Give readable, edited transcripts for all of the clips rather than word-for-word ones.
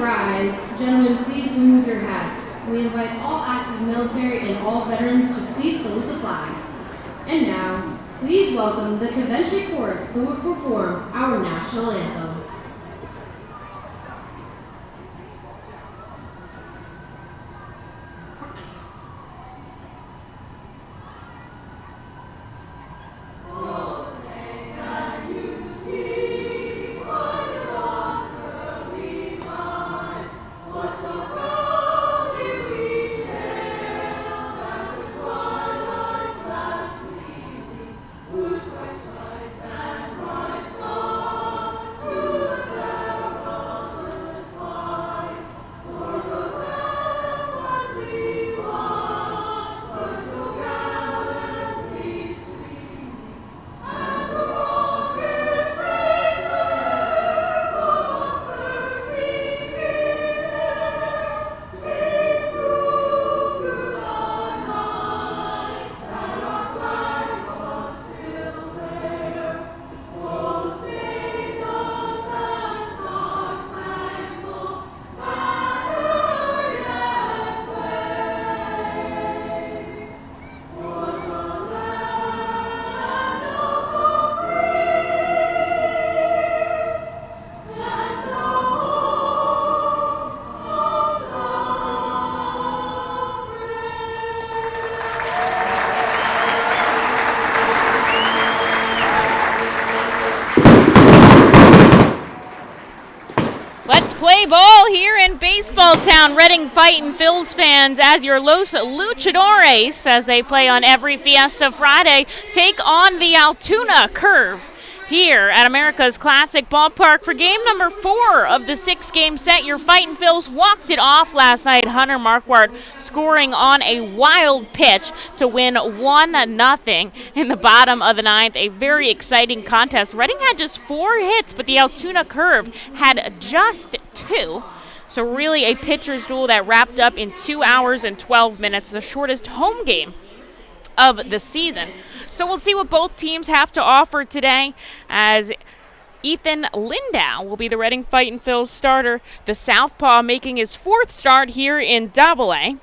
rise. Gentlemen, please remove your hats. We invite all active military and all veterans to please salute the flag. And now, please welcome the Coventry Chorus who will perform our national anthem. Play ball here in Baseball Town. Reading Fightin Phils fans as your Los Luchadores, as they play on every Fiesta Friday, take on the Altoona Curve here at America's Classic Ballpark for game number 4 of the 6-game set. Your Fightin Phils walked it off last night. Hunter Marquardt scoring on a wild pitch to win 1-0 in the bottom of the 9th. A very exciting contest. Reading had just 4 hits, but the Altoona Curve had just 2. So really a pitcher's duel that wrapped up in 2 hours and 12 minutes, the shortest home game of the season. So we'll see what both teams have to offer today, as Ethan Lindau will be the Reading Fightin Phils starter, the southpaw making his 4th start here in Double-A.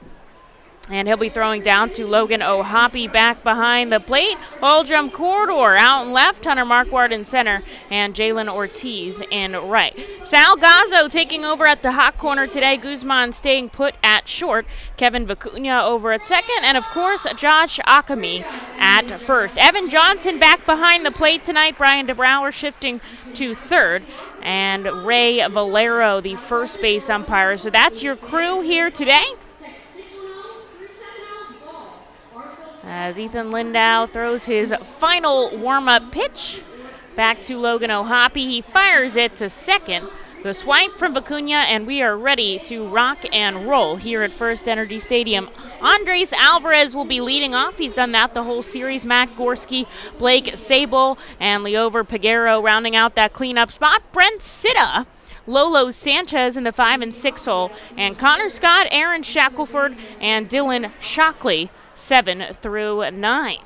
And he'll be throwing down to Logan O'Hoppe back behind the plate. Aldrum Corridor out in left, Hunter Marquardt in center, and Louise Ortiz in right. Sal Gazzo taking over at the hot corner today. Guzman staying put at short. Kevin Vicuña over at second, and of course Josh Akami at first. Evan Johnson back behind the plate tonight. Brian DeBrouwer shifting to third, and Ray Valero the first base umpire. So that's your crew here today, as Ethan Lindau throws his final warm-up pitch back to Logan O'Hoppe. He fires it to second. The swipe from Vicuña, and we are ready to rock and roll here at FirstEnergy Stadium. Andres Alvarez will be leading off. He's done that the whole series. Matt Gorski, Blake Sable, and Leover Peguero rounding out that cleanup spot. Brent Sitta, Lolo Sanchez in the 5 and 6 hole, and Connor Scott, Aaron Shackleford, and Dylan Shockley 7 through 9.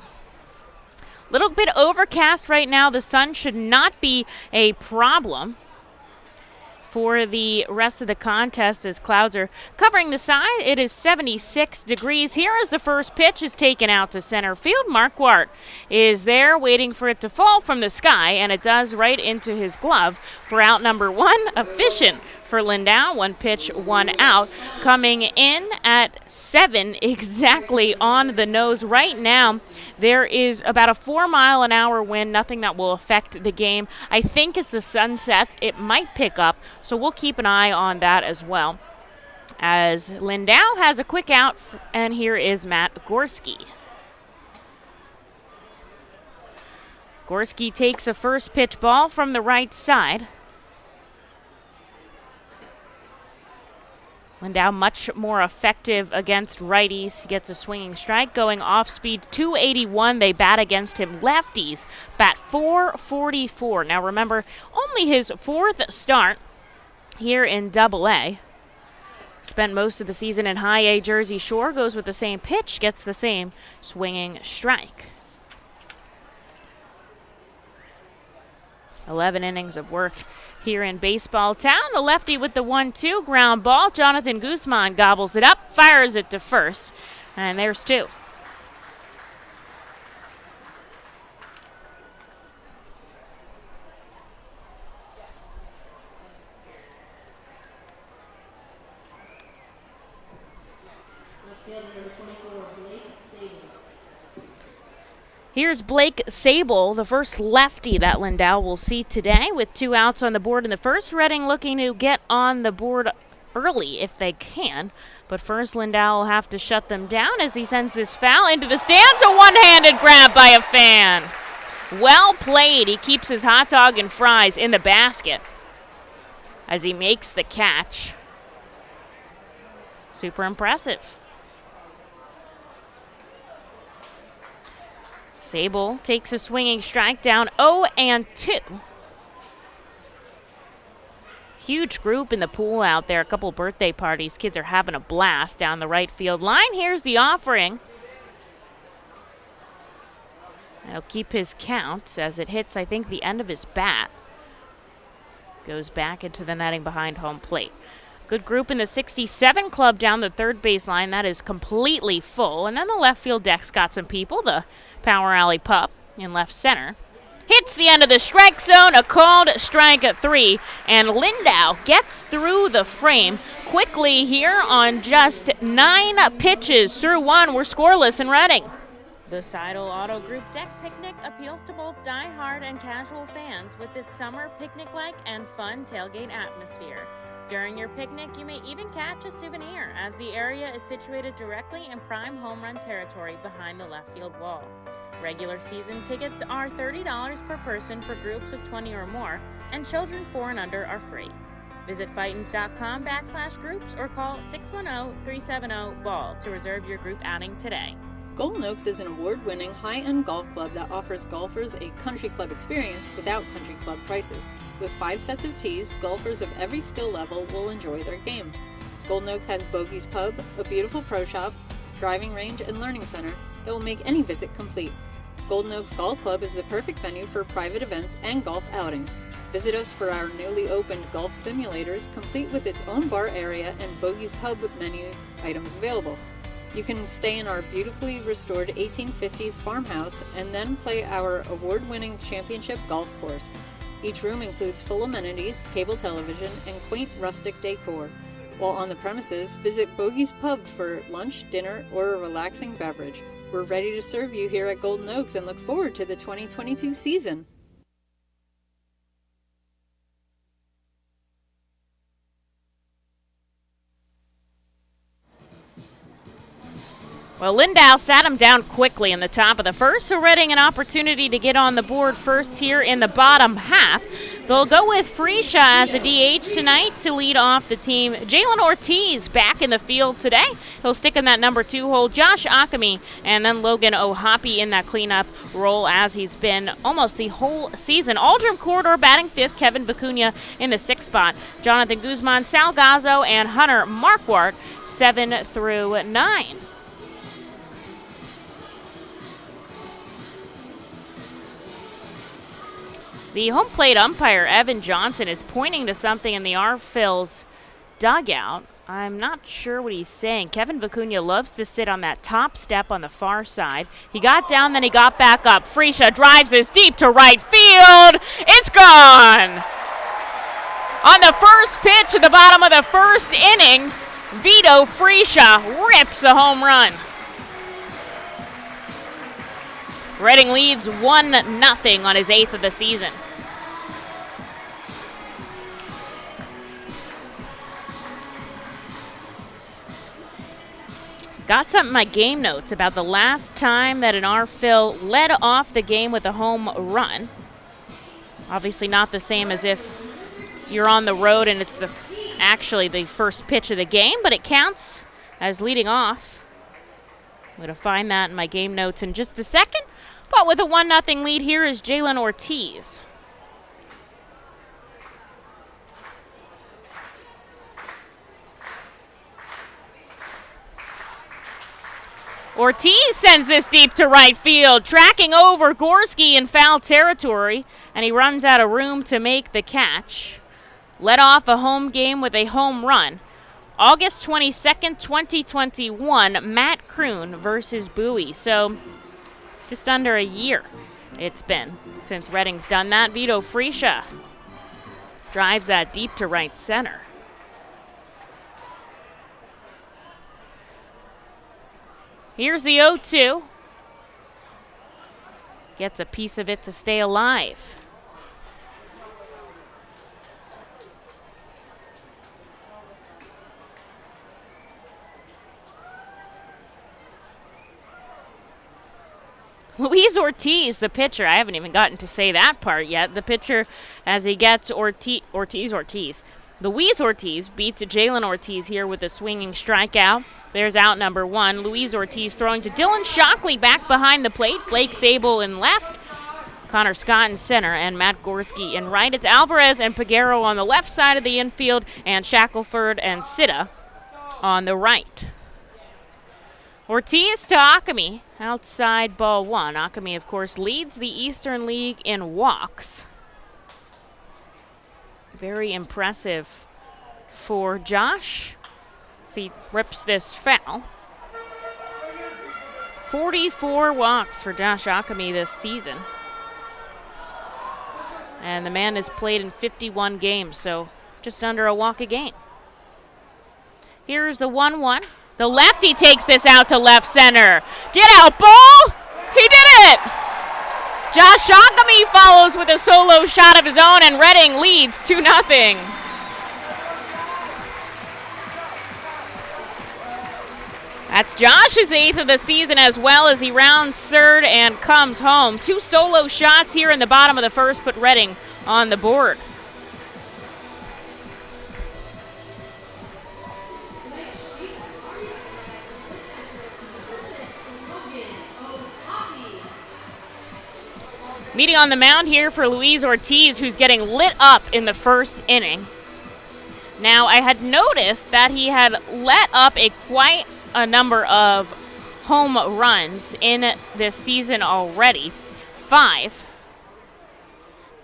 Little bit overcast right now. The sun should not be a problem for the rest of the contest, as clouds are covering the sky. It is 76 degrees. Here as the first pitch is taken out to center field. Marquardt is there waiting for it to fall from the sky, and it does right into his glove for out number 1. Efficient for Lindau. 1 pitch, 1 out. Coming in at 7 exactly on the nose. Right now, there is about a 4-mile-an-hour wind, nothing that will affect the game. I think as the sun sets, it might pick up, so we'll keep an eye on that as well. As Lindau has a quick out, and here is Matt Gorski. Gorski takes a first pitch ball from the right side. Lindau much more effective against righties. He gets a swinging strike, going off speed 281. They bat against him. Lefties bat 444. Now remember, only his 4th start here in Double-A. Spent most of the season in High A Jersey Shore. Goes with the same pitch, gets the same swinging strike. 11 innings of work here in Baseball Town. The lefty with the 1-2 ground ball. Jonathan Guzman gobbles it up, fires it to first, and there's two. Here's Blake Sable, the first lefty that Lindau will see today, with 2 outs on the board in the first. Reading looking to get on the board early if they can. But first, Lindau will have to shut them down as he sends this foul into the stands. A one-handed grab by a fan. Well played. He keeps his hot dog and fries in the basket as he makes the catch. Super impressive. Sable takes a swinging strike down 0-2. Huge group in the pool out there. A couple birthday parties. Kids are having a blast down the right field line. Here's the offering. He'll keep his count as it hits, I think, the end of his bat. Goes back into the netting behind home plate. Good group in the 67 club down the third baseline. That is completely full. And then the left field deck's got some people. The Power Alley Pup in left center. Hits the end of the strike zone. A called strike at 3. And Lindau gets through the frame quickly here on just 9 pitches. Through 1, we're scoreless in Reading. The Seidel Auto Group Deck Picnic appeals to both die-hard and casual fans with its summer picnic-like and fun tailgate atmosphere. During your picnic, you may even catch a souvenir, as the area is situated directly in prime home run territory behind the left field wall. Regular season tickets are $30 per person for groups of 20 or more, and children 4 and under are free. Visit Fightins.com/groups or call 610-370-BALL to reserve your group outing today. Golden Oaks is an award-winning high-end golf club that offers golfers a country club experience without country club prices. With 5 sets of tees, golfers of every skill level will enjoy their game. Golden Oaks has Bogey's Pub, a beautiful pro shop, driving range, and learning center that will make any visit complete. Golden Oaks Golf Club is the perfect venue for private events and golf outings. Visit us for our newly opened golf simulators, complete with its own bar area and Bogey's Pub menu items available. You can stay in our beautifully restored 1850s farmhouse and then play our award-winning championship golf course. Each room includes full amenities, cable television, and quaint rustic decor. While on the premises, visit Bogey's Pub for lunch, dinner, or a relaxing beverage. We're ready to serve you here at Golden Oaks and look forward to the 2022 season. Well, Lindau sat him down quickly in the top of the first, so Reading an opportunity to get on the board first here in the bottom half. They'll go with Freesia as the DH tonight to lead off the team. Jalen Ortiz back in the field today. He'll stick in that number 2 hole. Josh Akami and then Logan Ohapi in that cleanup role as he's been almost the whole season. Aldrin Corridor batting 5th. Kevin Vicuña in the 6th spot. Jonathan Guzman, Sal Gazzo, and Hunter Marquardt 7 through 9. The home plate umpire, Evan Johnson, is pointing to something in the R-Phil's dugout. I'm not sure what he's saying. Kevin Vicuña loves to sit on that top step on the far side. He got down, then he got back up. Freesia drives this deep to right field. It's gone! On the first pitch at the bottom of the first inning, Vito Freesia rips a home run. Reading leads 1-0 on his 8th of the season. Got something in my game notes about the last time that an R-Phil led off the game with a home run. Obviously not the same as if you're on the road and it's actually the first pitch of the game, but it counts as leading off. I'm going to find that in my game notes in just a second. But with a 1-0 lead, here is Jalen Ortiz. Ortiz sends this deep to right field, tracking over Gorski in foul territory, and he runs out of room to make the catch. Led off a home game with a home run. August 22nd, 2021, Matt Kroon versus Bowie. So just under a year it's been since Reading's done that. Vito Freesia drives that deep to right center. Here's the 0-2. Gets a piece of it to stay alive. Louise Ortiz, the pitcher. I haven't even gotten to say that part yet. The pitcher, as he gets Ortiz. Louise Ortiz beats Jalen Ortiz here with a swinging strikeout. There's out number 1. Louise Ortiz throwing to Dylan Shockley back behind the plate. Blake Sable in left. Connor Scott in center and Matt Gorski in right. It's Alvarez and Peguero on the left side of the infield and Shackleford and Sitta on the right. Ortiz to Akami, outside ball 1. Akami, of course, leads the Eastern League in walks. Very impressive for Josh. So he rips this foul. 44 walks for Josh Akami this season. And the man has played in 51 games, so just under a walk a game. Here's the 1-1. The lefty takes this out to left center. Get out, ball! He did it! Josh Akami follows with a solo shot of his own, and Reading leads 2-0. That's Josh's 8th of the season, as well as he rounds third and comes home. 2 solo shots here in the bottom of the first put Reading on the board. Meeting on the mound here for Louise Ortiz, who's getting lit up in the first inning. Now, I had noticed that he had let up quite a number of home runs in this season already. 5.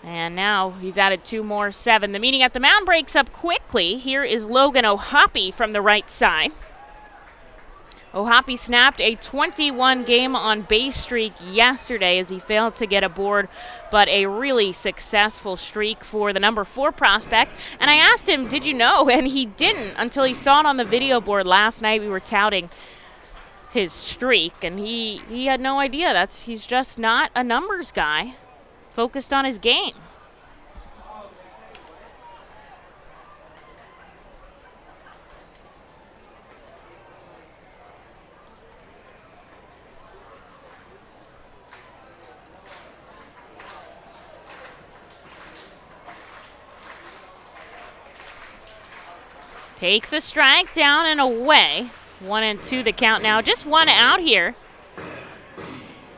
And now he's added 2 more, 7. The meeting at the mound breaks up quickly. Here is Logan Ohapi from the right side. Ohapi snapped a 21-game on-base streak yesterday as he failed to get aboard, but a really successful streak for the number 4 prospect. And I asked him, did you know? And he didn't until he saw it on the video board last night. We were touting his streak, and he had no idea. He's just not a numbers guy, focused on his game. Takes a strike down and away. 1-2 the count now. Just 1 out here.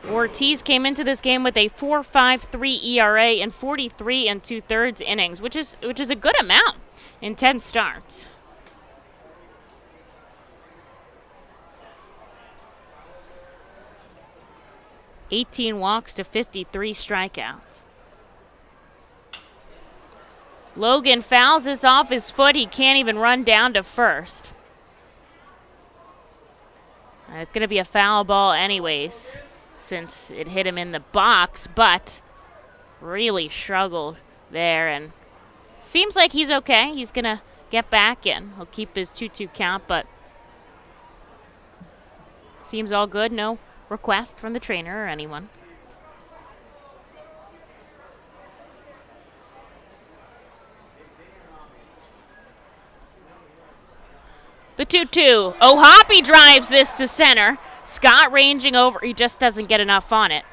Ortiz came into this game with a 4.53 ERA in 43 2/3 innings, which is a good amount in 10 starts. $18 walks to 53 strikeouts. Logan fouls this off his foot. He can't even run down to first. And it's going to be a foul ball anyways, since it hit him in the box, but really struggled there. And seems like he's okay. He's going to get back in. He'll keep his 2-2 count, but seems all good. No request from the trainer or anyone. The 2-2. Ohapi drives this to center. Scott ranging over. He just doesn't get enough on it.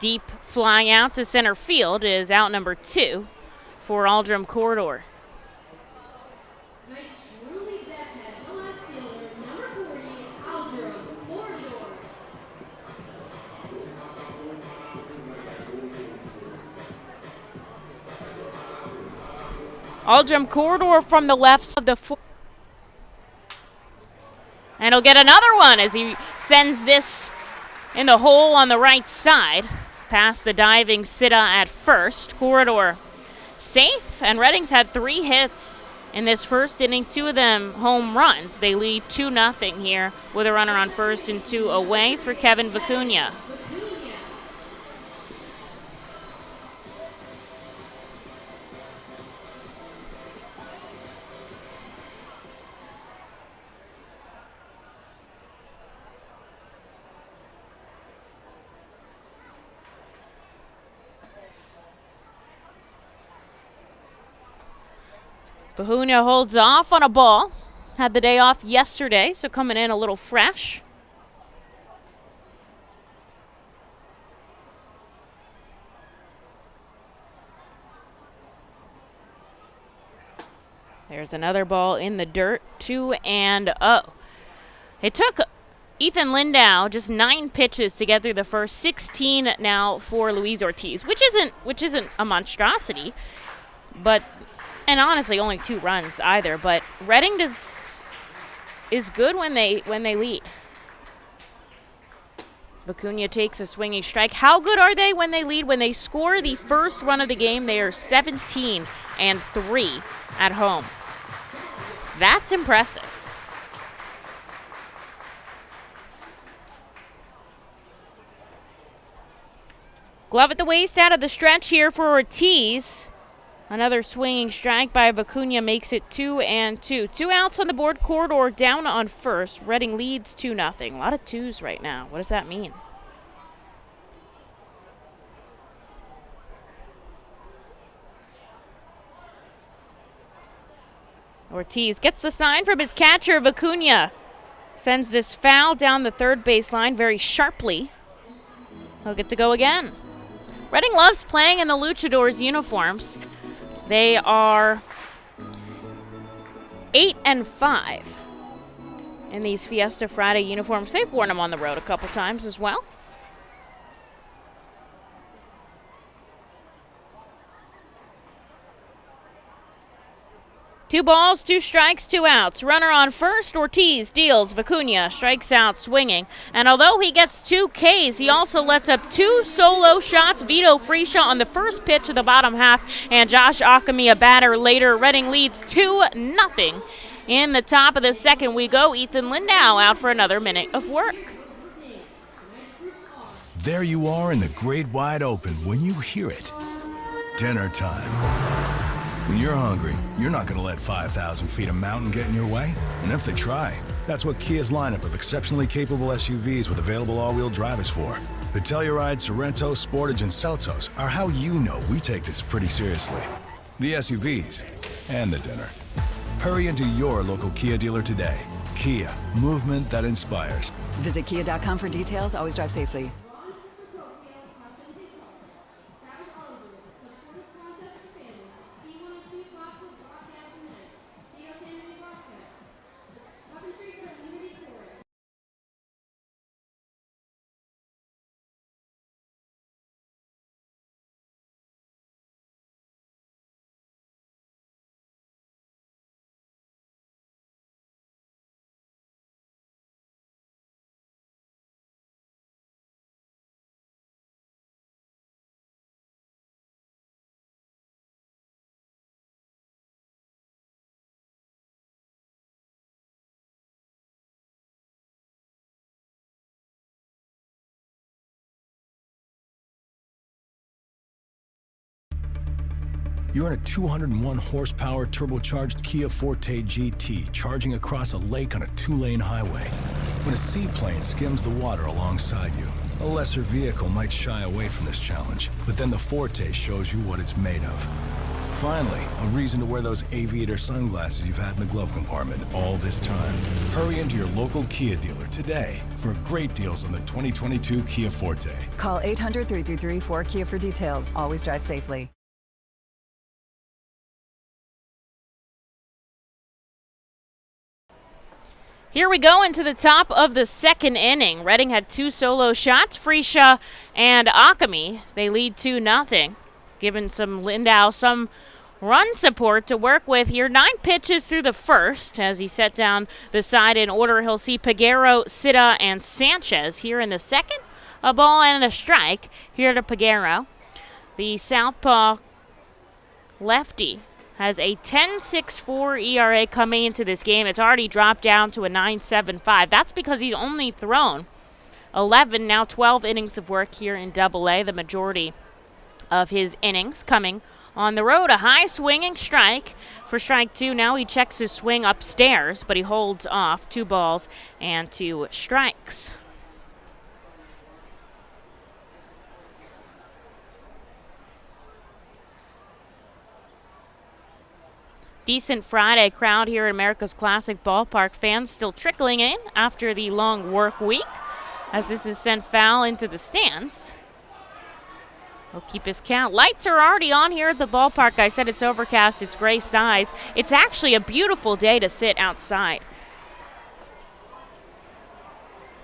Deep flying out to center field is out number 2 for Aldrum Corridor. Aldrum Corridor from the left of the foot. And he'll get another one as he sends this in the hole on the right side. Past the diving Sitta at first. Corridor safe, and Reading's had 3 hits in this first inning, 2 of them home runs. They lead 2-0 here with a runner on first and 2 away for Kevin Vicuña. Vicuña holds off on a ball. Had the day off yesterday, so coming in a little fresh. There's another ball in the dirt, 2-0. It took Ethan Lindau just 9 pitches to get through the first, 16 now for Louise Ortiz, which isn't a monstrosity, but. And honestly, only 2 runs either. But Reading is good when they lead. Vicuña takes a swinging strike. How good are they when they lead? When they score the first run of the game, they are 17-3 at home. That's impressive. Glove at the waist out of the stretch here for Ortiz. Another swinging strike by Vicuña makes it 2-2. 2 outs on the board. Corridor down on first. Reading leads 2-0. A lot of 2s right now. What does that mean? Ortiz gets the sign from his catcher. Vicuña sends this foul down the third baseline very sharply. He'll get to go again. Reading loves playing in the Luchadors uniforms. They are 8-5 in these Fiesta Friday uniforms. They've worn them on the road a couple times as well. Two balls, 2 strikes, 2 outs. Runner on first. Ortiz deals. Vicuña strikes out swinging. And although he gets 2 Ks, he also lets up 2 solo shots. Vito Freesia on the first pitch of the bottom half, and Josh Akami a batter later. Reading leads 2-0. In the top of the second we go. Ethan Lindau out for another minute of work. There you are in the great wide open when you hear it. Dinner time. When you're hungry, you're not going to let 5,000 feet of mountain get in your way. And if they try, that's what Kia's lineup of exceptionally capable SUVs with available all-wheel drive is for. The Telluride, Sorento, Sportage, and Seltos are how you know we take this pretty seriously. The SUVs and the dinner. Hurry into your local Kia dealer today. Kia, movement that inspires. Visit kia.com for details. Always drive safely. You're in a 201 horsepower turbocharged Kia Forte GT charging across a lake on a 2-lane highway. When a seaplane skims the water alongside you, a lesser vehicle might shy away from this challenge, but then the Forte shows you what it's made of. Finally, a reason to wear those aviator sunglasses you've had in the glove compartment all this time. Hurry into your local Kia dealer today for great deals on the 2022 Kia Forte. Call 800-333-4KIA for details. Always drive safely. Here we go into the top of the second inning. Reading had 2 solo shots, Freesia and Akami. They lead 2-0, giving some Lindau some run support to work with here. 9 pitches through the first as he set down the side in order. He'll see Peguero, Sitta, and Sanchez here in the second. A ball and a strike here to Peguero. The southpaw lefty has a 10.64 ERA coming into this game. It's already dropped down to a 9.75. That's because he's only thrown 11, now 12 innings of work here in Double-A. The majority of his innings coming on the road. A high swinging strike for strike 2. Now he checks his swing upstairs, but he holds off 2 balls and 2 strikes. Decent Friday crowd here at America's Classic Ballpark. Fans still trickling in after the long work week as this is sent foul into the stands. He'll keep his count. Lights are already on here at the ballpark. I said it's overcast, it's gray skies. It's actually a beautiful day to sit outside.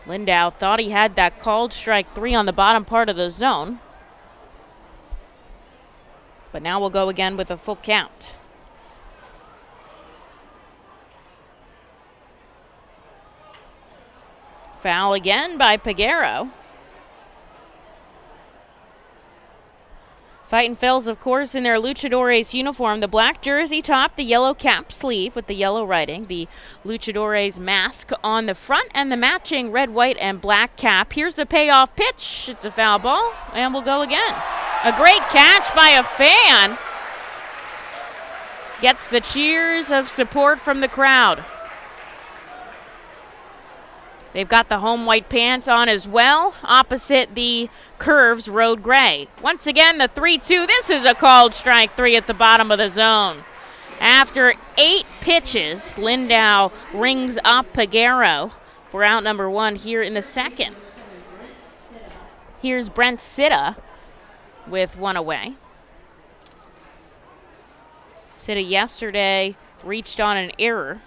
Lindau thought he had that called strike 3 on the bottom part of the zone. But now we'll go again with a full count. Foul again by Peguero. Fightin Phils, of course, in their Luchadores uniform. The black jersey top, the yellow cap sleeve with the yellow writing, the Luchadores mask on the front, and the matching red, white, and black cap. Here's the payoff pitch. It's a foul ball, and we'll go again. A great catch by a fan. Gets the cheers of support from the crowd. They've got the home white pants on as well, opposite the Curves road gray. Once again, the 3-2. This is a called strike 3 at the bottom of the zone. After 8 pitches, Lindau rings up Peguero for out number 1 here in the second. Here's Brent Sitta with 1 away. Sitta yesterday reached on an error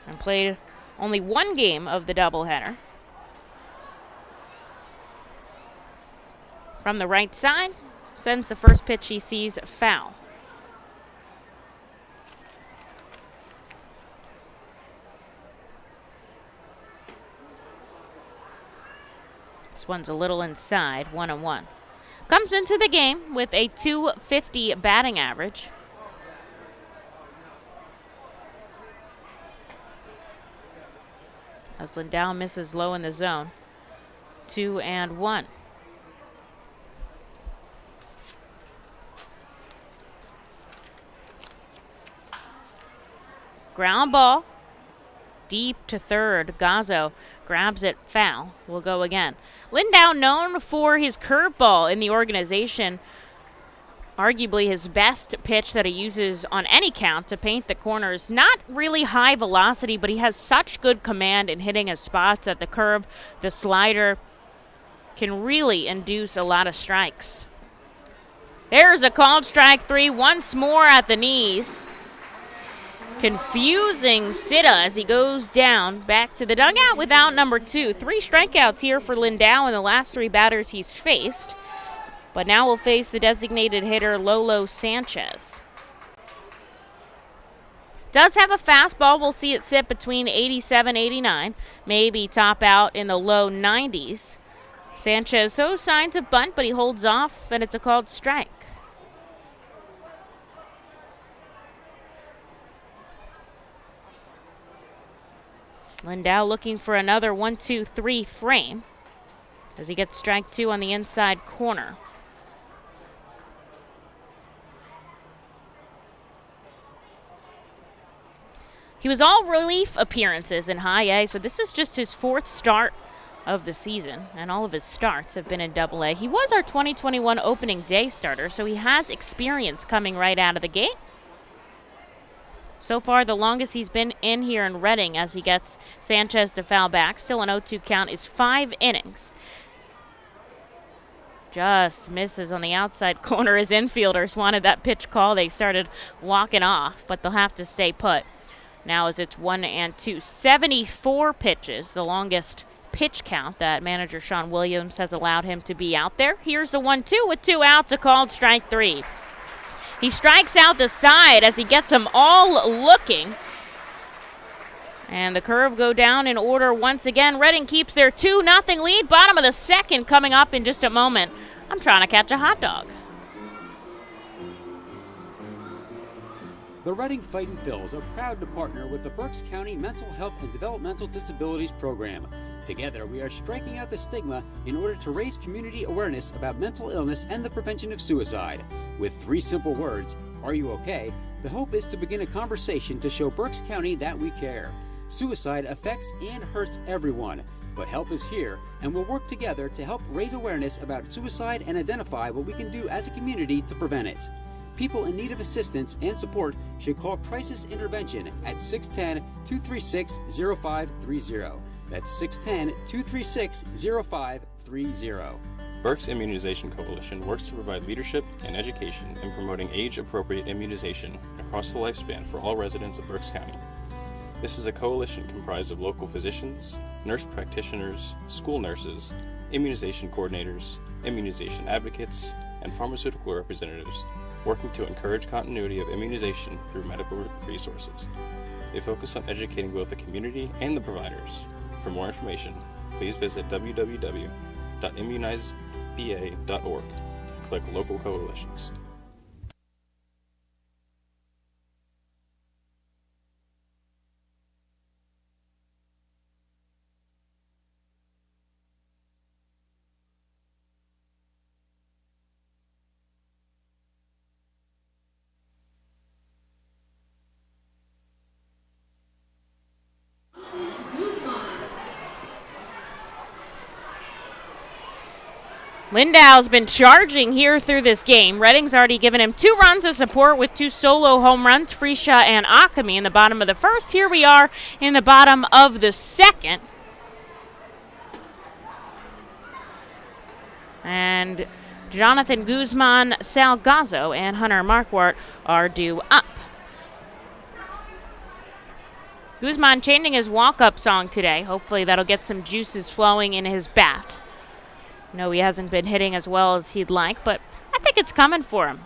and played only 1 game of the doubleheader. From the right side, sends the first pitch he sees foul. This one's a little inside, 1-1. Comes into the game with a .250 batting average. As Lindau misses low in the zone. 2-1. Ground ball. Deep to third. Gazzo grabs it foul. We'll go again. Lindau, known for his curveball in the organization. Arguably his best pitch that he uses on any count to paint the corners. Not really high velocity, but he has such good command in hitting his spots that the curve, the slider, can really induce a lot of strikes. There's a called strike 3 once more at the knees. Confusing Sitta as he goes down back to the dugout with out number 2. 3 strikeouts here for Lindau in the last 3 batters he's faced. But now we'll face the designated hitter, Lolo Sanchez. Does have a fastball. We'll see it sit between 87, 89. Maybe top out in the low 90s. Sanchez shows signs of bunt, but he holds off, and it's a called strike. Lindau looking for another 1-2-3 frame as he gets strike 2 on the inside corner. He was all relief appearances in high A, so this is just his 4th start of the season, and all of his starts have been in Double A. He was our 2021 opening day starter, so he has experience coming right out of the gate. So far, the longest he's been in here in Reading as he gets Sanchez to foul back. Still an 0-2 count is 5 innings. Just misses on the outside corner. His infielders wanted that pitch call. They started walking off, but they'll have to stay put. Now as it's 1-2. 74 pitches, the longest pitch count that manager Sean Williams has allowed him to be out there. Here's the 1-2 with 2 outs, a called strike 3. He strikes out the side as he gets them all looking. And the curve go down in order once again. Reading keeps their 2-0 lead. Bottom of the second coming up in just a moment. I'm trying to catch a hot dog. The Reading Fightin' Phils are proud to partner with the Berks County Mental Health and Developmental Disabilities Program. Together, we are striking out the stigma in order to raise community awareness about mental illness and the prevention of suicide. With 3 simple words, "Are you okay?" the hope is to begin a conversation to show Berks County that we care. Suicide affects and hurts everyone, but help is here, and we'll work together to help raise awareness about suicide and identify what we can do as a community to prevent it. People in need of assistance and support should call Crisis Intervention at 610-236-0530. That's 610-236-0530. Berks Immunization Coalition works to provide leadership and education in promoting age-appropriate immunization across the lifespan for all residents of Berks County. This is a coalition comprised of local physicians, nurse practitioners, school nurses, immunization coordinators, immunization advocates, and pharmaceutical representatives working to encourage continuity of immunization through medical resources. They focus on educating both the community and the providers. For more information, please visit www.immunizeba.org and click Local Coalitions. Lindau's been charging here through this game. Reading's already given him 2 runs of support with 2 solo home runs, Freesia and Akami in the bottom of the first. Here we are in the bottom of the second. And Jonathan Guzman, Sal Gazzo, and Hunter Marquardt are due up. Guzman changing his walk-up song today. Hopefully that'll get some juices flowing in his bat. No, he hasn't been hitting as well as he'd like, but I think it's coming for him.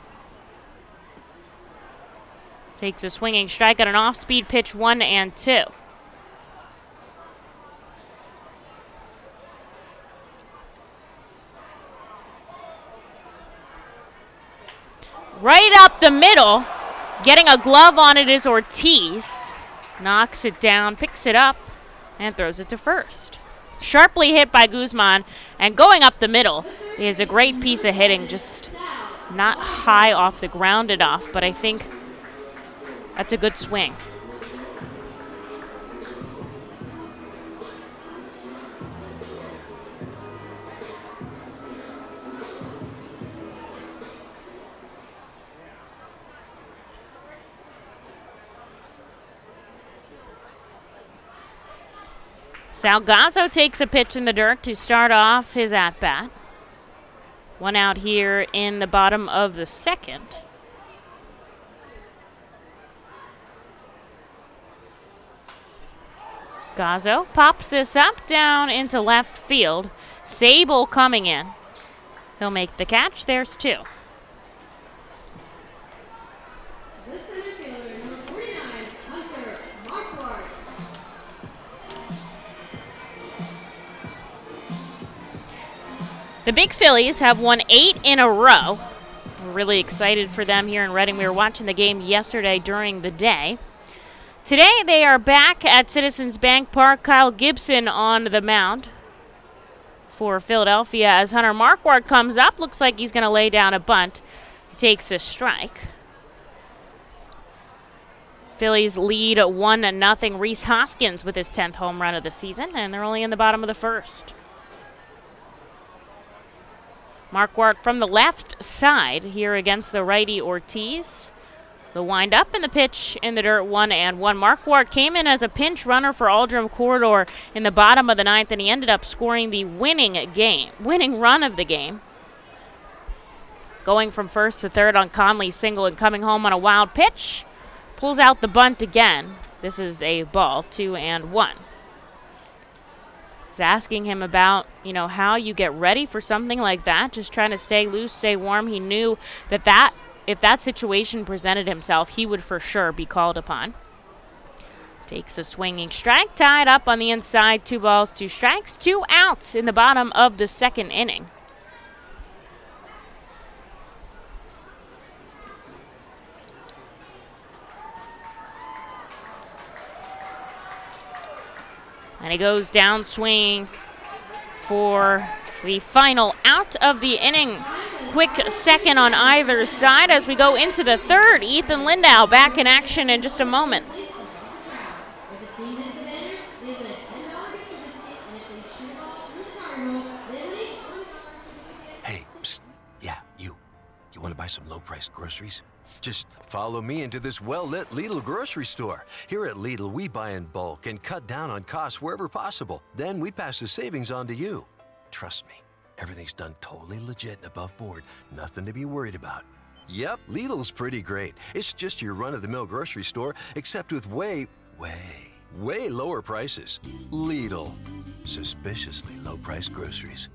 Takes a swinging strike at an off-speed pitch, 1-2. Right up the middle, getting a glove on it is Ortiz. Knocks it down, picks it up, and throws it to first. Sharply hit by Guzman, and going up the middle is a great piece of hitting, just not high off the ground enough, but I think that's a good swing. Salgazzo takes a pitch in the dirt to start off his at-bat. 1 out here in the bottom of the second. Gazzo pops this up down into left field. Sable coming in. He'll make the catch. There's 2. The center fielder, number 49, Hunter Marquardt. The Big Phillies have won 8 in a row. We're really excited for them here in Reading. We were watching the game yesterday during the day. Today they are back at Citizens Bank Park. Kyle Gibson on the mound for Philadelphia as Hunter Marquardt comes up. Looks like he's going to lay down a bunt. He takes a strike. Phillies lead 1-0. Reese Hoskins with his 10th home run of the season, and they're only in the bottom of the first. Marquardt from the left side here against the righty Ortiz. The wind up and the pitch in the dirt, 1-1. Marquardt came in as a pinch runner for Aldrum Corridor in the bottom of the 9th, and he ended up scoring the winning run of the game. Going from first to third on Conley's single and coming home on a wild pitch. Pulls out the bunt again. This is a ball, 2-1. Was asking him about, how you get ready for something like that, just trying to stay loose, stay warm. He knew that if that situation presented himself, he would for sure be called upon. Takes a swinging strike, tied up on the inside, 2 balls, 2 strikes, 2 outs in the bottom of the second inning. And he goes down swinging for the final out of the inning. Quick second on either side as we go into the third. Ethan Lindau back in action in just a moment. Hey, psst. Yeah, you. You want to buy some low-priced groceries? Just follow me into this well-lit Lidl grocery store. Here at Lidl, we buy in bulk and cut down on costs wherever possible. Then we pass the savings on to you. Trust me, everything's done totally legit and above board. Nothing to be worried about. Yep, Lidl's pretty great. It's just your run-of-the-mill grocery store, except with way lower prices. Lidl. Suspiciously low-priced groceries.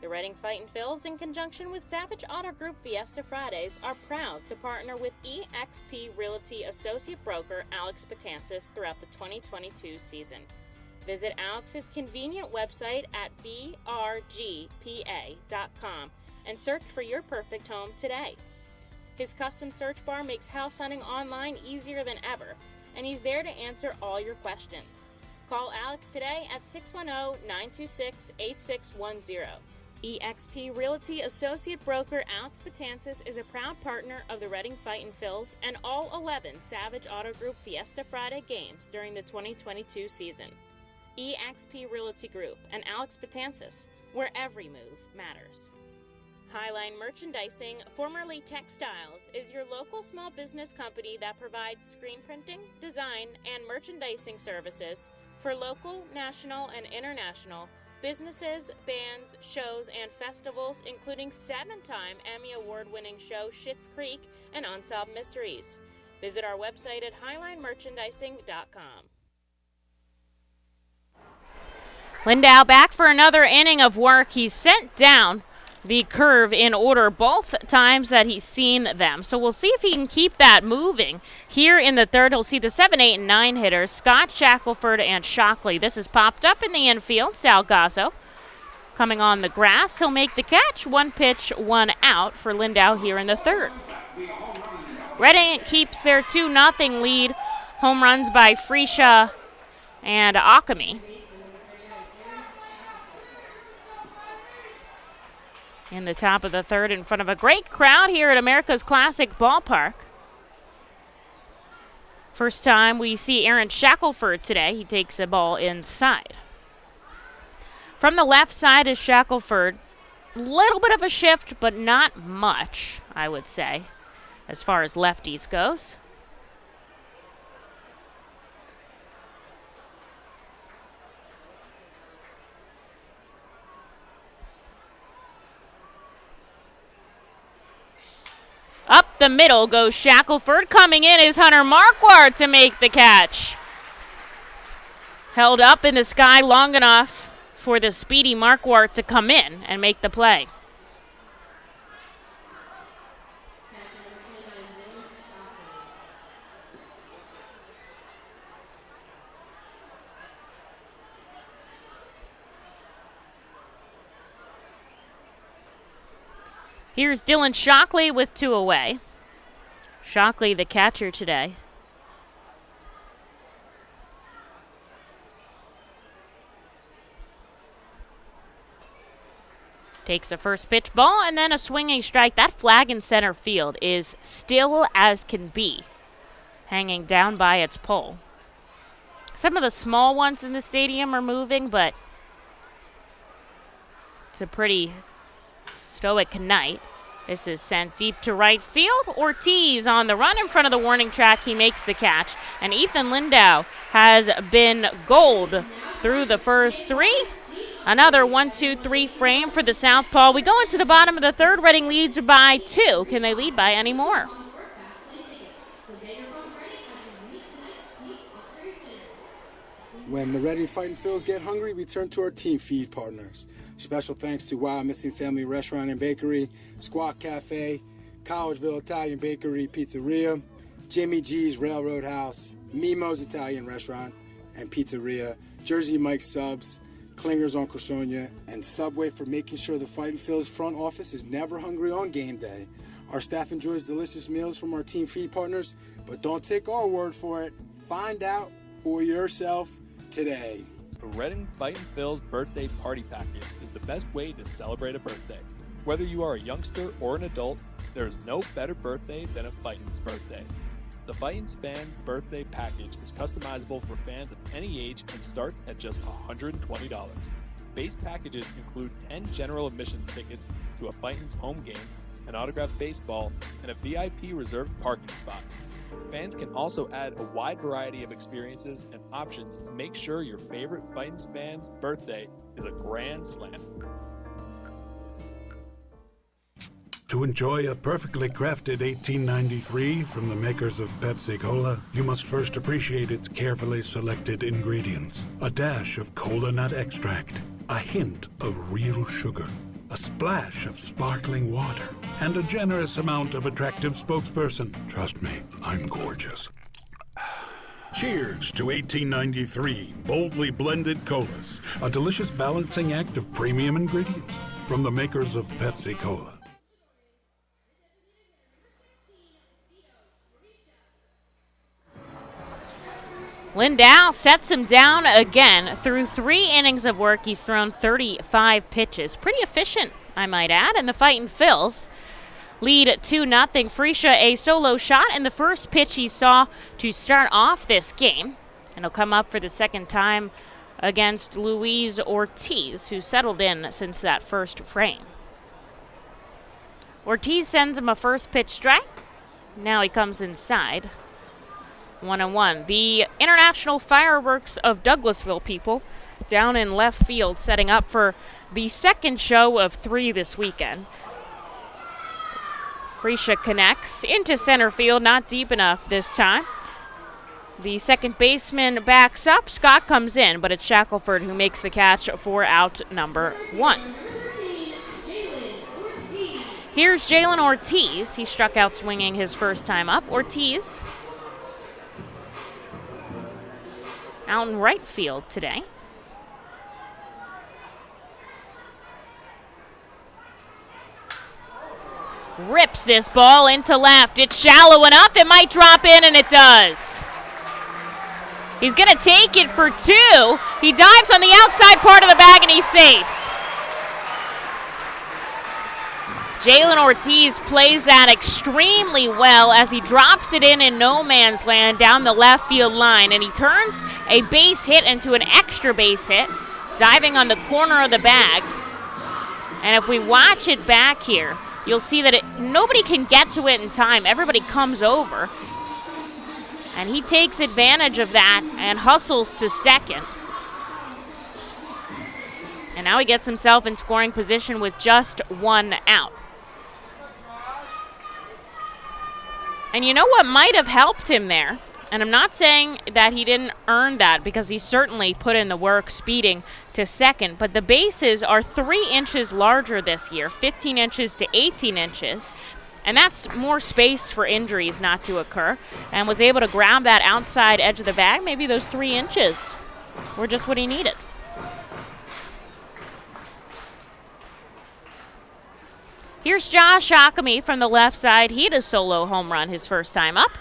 The Reading Fightin' Phils, in conjunction with Savage Auto Group Fiesta Fridays, are proud to partner with eXp Realty Associate Broker Alex Patansis throughout the 2022 season. Visit Alex's convenient website at brgpa.com and search for your perfect home today. His custom search bar makes house hunting online easier than ever, and he's there to answer all your questions. Call Alex today at 610-926-8610. eXp Realty Associate Broker Alex Patansis is a proud partner of the Reading Fightin' Phils and all 11 Savage Auto Group Fiesta Friday games during the 2022 season. eXp Realty Group and Alex Patansis, where every move matters. Highline Merchandising, formerly Textiles, is your local small business company that provides screen printing, design, and merchandising services for local, national, and international businesses, bands, shows, and festivals, including 7-time Emmy Award-winning show Schitt's Creek and Unsolved Mysteries. Visit our website at highlinemerchandising.com. Lindau back for another inning of work. He sent down the curve in order both times that he's seen them. So we'll see if he can keep that moving. Here in the third, he'll see the 7, 8, and 9 hitters, Scott, Shackleford, and Shockley. This is popped up in the infield. Salgazzo coming on the grass. He'll make the catch. 1 pitch, 1 out for Lindau here in the third. Reading keeps their 2-0 lead. Home runs by Freesia and Akami. In the top of the third in front of a great crowd here at America's Classic Ballpark. First time we see Aaron Shackleford today. He takes a ball inside. From the left side is Shackleford. Little bit of a shift, but not much, I would say, as far as lefties goes. Up the middle goes Shackleford. Coming in is Hunter Marquardt to make the catch. Held up in the sky long enough for the speedy Marquardt to come in and make the play. Here's Dylan Shockley with 2 away. Shockley, the catcher today. Takes a first pitch ball and then a swinging strike. That flag in center field is still as can be, hanging down by its pole. Some of the small ones in the stadium are moving, but it's a pretty stoic night. This is sent deep to right field. Ortiz on the run in front of the warning track. He makes the catch. And Ethan Lindau has been gold through the first 3. Another 1-2-3 frame for the southpaw. We go into the bottom of the third. Reading leads by 2. Can they lead by any more? When the Reading Fightin' Phils get hungry, we turn to our team feed partners. Special thanks to Wild Missing Family Restaurant and Bakery, Squawk Cafe, Collegeville Italian Bakery Pizzeria, Jimmy G's Railroad House, Mimo's Italian Restaurant and Pizzeria, Jersey Mike's Subs, Klinger's on Cressonia, and Subway for making sure the Fightin' Phil's front office is never hungry on game day. Our staff enjoys delicious meals from our team feed partners, but don't take our word for it. Find out for yourself today. The Reading Fightin' Phil's birthday party package is the best way to celebrate a birthday. Whether you are a youngster or an adult, there is no better birthday than a Fightin's birthday. The Fightin's Fan Birthday Package is customizable for fans of any age and starts at just $120. Base packages include 10 general admission tickets to a Fightin's home game, an autographed baseball, and a VIP reserved parking spot. Fans can also add a wide variety of experiences and options to make sure your favorite Fightin's fan's birthday is a grand slam. To enjoy a perfectly crafted 1893 from the makers of Pepsi Cola, you must first appreciate its carefully selected ingredients. A dash of cola nut extract, a hint of real sugar, a splash of sparkling water, and a generous amount of attractive spokesperson. Trust me, I'm gorgeous. Cheers to 1893 boldly blended colas, a delicious balancing act of premium ingredients from the makers of Pepsi Cola. Lindau sets him down again. Through 3 innings of work, he's thrown 35 pitches. Pretty efficient, I might add, and the Fightin' Phils lead 2-0. Freesia a solo shot in the first pitch he saw to start off this game, and he'll come up for the second time against Louise Ortiz, who settled in since that first frame. Ortiz sends him a first pitch strike. Now he comes inside. 1-1. The International Fireworks of Douglasville people down in left field, setting up for the second show of 3 this weekend. Freesia connects into center field, not deep enough this time. The second baseman backs up. Scott comes in, but it's Shackleford who makes the catch for out number 1. Here's Jalen Ortiz. He struck out swinging his first time up. Ortiz out in right field today. Rips this ball into left. It's shallow enough. It might drop in, and it does. He's going to take it for 2. He dives on the outside part of the bag, and he's safe. Jalen Ortiz plays that extremely well as he drops it in no man's land down the left field line, and he turns a base hit into an extra base hit, diving on the corner of the bag. And if we watch it back here, you'll see that nobody can get to it in time. Everybody comes over, and he takes advantage of that and hustles to second. And now he gets himself in scoring position with just 1 out. And you know what might have helped him there? And I'm not saying that he didn't earn that, because he certainly put in the work speeding to second, but the bases are 3 inches larger this year, 15 inches to 18 inches, and that's more space for injuries not to occur, and was able to grab that outside edge of the bag. Maybe those 3 inches were just what he needed. Here's Josh Shockley from the left side. He had a solo home run his first time up.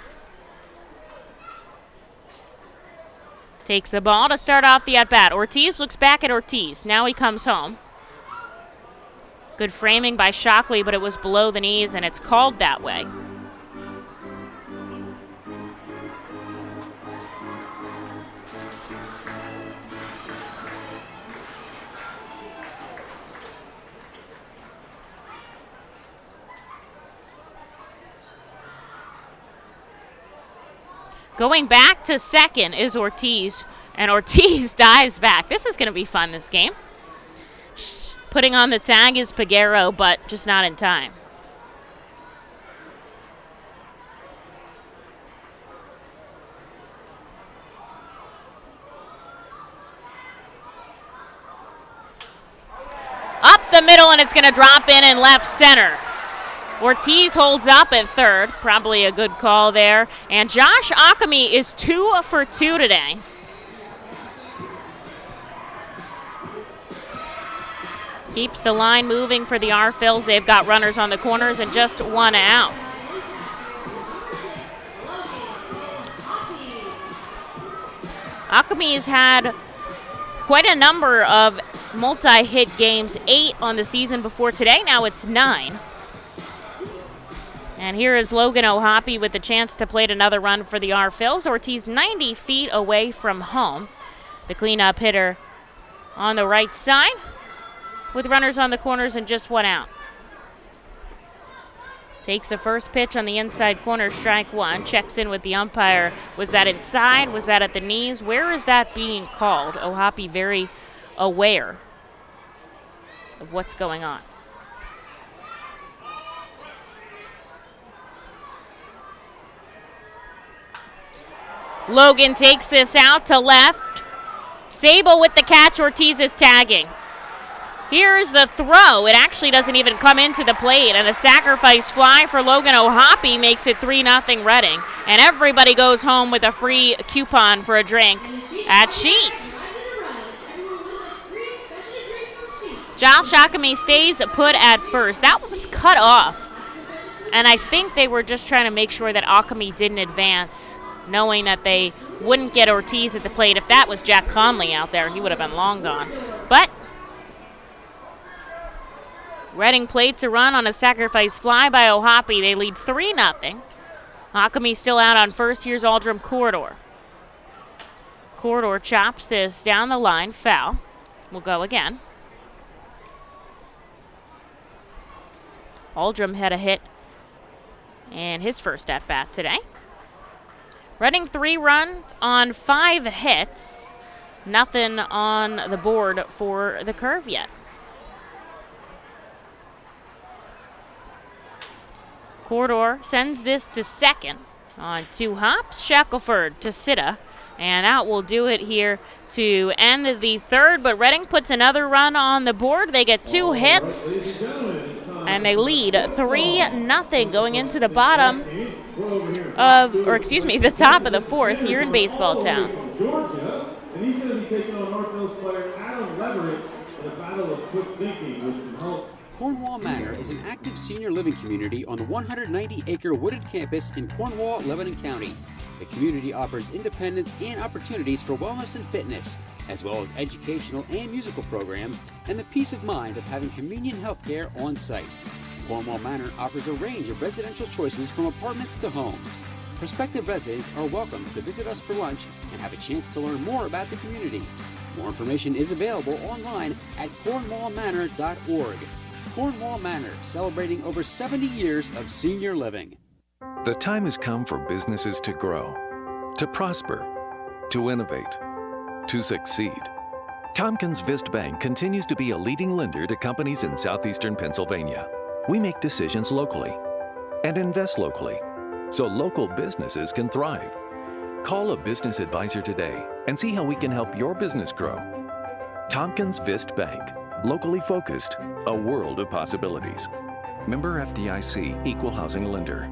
Takes the ball to start off the at-bat. Ortiz looks back at Ortiz. Now he comes home. Good framing by Shockley, but it was below the knees, and it's called that way. Going back to second is Ortiz, and Ortiz dives back. This is going to be fun, this game. Putting on the tag is Peguero, but just not in time. Up the middle, and it's going to drop in left center. Ortiz holds up at third. Probably a good call there. And Josh Akami is 2 for 2 today. Keeps the line moving for the R-Phils. They've got runners on the corners and just one out. Akami's had quite a number of multi-hit games, 8 on the season before today. Now it's 9. And here is Logan O'Hoppe with the chance to plate another run for the R-Phils. Ortiz 90 feet away from home. The cleanup hitter on the right side with runners on the corners and just one out. Takes the first pitch on the inside corner, strike one. Checks in with the umpire. Was that inside? Was that at the knees? Where is that being called? O'Hoppe very aware of what's going on. Logan takes this out to left. Sable with the catch. Ortiz is tagging. Here's the throw. It actually doesn't even come into the plate, and a sacrifice fly for Logan O'Hoppe makes it 3-0 Reading. And everybody goes home with a free coupon for a drink at Sheetz. Josh Akami stays put at first. That was cut off, and I think they were just trying to make sure that Akami didn't advance, knowing that they wouldn't get Ortiz at the plate. If that was Jack Conley out there, he would have been long gone. But Reading plates a run on a sacrifice fly by O'Hoppe. They lead 3-0. Akami still out on first. Here's Aldrum Corridor. Corridor chops this down the line. Foul. We'll go again. Aldrum had a hit in his first at-bat today. Reading 3 runs on 5 hits. Nothing on the board for the Curve yet. Corridor sends this to second on 2 hops. Shackleford to Sitta. And that will do it here to end the third. But Reading puts another run on the board. They get 2 hits. And they lead 3-0 going into the bottom of, the top of the fourth here in Baseball Town. Georgia, and he's going to be taking on R-Phils player Adam Leverett in a battle of quick thinking with some help. Cornwall Manor is an active senior living community on the 190-acre wooded campus in Cornwall, Lebanon County. The community offers independence and opportunities for wellness and fitness, as well as educational and musical programs, and the peace of mind of having convenient health care on site. Cornwall Manor offers a range of residential choices from apartments to homes. Prospective residents are welcome to visit us for lunch and have a chance to learn more about the community. More information is available online at cornwallmanor.org. Cornwall Manor, celebrating over 70 years of senior living. The time has come for businesses to grow, to prosper, to innovate, to succeed. Tompkins Vist Bank continues to be a leading lender to companies in southeastern Pennsylvania. We make decisions locally and invest locally so local businesses can thrive. Call a business advisor today and see how we can help your business grow. Tompkins Vist Bank, locally focused, a world of possibilities. Member FDIC, Equal Housing Lender.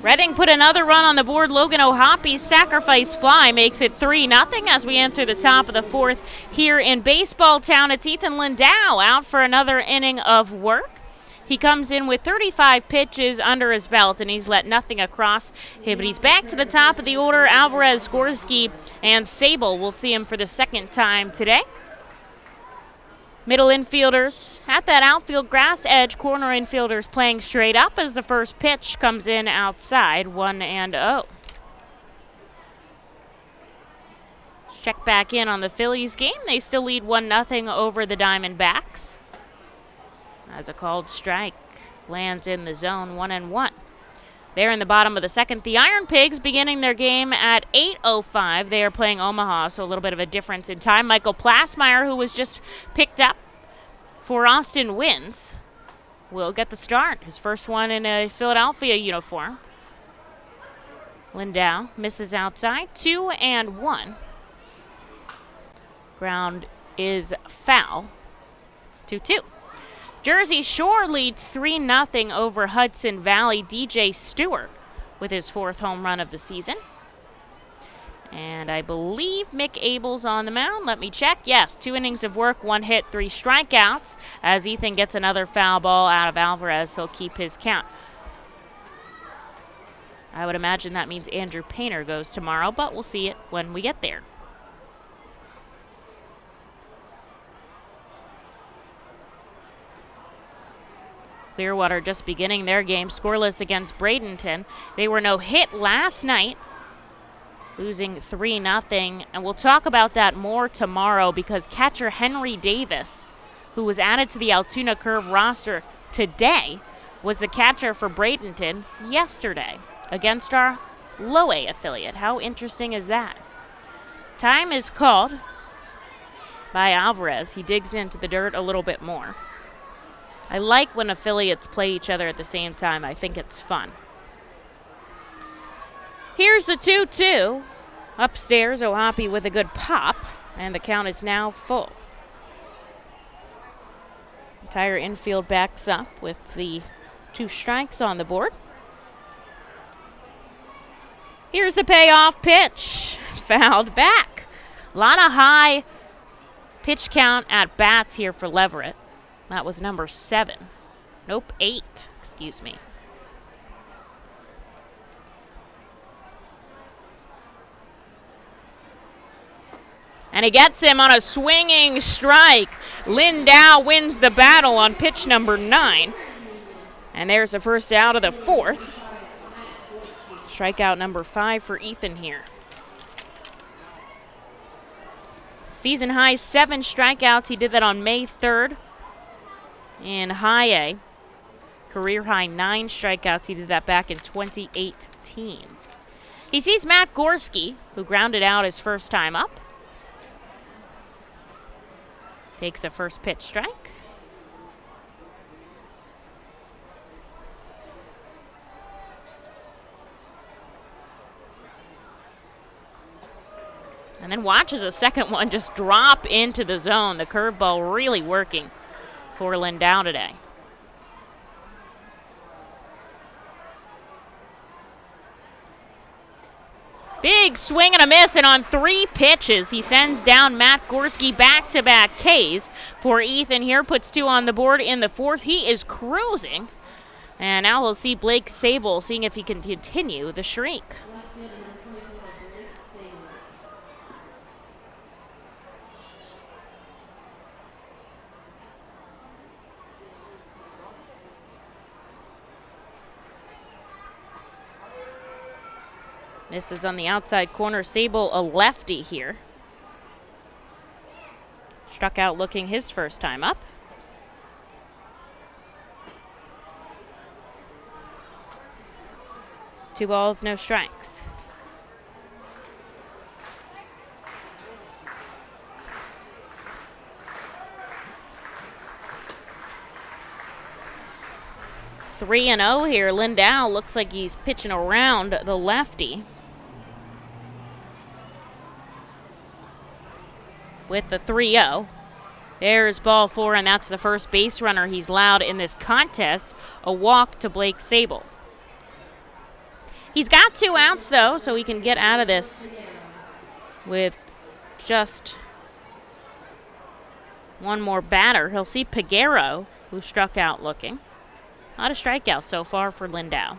Reading put another run on the board. Logan O'Hoppe's sacrifice fly makes it 3-0 as we enter the top of the fourth here in Baseball Town. It's Ethan Lindau out for another inning of work. He comes in with 35 pitches under his belt, and he's let nothing across him. But he's back to the top of the order. Alvarez, Gorski, and Sable will see him for the second time today. Middle infielders at that outfield grass edge. Corner infielders playing straight up as the first pitch comes in outside. 1-0. Check back in on the Phillies game. They still lead 1-0 over the Diamondbacks. As a called strike lands in the zone. 1-1. There in the bottom of the second, the Iron Pigs beginning their game at 8:05. They are playing Omaha, so a little bit of a difference in time. Michael Plasmeyer, who was just picked up for Austin Wins, will get the start. His first one in a Philadelphia uniform. Lindau misses outside, 2-1. Ground is foul, 2-2. Jersey Shore leads 3-0 over Hudson Valley. DJ Stewart with his 4th home run of the season. And I believe Mick Abel's on the mound. Let me check. Yes, 2 innings of work, 1 hit, 3 strikeouts. As Ethan gets another foul ball out of Alvarez, he'll keep his count. I would imagine that means Andrew Painter goes tomorrow, but we'll see it when we get there. Clearwater just beginning their game scoreless against Bradenton. They were no hit last night, losing 3-0. And we'll talk about that more tomorrow because catcher Henry Davis, who was added to the Altoona Curve roster today, was the catcher for Bradenton yesterday against our low A affiliate. How interesting is that? Time is called by Alvarez. He digs into the dirt a little bit more. I like when affiliates play each other at the same time. I think it's fun. Here's the 2-2. Upstairs, Ohapi with a good pop, and the count is now full. Entire infield backs up with the 2 strikes on the board. Here's the payoff pitch. Fouled back. A lot of high pitch count at bats here for Leverett. That was number 7. Nope, 8. Excuse me. And he gets him on a swinging strike. Lindau wins the battle on pitch number 9. And there's the first out of the 4th. Strikeout number 5 for Ethan here. Season high 7 strikeouts. He did that on May 3rd. In high A, career high 9 strikeouts. He did that back in 2018. He sees Matt Gorski, who grounded out his first time up. Takes a first pitch strike. And then watches a second one just drop into the zone. The curveball really working for Lindau today. Big swing and a miss, and on 3 pitches, he sends down Matt Gorski back-to-back Ks for Ethan here. Puts 2 on the board in the 4th. He is cruising. And now we'll see Blake Sable seeing if he can continue the streak. Misses on the outside corner. Sable, a lefty here. Struck out looking his first time up. Two balls, no strikes. Three and 0 here. Lindau looks like he's pitching around the lefty. With the 3-0. There's ball 4, and that's the first base runner he's allowed in this contest. A walk to Blake Sable. He's got 2 outs, though, so he can get out of this with just one more batter. He'll see Peguero, who struck out looking. Not a strikeout so far for Lindau.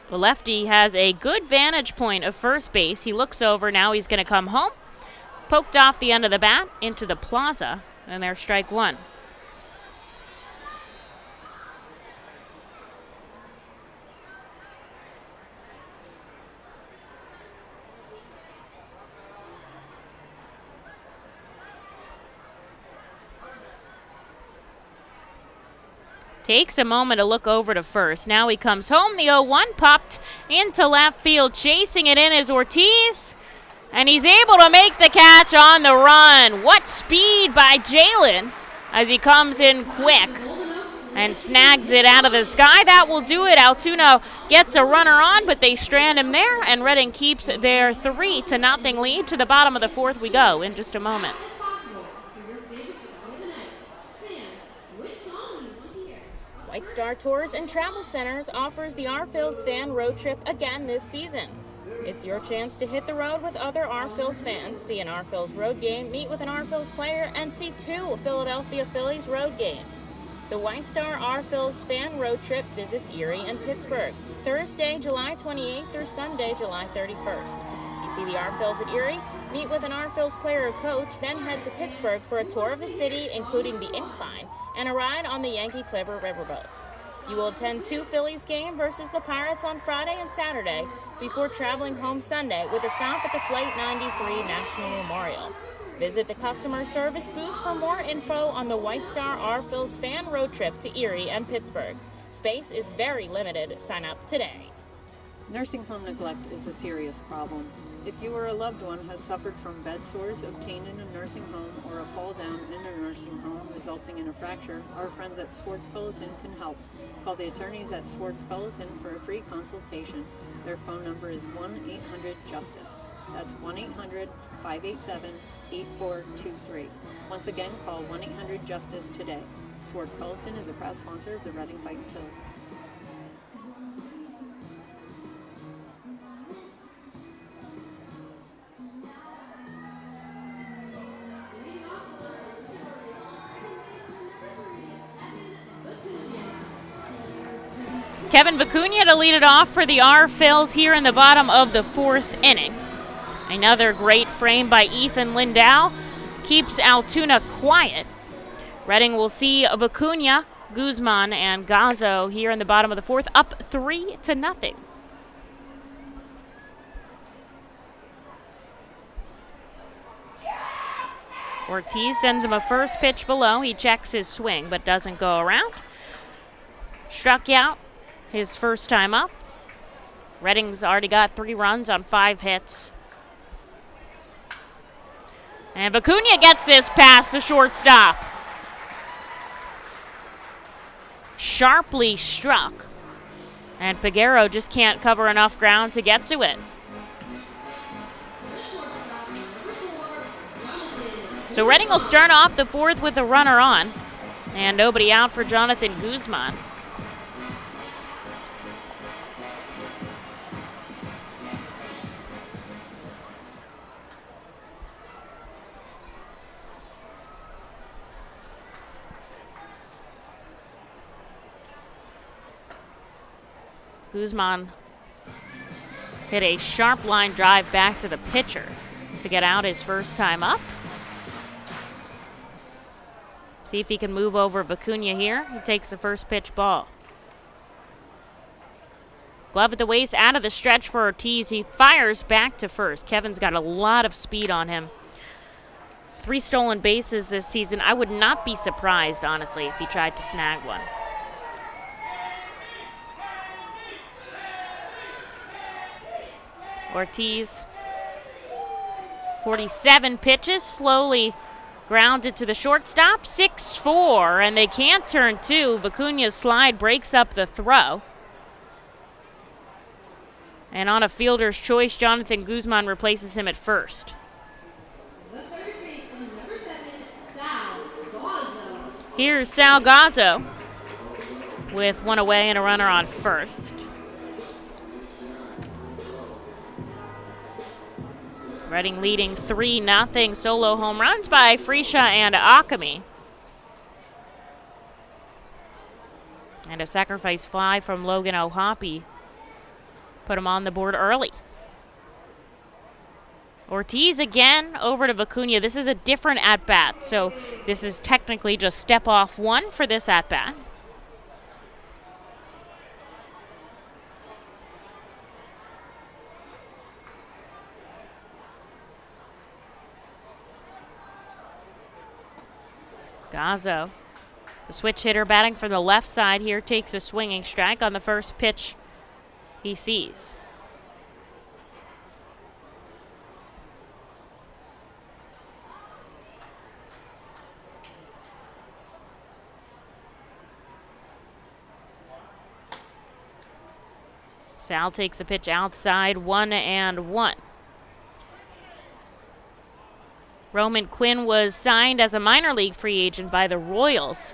The lefty has a good vantage point of first base. He looks over. Now he's going to come home. Poked off the end of the bat into the plaza, and there's strike 1. Takes a moment to look over to first. Now he comes home. The 0-1 popped into left field. Chasing it in is Ortiz. And he's able to make the catch on the run. What speed by Jalen as he comes in quick and snags it out of the sky. That will do it. Altoona gets a runner on, but they strand him there, and Reading keeps their 3-0 lead. To the bottom of the fourth we go in just a moment. White Star Tours and Travel Centers offers the R-Phils fan road trip again this season. It's your chance to hit the road with other R-Phils fans, see an R-Phils road game, meet with an R-Phils player, and see 2 Philadelphia Phillies road games. The White Star R-Phils fan road trip visits Erie and Pittsburgh, Thursday, July 28th through Sunday, July 31st. You see the R-Phils at Erie, meet with an R-Phils player or coach, then head to Pittsburgh for a tour of the city, including the Incline, and a ride on the Yankee Clipper riverboat. You will attend 2 Phillies games versus the Pirates on Friday and Saturday before traveling home Sunday with a stop at the Flight 93 National Memorial. Visit the customer service booth for more info on the White Star R-Phils fan road trip to Erie and Pittsburgh. Space is very limited. Sign up today. Nursing home neglect is a serious problem. If you or a loved one has suffered from bed sores obtained in a nursing home or a fall down in a nursing home resulting in a fracture, our friends at Swartz Culleton can help. Call the attorneys at Swartz Culleton for a free consultation. Their phone number is 1-800-JUSTICE. That's 1-800-587-8423. Once again, call 1-800-JUSTICE today. Swartz Culleton is a proud sponsor of the Reading Fightin' Phils. Kevin Vicuña to lead it off for the R-Phils here in the bottom of the 4th inning. Another great frame by Ethan Lindau keeps Altoona quiet. Reading will see Vicuña, Guzman, and Gazzo here in the bottom of the 4th, up 3-0. Ortiz sends him a first pitch below. He checks his swing but doesn't go around. Struck out his first time up. Reading's already got 3 runs on 5 hits. And Vicuña gets this past the shortstop. Sharply struck. And Peguero just can't cover enough ground to get to it. So Reading will start off the 4th with a runner on. And nobody out for Jonathan Guzman. Guzman hit a sharp line drive back to the pitcher to get out his first time up. See if he can move over Vicuña here. He takes the first pitch ball. Glove at the waist, out of the stretch for Ortiz. He fires back to first. Kevin's got a lot of speed on him. 3 stolen bases this season. I would not be surprised, honestly, if he tried to snag one. Ortiz, 47 pitches, slowly grounded to the shortstop, 6-4, and they can't turn 2. Vicuña's slide breaks up the throw. And on a fielder's choice, Jonathan Guzman replaces him at first. The third baseman, number 7, Sal Gazzo. Here's Sal Gazzo with 1 away and a runner on first. Reading leading 3-0. Solo home runs by Frisha and Akami. And a sacrifice fly from Logan O'Hoppe put him on the board early. Ortiz again over to Vicuña. This is a different at-bat, so this is technically just step off 1 for this at-bat. Gazzo The switch hitter batting from the left side here takes a swinging strike on the first pitch he sees. Sal takes a pitch outside, 1-1. Roman Quinn was signed as a minor league free agent by the Royals.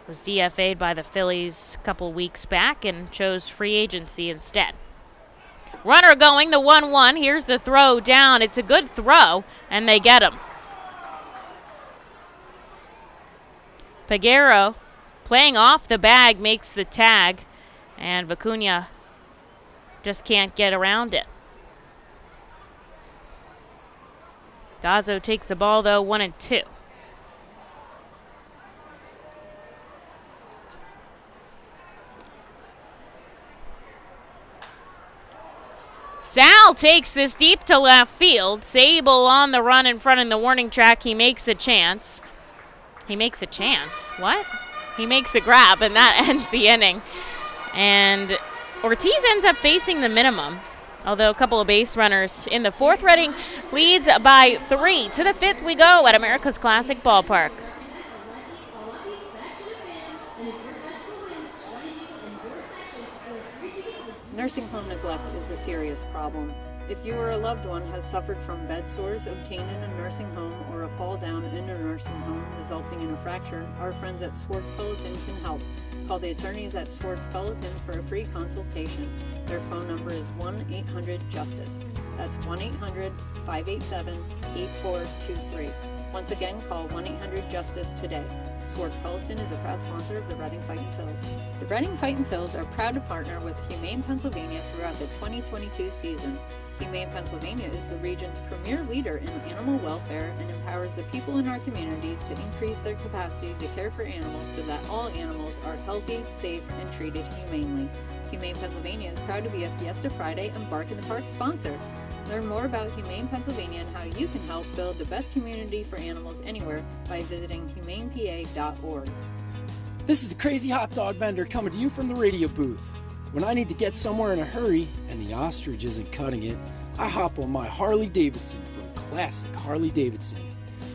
Was DFA'd by the Phillies a couple weeks back and chose free agency instead. Runner going, the 1-1. Here's the throw down. It's a good throw, and they get him. Peguero, playing off the bag, makes the tag, and Vicuña just can't get around it. Gazzo takes the ball, though, 1-2. Sal takes this deep to left field. Sable on the run in front of the warning track. He makes a chance. He makes a chance? What? He makes a grab, and that ends the inning. And Ortiz ends up facing the minimum, although a couple of base runners in the fourth. Reading leads by 3. To the 5th we go at America's Classic Ballpark. Nursing home neglect is a serious problem. If you or a loved one has suffered from bed sores obtained in a nursing home or a fall down in a nursing home resulting in a fracture, our friends at Swartz Pelleton can help. Call the attorneys at Swartz Pelleton for a free consultation. Their phone number is 1-800-JUSTICE. That's 1-800-587-8423. Once again, call 1-800-JUSTICE today. Swartz Pelleton is a proud sponsor of the Reading Fightin' Phils. The Reading Fightin' Phils are proud to partner with Humane Pennsylvania throughout the 2022 season. Humane Pennsylvania is the region's premier leader in animal welfare and empowers the people in our communities to increase their capacity to care for animals so that all animals are healthy, safe, and treated humanely. Humane Pennsylvania is proud to be a Fiesta Friday and Bark in the Park sponsor. Learn more about Humane Pennsylvania and how you can help build the best community for animals anywhere by visiting humanepa.org. This is the Crazy Hot Dog Vendor coming to you from the radio booth. When I need to get somewhere in a hurry and the ostrich isn't cutting it, I hop on my Harley Davidson from Classic Harley Davidson.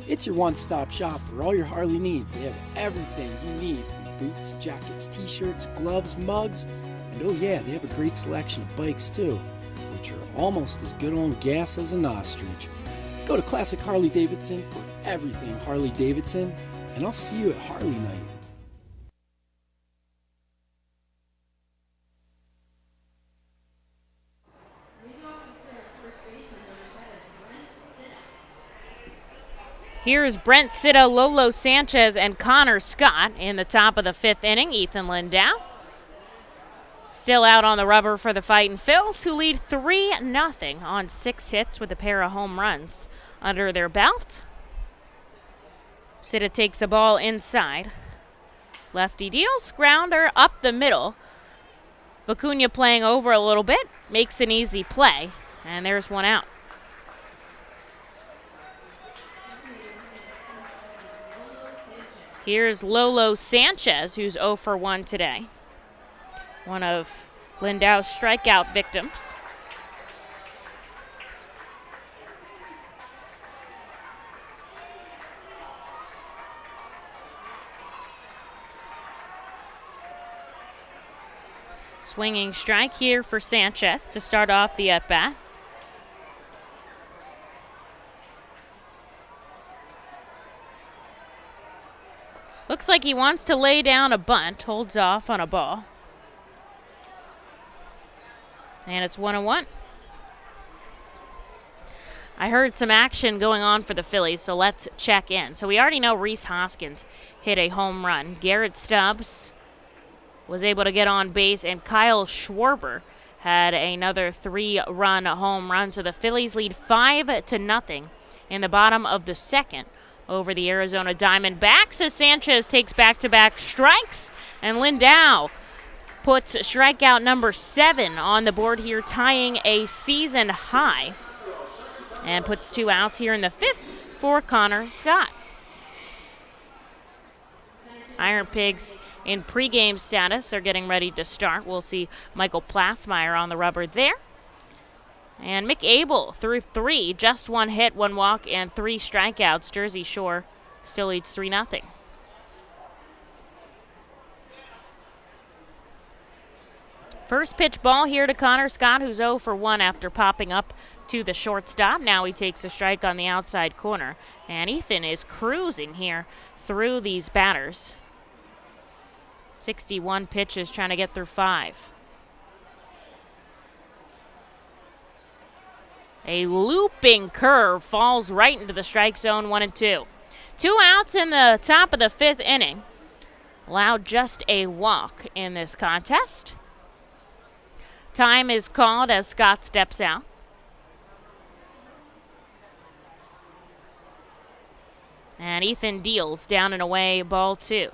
It's your one-stop shop for all your Harley needs. They have everything you need from boots, jackets, t-shirts, gloves, mugs, and oh yeah, they have a great selection of bikes too, which are almost as good on gas as an ostrich. Go to Classic Harley Davidson for everything Harley Davidson, and I'll see you at Harley Night. Here's Brent Sitta, Lolo Sanchez, and Connor Scott in the top of the 5th inning. Ethan Lindau still out on the rubber for the Fightin' Phils, who lead 3-0 on 6 hits with a pair of home runs under their belt. Sitta takes the ball inside. Lefty deals, grounder up the middle. Vicuña playing over a little bit, makes an easy play, and there's one out. Here's Lolo Sanchez, who's 0 for 1 today. One of Lindau's strikeout victims. Swinging strike here for Sanchez to start off the at-bat. Looks like he wants to lay down a bunt, holds off on a ball. And it's 1-1. I heard some action going on for the Phillies, so let's check in. So we already know Rhys Hoskins hit a home run. Garrett Stubbs was able to get on base, and Kyle Schwarber had another 3-run home run. So the Phillies lead 5-0 in the bottom of the 2nd over the Arizona Diamondbacks as Sanchez takes back-to-back strikes, and Lindau puts strikeout number 7 on the board here, tying a season high, and puts 2 outs here in the 5th for Connor Scott. Iron Pigs in pregame status. They're getting ready to start. We'll see Michael Plassmeyer on the rubber there. And Mick Abel through 3, just 1 hit, 1 walk, and 3 strikeouts. Jersey Shore still leads 3-0. First pitch ball here to Connor Scott, who's 0 for 1 after popping up to the shortstop. Now he takes a strike on the outside corner. And Ethan is cruising here through these batters. 61 pitches, trying to get through 5. A looping curve falls right into the strike zone, 1 and 2. 2 outs in the top of the 5th inning. Allowed just a walk in this contest. Time is called as Scott steps out. And Ethan deals down and away, ball 2.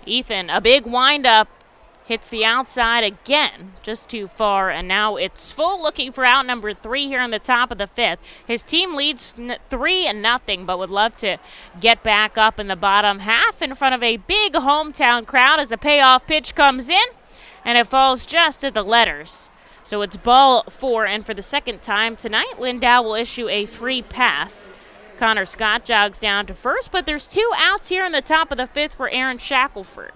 Ethan, a big windup, hits the outside again, just too far, and now it's full, looking for out number 3 here in the top of the 5th. His team leads 3-0, but would love to get back up in the bottom half in front of a big hometown crowd as the payoff pitch comes in, and it falls just at the letters. So it's ball 4, and for the second time tonight, Lindau will issue a free pass. Connor Scott jogs down to first, but there's 2 outs here in the top of the 5th for Aaron Shackleford.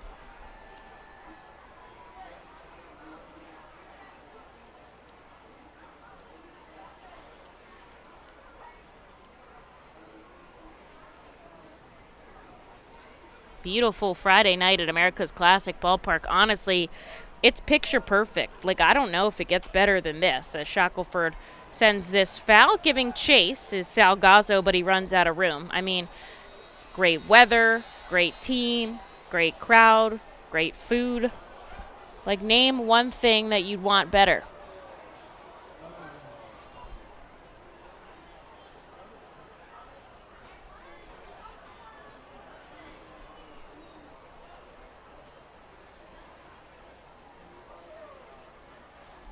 Beautiful Friday night at America's Classic Ballpark. Honestly, it's picture perfect. Like, I don't know if it gets better than this, as Shackleford sends this foul. Giving chase is Salgazzo, but he runs out of room. I mean, great weather, great team, great crowd, great food. Like, name one thing that you'd want better.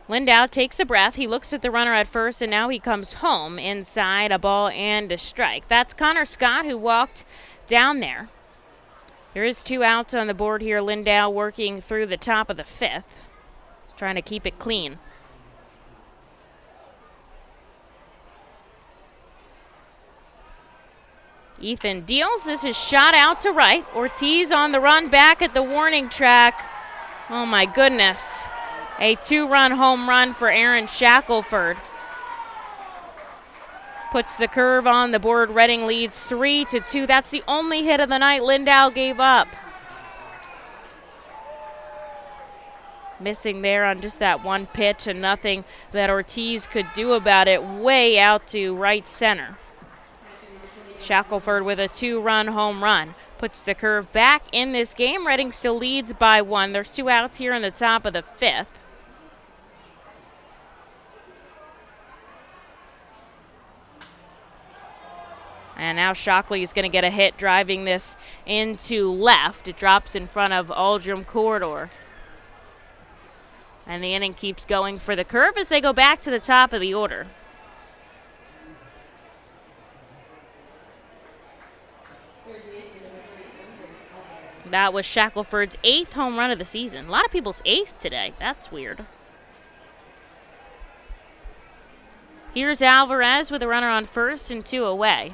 Lindau takes a breath. He looks at the runner at first, and now he comes home inside, a ball and a strike. That's Connor Scott, who walked down there. There is 2 outs on the board here. Lindau working through the top of the 5th, trying to keep it clean. Ethan deals. This is shot out to right. Ortiz on the run back at the warning track. Oh, my goodness. A 2-run home run for Aaron Shackleford. Puts the curve on the board. Reading leads 3-2. That's the only hit of the night Lindau gave up. Missing there on just that one pitch, and nothing that Ortiz could do about it. Way out to right center. Shackleford with a 2-run home run. Puts the curve back in this game. Reading still leads by 1. There's 2 outs here in the top of the 5th. And now Shockley is going to get a hit driving this into left. It drops in front of Aldrum Corridor. And the inning keeps going for the curve as they go back to the top of the order. That was Shackleford's 8th home run of the season. A lot of people's 8th today. That's weird. Here's Alvarez with a runner on first and 2 away.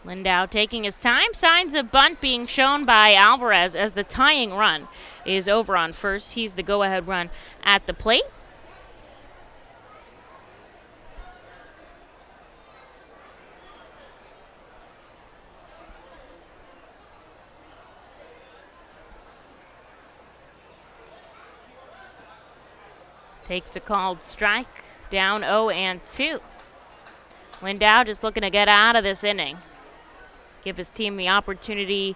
Lindau taking his time. Signs of bunt being shown by Alvarez as the tying run is over on first. He's the go-ahead run at the plate. Takes a called strike, down 0-2. Lindau just looking to get out of this inning. Give his team the opportunity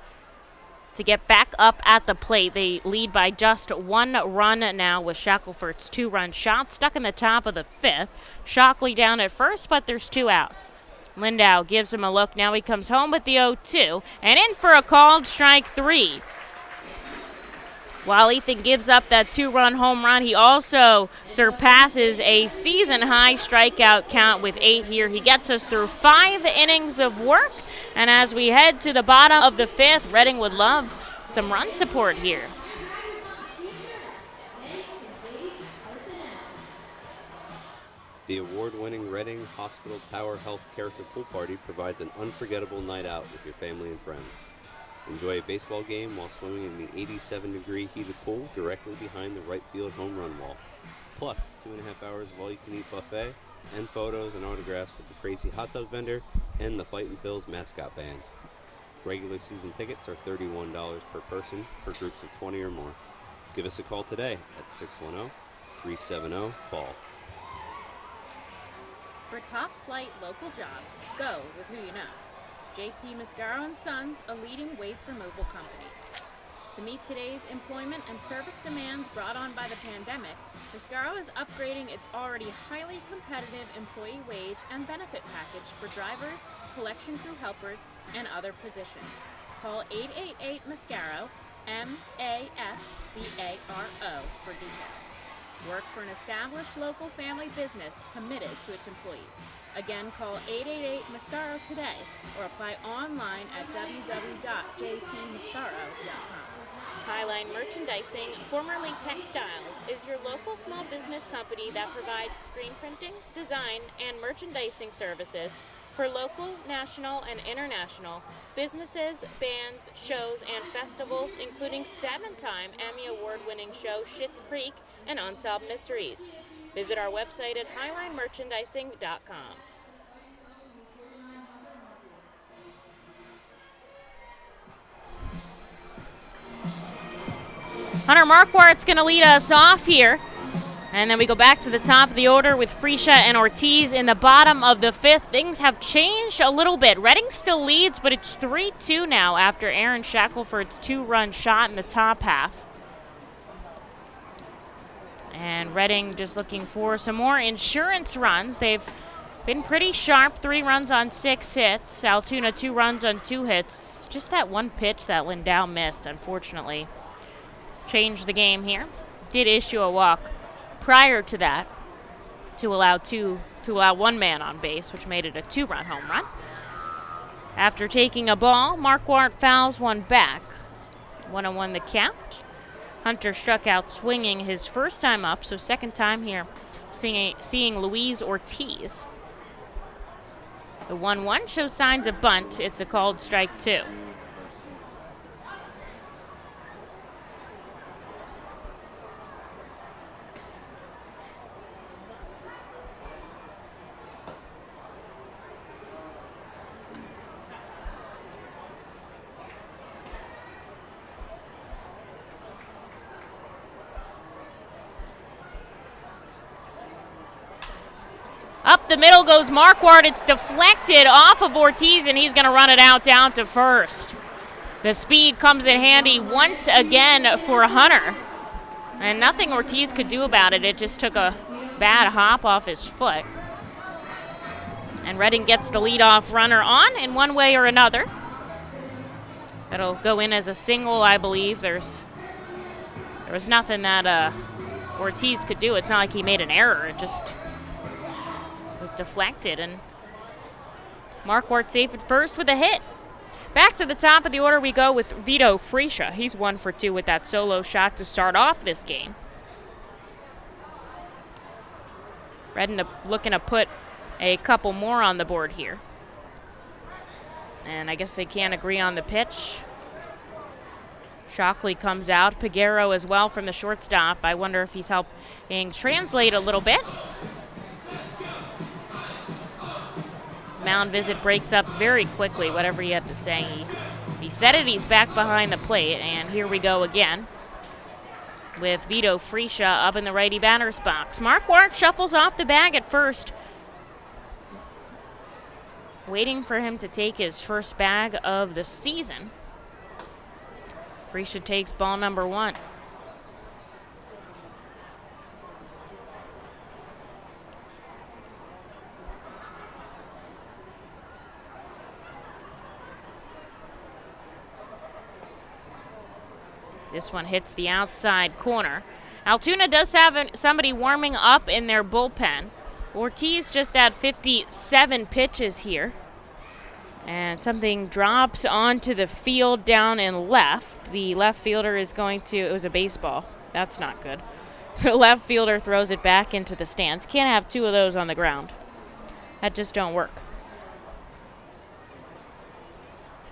to get back up at the plate. They lead by just 1 run now with Shackleford's 2-run shot. Stuck in the top of the 5th. Shockley down at first, but there's 2 outs. Lindau gives him a look. Now he comes home with the 0-2 and in for a called strike 3. While Ethan gives up that 2-run home run, he also surpasses a season-high strikeout count with 8 here. He gets us through 5 innings of work, and as we head to the bottom of the 5th, Reading would love some run support here. The award-winning Reading Hospital Tower Health Character Pool Party provides an unforgettable night out with your family and friends. Enjoy a baseball game while swimming in the 87-degree heated pool directly behind the right field home run wall. Plus, 2.5 hours of all-you-can-eat buffet and photos and autographs with the crazy hot dog vendor and the Fightin Phil's mascot band. Regular season tickets are $31 per person for groups of 20 or more. Give us a call today at 610-370-PAUL. For top-flight local jobs, go with who you know. J.P. Mascaro & Sons, a leading waste removal company. To meet today's employment and service demands brought on by the pandemic, Mascaro is upgrading its already highly competitive employee wage and benefit package for drivers, collection crew helpers, and other positions. Call 888-MASCARO, M-A-S-C-A-R-O, for details. Work for an established local family business committed to its employees. Again, call 888-MASCARO today or apply online at www.jpmascaro.com. Highline Merchandising, formerly Textiles, is your local small business company that provides screen printing, design, and merchandising services for local, national, and international businesses, bands, shows, and festivals, including 7-time Emmy Award-winning show Schitt's Creek and Unsolved Mysteries. Visit our website at highlinemerchandising.com. Hunter Marquardt's going to lead us off here. And then we go back to the top of the order with Freesia and Ortiz in the bottom of the 5th. Things have changed a little bit. Reading still leads, but it's 3-2 now after Aaron Shackleford's 2-run shot in the top half. And Reading just looking for some more insurance runs. They've been pretty sharp, 3 runs on 6 hits. Altoona 2 runs on 2 hits. Just that one pitch that Lindau missed, unfortunately, changed the game here. Did issue a walk prior to that to allow one man on base, which made it a 2-run home run. After taking a ball, Marquardt fouls one back. 1-1 the count. Hunter struck out swinging his first time up, so second time here seeing Louise Ortiz. The 1-1 shows signs of bunt. It's a called strike 2. Up the middle goes Marquardt. It's deflected off of Ortiz, and he's going to run it out down to first. The speed comes in handy once again for Hunter. And nothing Ortiz could do about it. It just took a bad hop off his foot. And Reading gets the leadoff runner on in one way or another. That'll go in as a single, I believe. There was nothing that Ortiz could do. It's not like he made an error. It just was deflected, and Marquardt safe at first with a hit. Back to the top of the order we go with Vito Freesia. He's 1 for 2 with that solo shot to start off this game. Reading looking to put a couple more on the board here. And I guess they can't agree on the pitch. Shockley comes out. Peguero as well from the shortstop. I wonder if he's helping translate a little bit. Mound visit breaks up very quickly, whatever he had to say. He said it, he's back behind the plate, and here we go again with Vito Freesia up in the righty batter's box. Marquardt shuffles off the bag at first, waiting for him to take his first bag of the season. Freesia takes ball number 1. This one hits the outside corner. Altoona does have somebody warming up in their bullpen. Ortiz just had 57 pitches here. And something drops onto the field down in left. The left fielder is going to, it was a baseball. That's not good. The left fielder throws it back into the stands. Can't have 2 of those on the ground. That just don't work.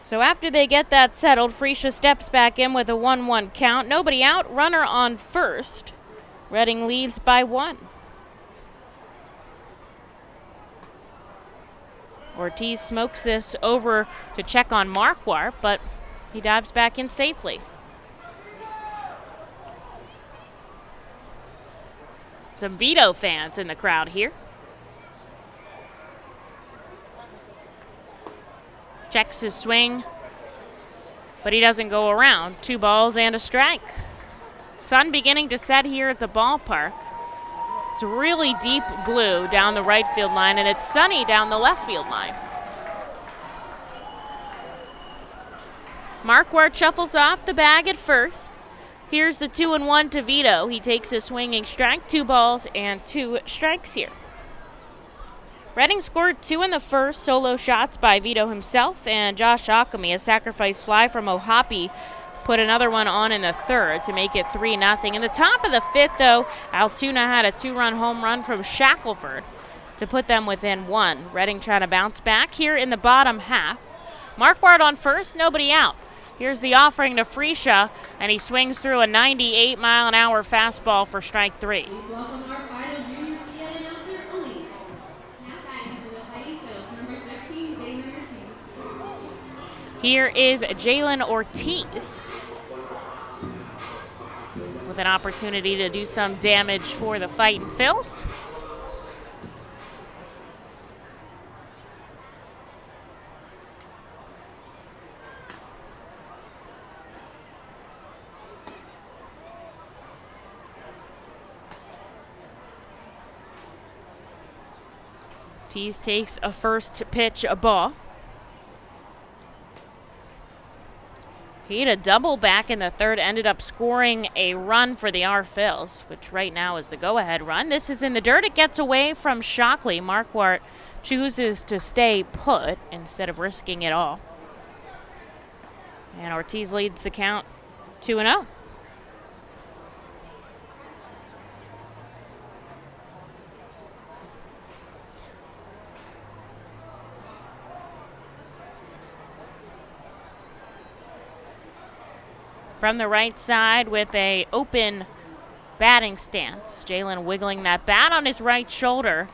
So after they get that settled, Freesia steps back in with a 1-1 count. Nobody out, runner on first. Reading leads by 1. Ortiz smokes this over to check on Marquardt, but he dives back in safely. Some Vito fans in the crowd here. Checks his swing, but he doesn't go around. 2 balls and a strike. Sun beginning to set here at the ballpark. It's really deep blue down the right field line, and it's sunny down the left field line. Marquardt shuffles off the bag at first. Here's the 2-1 to Vito. He takes a swinging strike, 2 balls and 2 strikes here. Reading scored 2 in the first, solo shots by Vito himself, and Josh Shockley, a sacrifice fly from Ohapi, put another one on in the third to make it 3-0. In the top of the 5th, though, Altoona had a 2-run home run from Shackleford to put them within 1. Reading trying to bounce back here in the bottom half. Marquardt on first, nobody out. Here's the offering to Freesia, and he swings through a 98-mile-an-hour fastball for strike 3. Please welcome our final junior field announcer, Louise. Now batting for the Fighting Phils, number 15, Jalen Ortiz. Here is Jalen Ortiz with an opportunity to do some damage for the Fightin' Phils. Ortiz takes a first pitch, a ball. He had a double back in the third, ended up scoring a run for the Phils, which right now is the go-ahead run. This is in the dirt. It gets away from Shockley. Marquardt chooses to stay put instead of risking it all. And Ortiz leads the count 2-0. From the right side with a open batting stance. Jalen wiggling that bat on his right shoulder.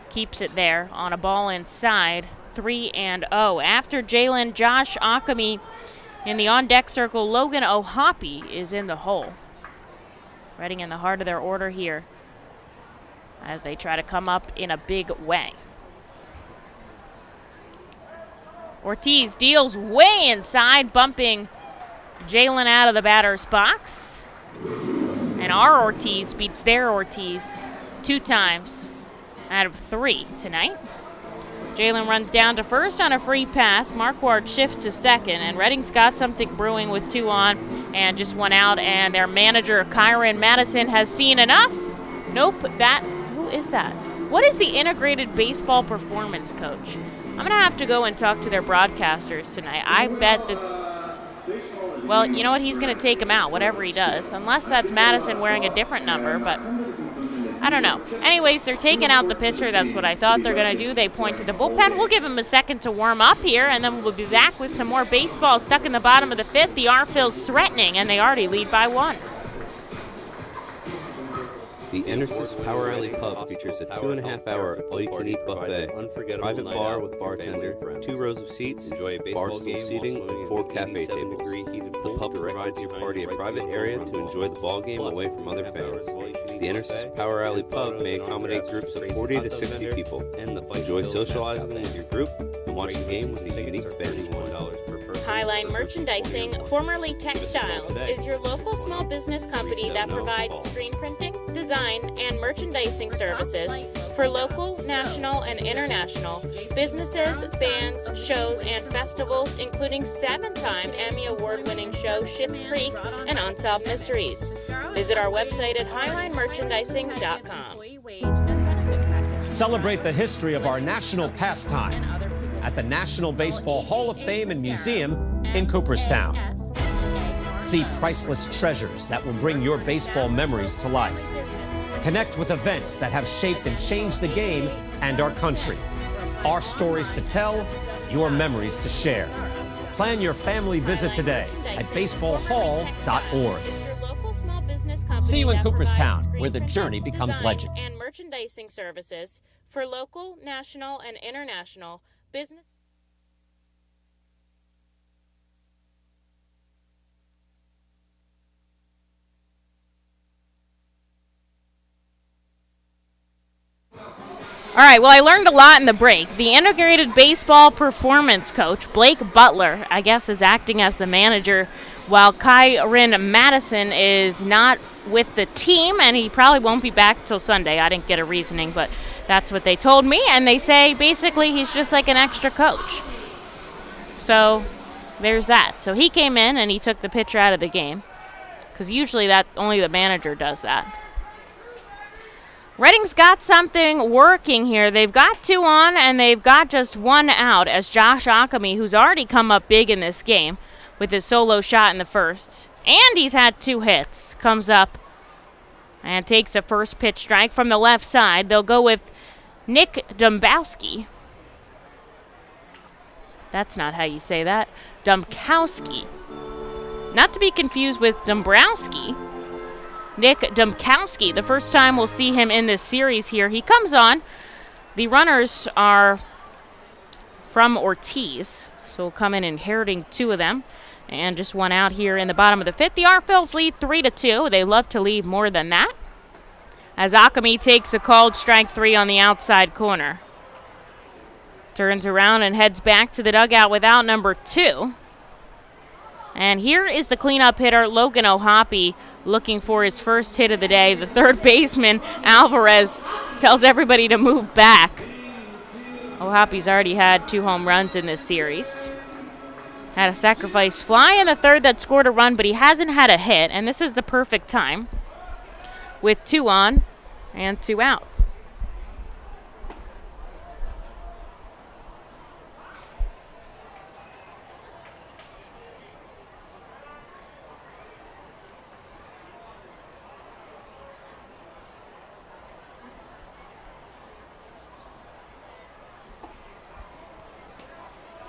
Keeps it there on a ball inside. 3-0. After Jalen, Josh Akami in the on-deck circle. Logan Ohapi is in the hole. Reading in the heart of their order here as they try to come up in a big way. Ortiz deals way inside, bumping Jalen out of the batter's box. And our Ortiz beats their Ortiz 2 times out of 3 tonight. Jalen runs down to first on a free pass. Marquardt shifts to second, and Reading's got something brewing with 2 on and just 1 out, and their manager, Kyron Madison, has seen enough. Nope, who is that? What is the integrated baseball performance coach? I'm going to have to go and talk to their broadcasters tonight. I bet that, well, you know what? He's going to take him out, whatever he does. Unless that's Madison wearing a different number, but I don't know. Anyways, they're taking out the pitcher. That's what I thought they're going to do. They point to the bullpen. We'll give him a second to warm up here, and then we'll be back with some more baseball stuck in the bottom of the 5th. The Phils threatening, and they already lead by 1. The Enersys Power Alley Pub features a 2.5-hour all-you-can-eat buffet, private bar with bartender, 2 rows of seats, enjoy a baseball game seating, and 4 cafe tables. The pub provides your party a private area to enjoy the ball game away from other fans. The Enersys Power Alley Pub may accommodate groups of 40 to 60 people. Enjoy socializing with your group and watch the game with a unique bench. Highline Merchandising, formerly Textiles, is your local small business company that provides screen printing, design, and merchandising services for local, national, and international businesses, bands, shows, and festivals, including 7-time Emmy Award-winning show Schitt's Creek and Unsolved Mysteries. Visit our website at highlinemerchandising.com. Celebrate the history of our national pastime at the National Baseball Hall of Fame and Museum in Cooperstown. See priceless treasures that will bring your baseball memories to life. Connect with events that have shaped and changed the game and our country. Our stories to tell, your memories to share. Plan your family visit today at baseballhall.org. See you in Cooperstown, where the journey becomes legend. And merchandising services for local, national, and international business. All right, well, I learned a lot in the break. The integrated baseball performance coach, Blake Butler, I guess is acting as the manager, while Kyron Madison is not with the team, and he probably won't be back till Sunday. I didn't get a reasoning, but that's what they told me, and they say basically he's just like an extra coach. So there's that. So he came in and he took the pitcher out of the game, because usually that only the manager does that. Reading's got something working here. They've got 2 on, and they've got just 1 out, as Josh Ockamy, who's already come up big in this game with his solo shot in the first, and he's had 2 hits, comes up and takes a first pitch strike from the left side. They'll go with Nick Dombrowski. That's not how you say that. Domkowski. Not to be confused with Dombrowski. Nick Domkowski, the first time we'll see him in this series here. He comes on. The runners are from Ortiz, so we'll come in inheriting 2 of them. And just 1 out here in the bottom of the 5th. The Arphils lead 3-2. They love to lead more than that, as Ockamy takes a called strike 3 on the outside corner. Turns around and heads back to the dugout without number 2. And here is the cleanup hitter, Logan O'Hoppe, looking for his first hit of the day. The third baseman, Alvarez, tells everybody to move back. O'Hoppe's already had 2 home runs in this series. Had a sacrifice fly in the third that scored a run, but he hasn't had a hit, and this is the perfect time with 2 on and 2 out.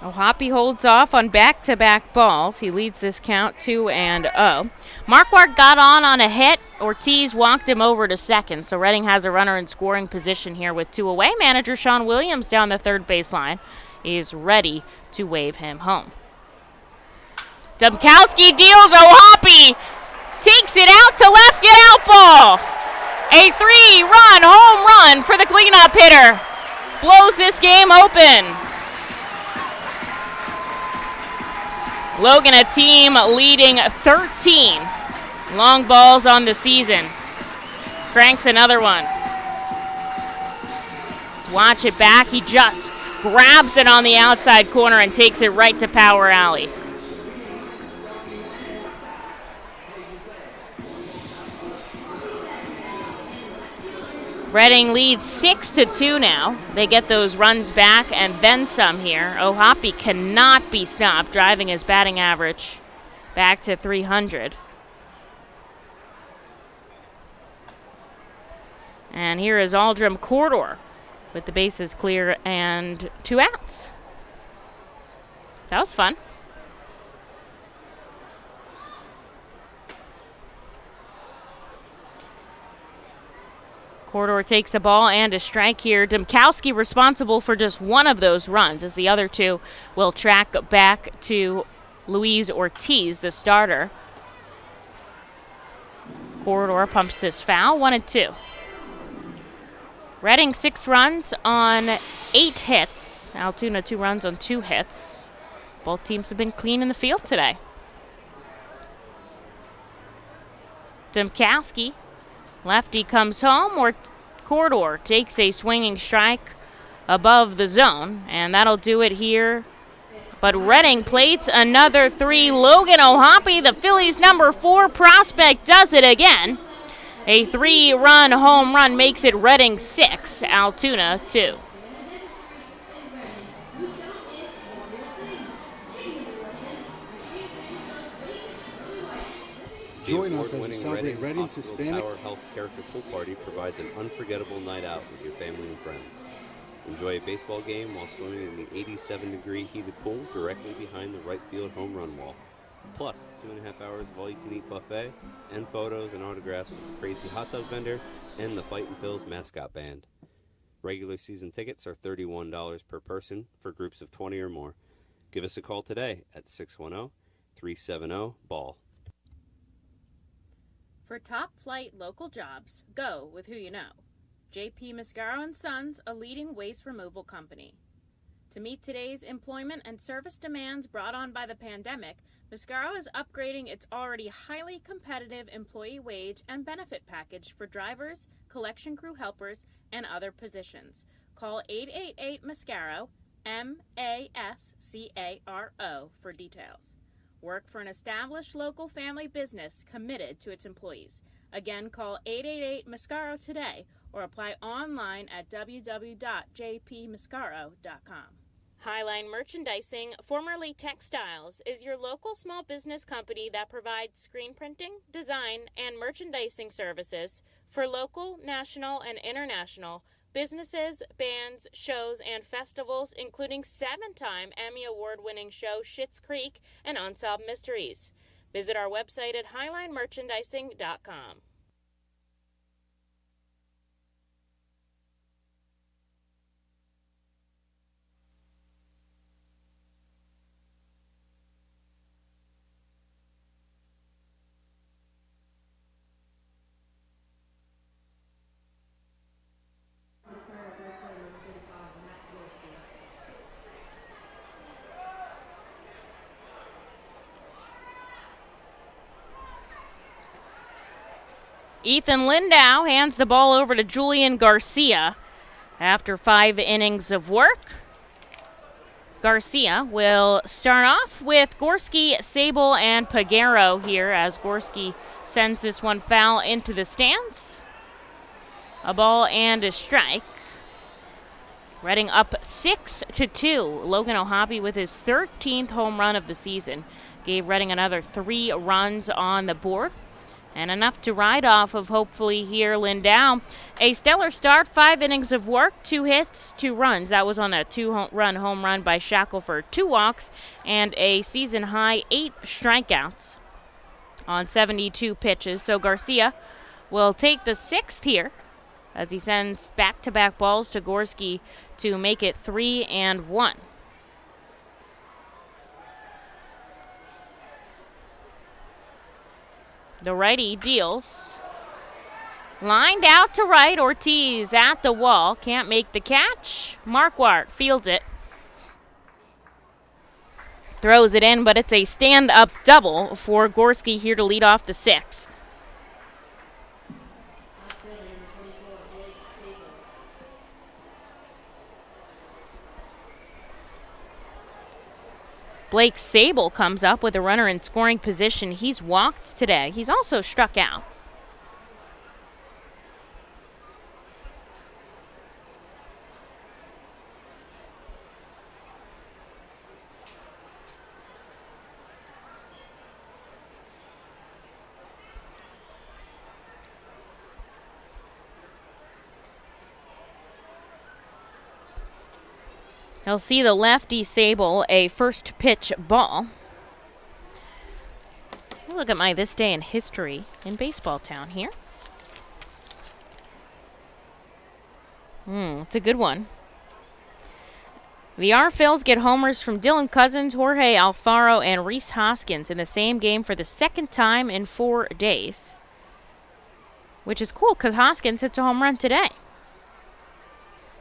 O'Hoppe holds off on back-to-back balls. He leads this count 2-0. Marquardt got on a hit. Ortiz walked him over to second, so Reading has a runner in scoring position here with 2 away. Manager Sean Williams down the third baseline is ready to wave him home. Domkowski deals. O'Hoppe takes it out to left, get out ball. A 3-run home run for the cleanup hitter. Blows this game open. Logan, a team leading 13 long balls on the season. Cranks another one. Let's watch it back. He just grabs it on the outside corner and takes it right to Power Alley. Reading leads 6-2 now. They get those runs back and then some here. O'Hoppe cannot be stopped, driving his batting average back to 300. And here is Aldrum Corridor with the bases clear and 2 outs. That was fun. Corridor takes a ball and a strike here. Domkowski responsible for just 1 of those runs, as the other 2 will track back to Louise Ortiz, the starter. Corridor pumps this foul, 1-2. Reading 6 runs on 8 hits. Altoona 2 runs on 2 hits. Both teams have been clean in the field today. Demkowski, lefty comes home, or Corridor takes a swinging strike above the zone, and that'll do it here. But Reading plates another 3. Logan O'Hoppe, the Phillies' number 4 prospect, does it again. A 3-run home run makes it Reading 6, Altoona 2. Join us as we celebrate Reading's Hospital Hispanic Tower Health Character Pool Party provides an unforgettable night out with your family and friends. Enjoy a baseball game while swimming in the 87-degree heated pool directly behind the right field home run wall. Plus 2.5 hours of all-you-can-eat buffet and photos and autographs with the crazy hot dog vendor and the Fightin Phil's mascot band. Regular season tickets are $31 per person for groups of 20 or more. Give us a call today at 610-370-BALL. For top flight local jobs, go with who you know. J.P. Mascaro & Sons, a leading waste removal company. To meet today's employment and service demands brought on by the pandemic, Mascaro is upgrading its already highly competitive employee wage and benefit package for drivers, collection crew helpers, and other positions. Call 888-MASCARO, MASCARO, for details. Work for an established local family business committed to its employees. Again, call 888-MASCARO today or apply online at www.jpmascaro.com. Highline Merchandising, formerly Textiles, is your local small business company that provides screen printing, design, and merchandising services for local, national, and international businesses, bands, shows, and festivals, including 7-time Emmy Award-winning show Schitt's Creek and Unsolved Mysteries. Visit our website at highlinemerchandising.com. Ethan Lindau hands the ball over to Julian Garcia. After 5 innings of work, Garcia will start off with Gorski, Sable, and Peguero here as Gorski sends this one foul into the stands. A ball and a strike. Reading up 6-2. Logan O'Hoppe with his 13th home run of the season gave Reading another 3 runs on the board. And enough to ride off of, hopefully, here, Lindau. A stellar start, 5 innings of work, 2 hits, 2 runs. That was on a 2-run home run by Shackleford, 2 walks, and a season-high 8 strikeouts on 72 pitches. So Garcia will take the 6th here as he sends back-to-back balls to Gorski to make it 3-1. The righty deals. Lined out to right. Ortiz at the wall. Can't make the catch. Marquardt fields it. Throws it in, but it's a stand-up double for Gorski here to lead off the 6th. Blake Sable comes up with a runner in scoring position. He's walked today. He's also struck out. He'll see the lefty Sable a first pitch ball. Look at my This Day in History in Baseball Town here. It's a good one. The Arphils get homers from Dylan Cousins, Jorge Alfaro, and Rhys Hoskins in the same game for the 2nd time in 4 days. Which is cool because Hoskins hits a home run today.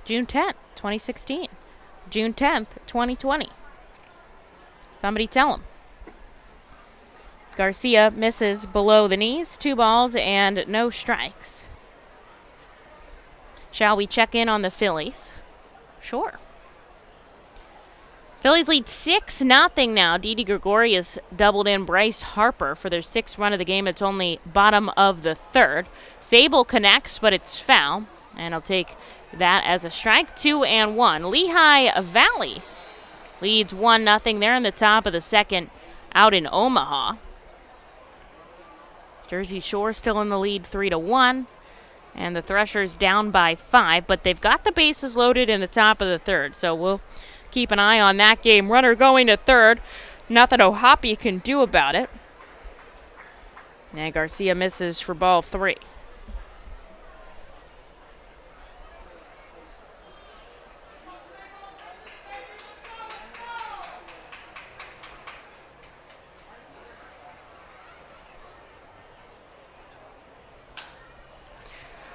June 10th, 2016. June 10th, 2020. Somebody tell him. Garcia misses below the knees. 2 balls and no strikes. Shall we check in on the Phillies? Sure. Phillies lead 6-0 now. Didi Gregorius doubled in Bryce Harper for their 6th run of the game. It's only bottom of the 3rd. Sable connects, but it's foul. And I'll take that as a strike. 2-1. Lehigh Valley leads 1-0. They're in the top of the 2nd out in Omaha. Jersey Shore still in the lead 3-1. And the Threshers down by 5. But they've got the bases loaded in the top of the 3rd. So we'll keep an eye on that game. Runner going to 3rd. Nothing Ohapi can do about it. And Garcia misses for ball 3.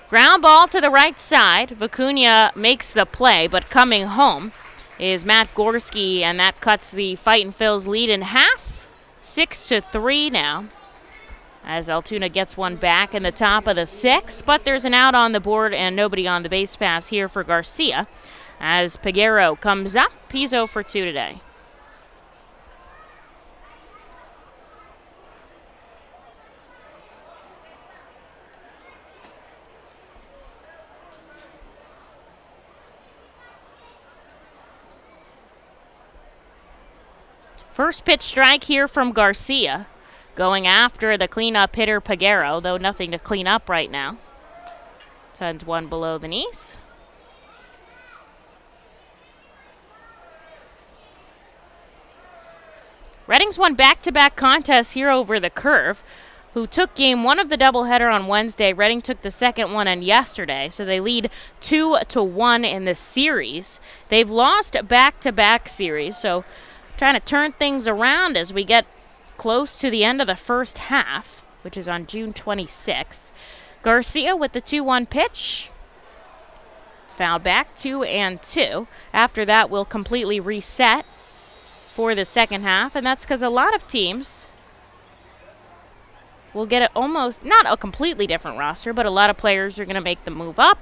Ground ball to the right side. Vicuña makes the play, but coming home is Matt Gorski, and that cuts the Fightin' Phil's lead in half. 6-3 now, as Altoona gets one back in the top of the 6th, but there's an out on the board and nobody on the base pass here for Garcia as Peguero comes up. He's 0 for 2 today. First pitch strike here from Garcia, going after the cleanup hitter Peguero, though nothing to clean up right now. Sends one below the knees. Redding's won back-to-back contests here over the Curve, who took game 1 of the doubleheader on Wednesday. Redding took the second one on yesterday, so they lead 2-1 in the series. They've lost back-to-back series, so trying to turn things around as we get close to the end of the first half, which is on June 26th. Garcia with the 2-1 pitch. Foul back, 2-2. After that, we'll completely reset for the second half, and that's because a lot of teams will get almost, not a completely different roster, but a lot of players are going to make the move up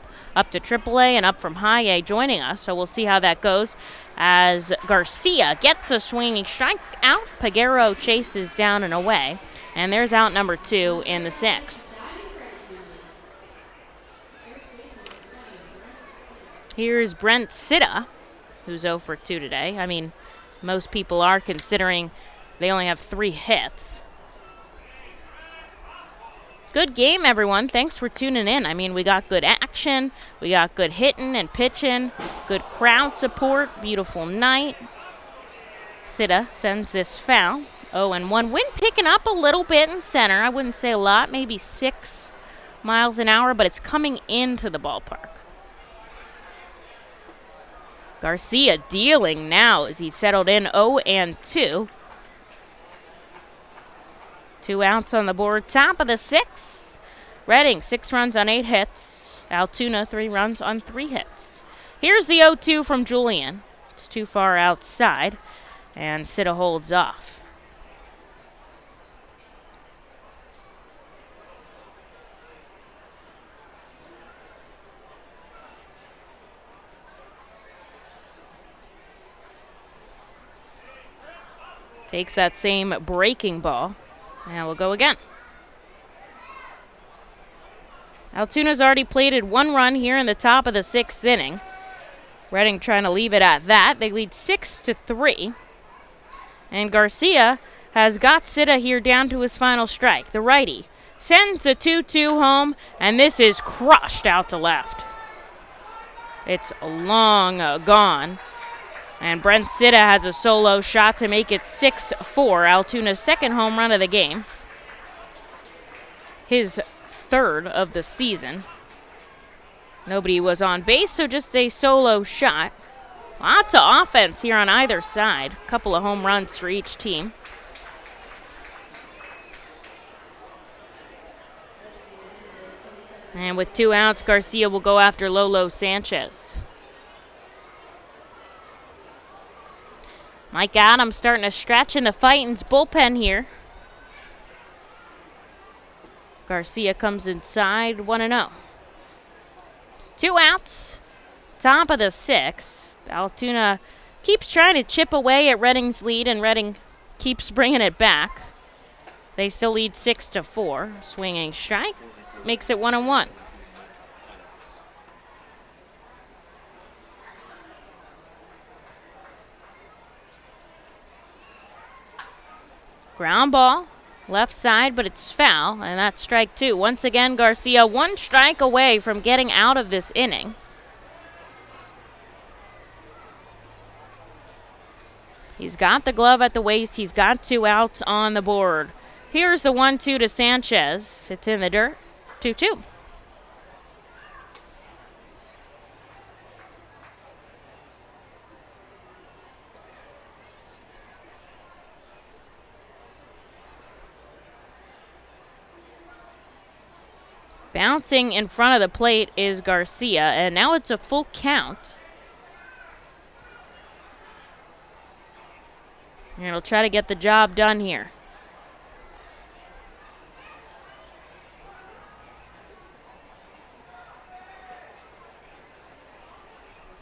to AAA and up from High A joining us. So we'll see how that goes as Garcia gets a swinging strike out. Peguero chases down and away. And there's out number 2 in the 6th. Here's Brent Sitta, who's 0 for 2 today. I mean, most people are, considering they only have 3 hits. Good game, everyone. Thanks for tuning in. I mean, we got good action. We got good hitting and pitching. Good crowd support. Beautiful night. Sitta sends this foul. 0-1. Wind picking up a little bit in center. I wouldn't say a lot. Maybe 6 miles an hour, but it's coming into the ballpark. Garcia dealing now as he settled in 0-2. 2 outs on the board. Top of the 6th. Redding, 6 runs on 8 hits. Altoona, 3 runs on 3 hits. Here's the 0-2 from Julian. It's too far outside, and Sitta holds off. Takes that same breaking ball. And we'll go again. Altoona's already plated 1 run here in the top of the 6th inning. Redding trying to leave it at that. They lead 6-3. And Garcia has got Sitta here down to his final strike. The righty sends the 2-2 home, and this is crushed out to left. It's long gone. And Brent Sitta has a solo shot to make it 6-4. Altoona's second home run of the game. His 3rd of the season. Nobody was on base, so just a solo shot. Lots of offense here on either side. A couple of home runs for each team. And with 2 outs, Garcia will go after Lolo Sanchez. Mike Adams starting to stretch in the Fightin's bullpen here. Garcia comes inside, 1-0. 2 outs, top of the 6th. Altoona keeps trying to chip away at Reading's lead, and Reading keeps bringing it back. They still lead 6-4. Swinging strike makes it 1-1. Ground ball, left side, but it's foul, and that's strike 2. Once again, Garcia 1 strike away from getting out of this inning. He's got the glove at the waist. He's got 2 outs on the board. Here's the 1-2 to Sanchez. It's in the dirt, 2-2. Bouncing in front of the plate is Garcia, and now it's a full count. And he'll try to get the job done here.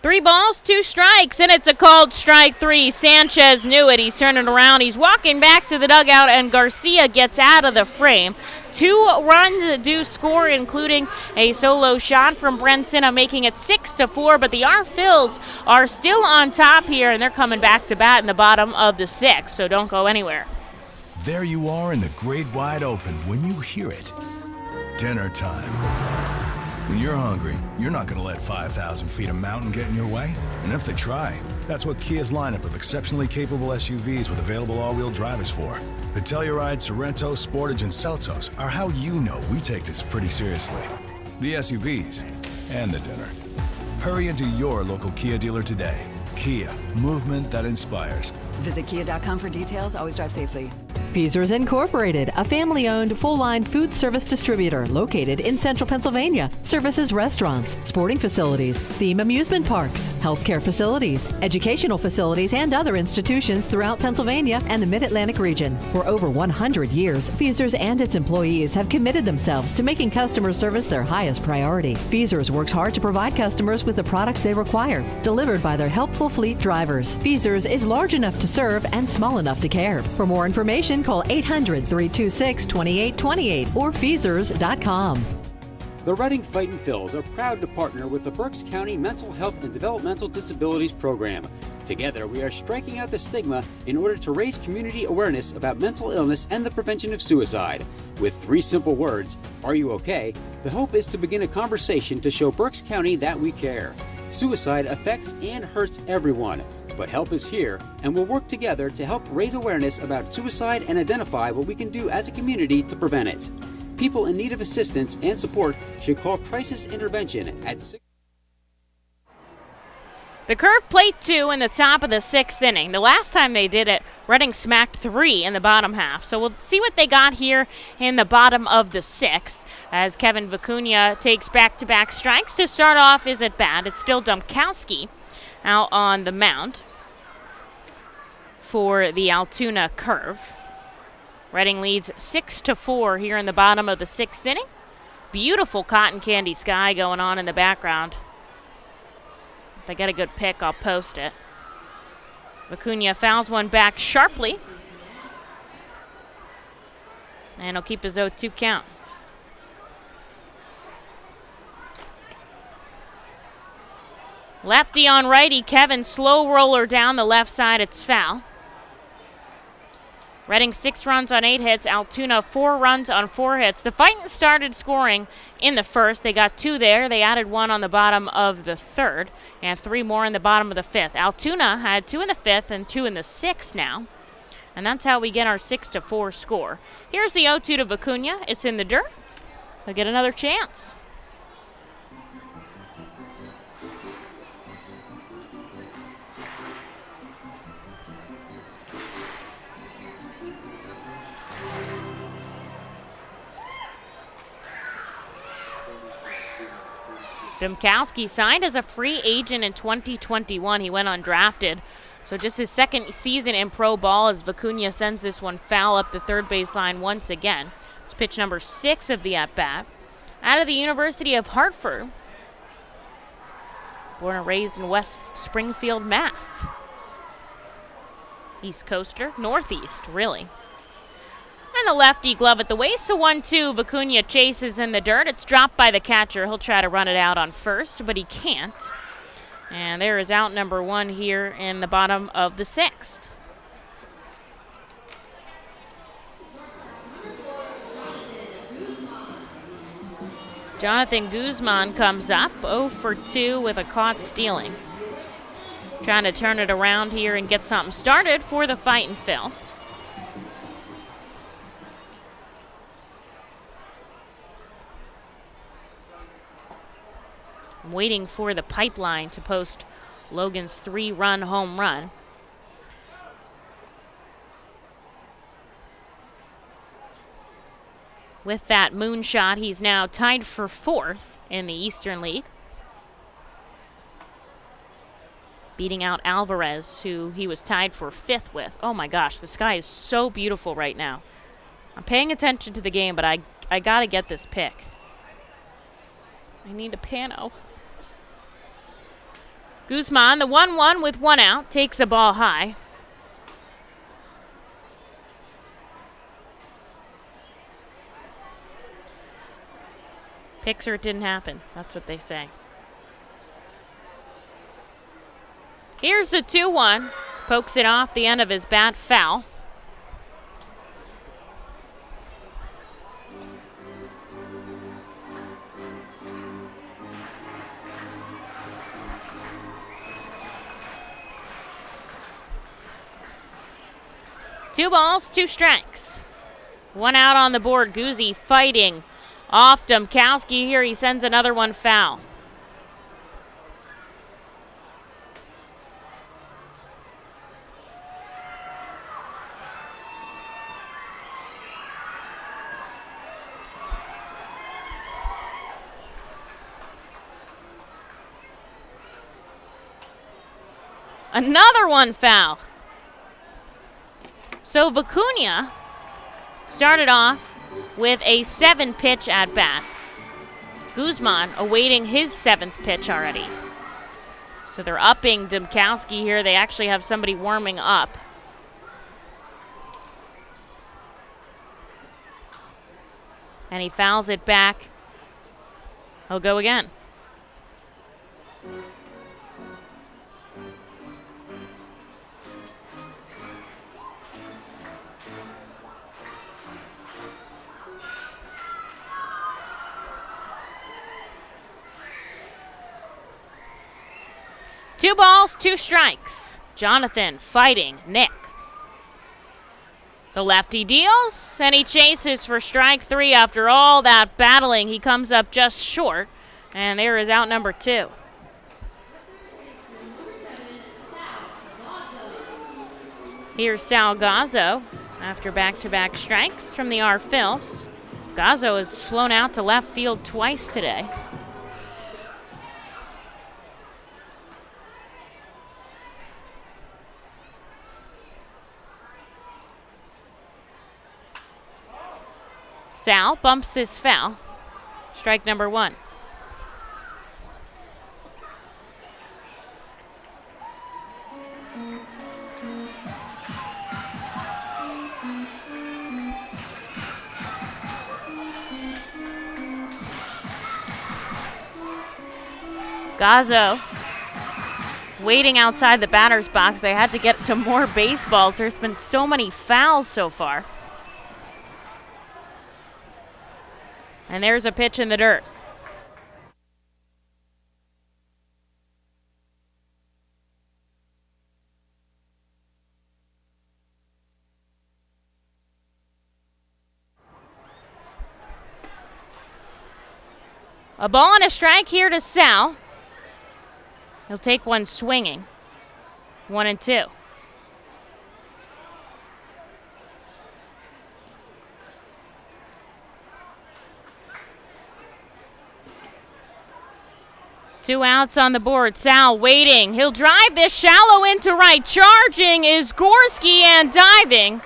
Three balls, 2 strikes, and it's a called strike 3. Sanchez knew it. He's turning around. He's walking back to the dugout, and Garcia gets out of the frame. 2 runs do score, including a solo shot from Brensina, making it 6-4. But the R-Phils are still on top here, and they're coming back to bat in the bottom of the 6th, so don't go anywhere. There you are in the great wide open when you hear it. Dinner time. When you're hungry, you're not going to let 5,000 feet of mountain get in your way. And if they try, that's what Kia's lineup of exceptionally capable SUVs with available all-wheel drive is for. The Telluride, Sorento, Sportage, and Seltos are how you know we take this pretty seriously. The SUVs and the dinner. Hurry into your local Kia dealer today. Kia, movement that inspires. Visit kia.com for details. Always drive safely. Feasers Incorporated, a family-owned full-line food service distributor located in central Pennsylvania. Services restaurants, sporting facilities, theme amusement parks, healthcare facilities, educational facilities, and other institutions throughout Pennsylvania and the Mid-Atlantic region. For over 100 years, Feasers and its employees have committed themselves to making customer service their highest priority. Feasers works hard to provide customers with the products they require, delivered by their helpful fleet drivers. Feasers is large enough to serve and small enough to care. For more information, call 800-326-2828 or Feasers.com. The Reading Fightin' Phils are proud to partner with the Berks County Mental Health and Developmental Disabilities Program. Together, we are striking out the stigma in order to raise community awareness about mental illness and the prevention of suicide. With 3 simple words, "Are you okay?" the hope is to begin a conversation to show Berks County that we care. Suicide affects and hurts everyone, but help is here, and we'll work together to help raise awareness about suicide and identify what we can do as a community to prevent it. People in need of assistance and support should call Crisis Intervention at 6. The curve played 2 in the top of the 6th inning. The last time they did it, Reading smacked 3 in the bottom half. So we'll see what they got here in the bottom of the 6th as Kevin Vicuña takes back-to-back strikes. To start off isn't bad. It's still Domkowski out on the mound for the Altoona curve. Reading leads 6-4 here in the bottom of the 6th inning. Beautiful cotton candy sky going on in the background. If I get a good pick, I'll post it. Vicuña fouls one back sharply. And he'll keep his 0-2 count. Lefty on righty, Kevin, slow roller down the left side, it's foul. Reading 6 runs on 8 hits, Altoona 4 runs on 4 hits. The Fightin started scoring in the first. They got 2 there. They added 1 on the bottom of the 3rd and 3 more in the bottom of the 5th. Altoona had 2 in the 5th and 2 in the 6th now. And that's how we get our 6-4 score. Here's the 0-2 to Vicuña. It's in the dirt. They'll get another chance. Domkowski signed as a free agent in 2021. He went undrafted So just his second season in pro ball as Vicuña sends this one foul up the third baseline once again. It's pitch number 6 of the at-bat. Out of the University of Hartford. Born and raised in West Springfield, Mass. East Coaster, Northeast, really. And the lefty glove at the waist, so 1-2. Vicuña chases in the dirt. It's dropped by the catcher. He'll try to run it out on first, but he can't. And there is out number 1 here in the bottom of the 6th. Jonathan Guzman comes up, 0 for 2 with a caught stealing. Trying to turn it around here and get something started for the Fightin' Phils. I'm waiting for the pipeline to post Logan's 3-run home run. With that moonshot, he's now tied for 4th in the Eastern League. Beating out Alvarez, who he was tied for 5th with. Oh my gosh, the sky is so beautiful right now. I'm paying attention to the game, but I gotta get this pick. I need a pano. Guzman, the 1-1 with 1 out, takes a ball high. Picks or it didn't happen. That's what they say. Here's the 2-1. Pokes it off the end of his bat, foul. Two balls, 2 strikes. 1 out on the board. Guzzi fighting off Domkowski here. He sends another one foul. Another one foul. So Vicuña started off with a 7-pitch at bat. Guzman awaiting his 7th pitch already. So they're upping Domkowski here. They actually have somebody warming up. And he fouls it back. He'll go again. Two balls, 2 strikes. Jonathan fighting Nick. The lefty deals, and he chases for strike 3 after all that battling. He comes up just short, and there is out number 2. Here's Sal Gazzo after back-to-back strikes from the R. Phils. Gazzo has flown out to left field twice today. Sal bumps this foul. Strike number 1. Gazzo waiting outside the batter's box. They had to get some more baseballs. There's been so many fouls so far. And there's a pitch in the dirt. A ball and a strike here to Sal. He'll take one swinging. 1-2. 2 outs on the board. Sal waiting. He'll drive this shallow into right. Charging is Gorski and diving.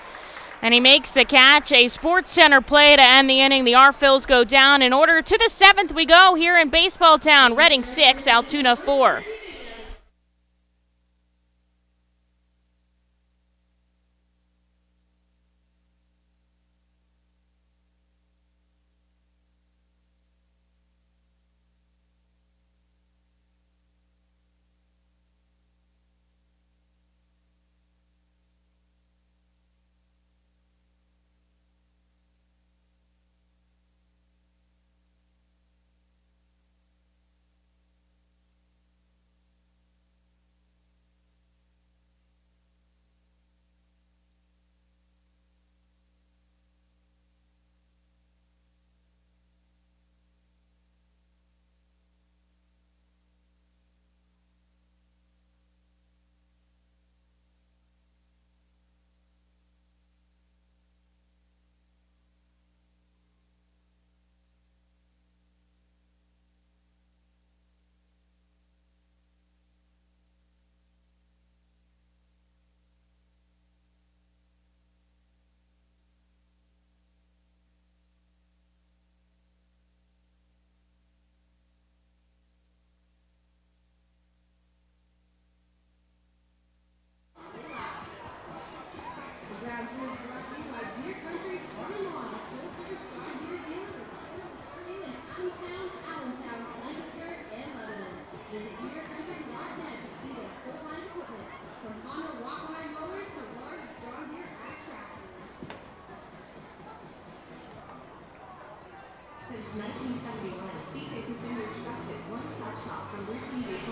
And he makes the catch. A Sports Center play to end the inning. The Arphils go down. In order to the 7th we go here in Baseball Town. Reading 6, Altoona 4.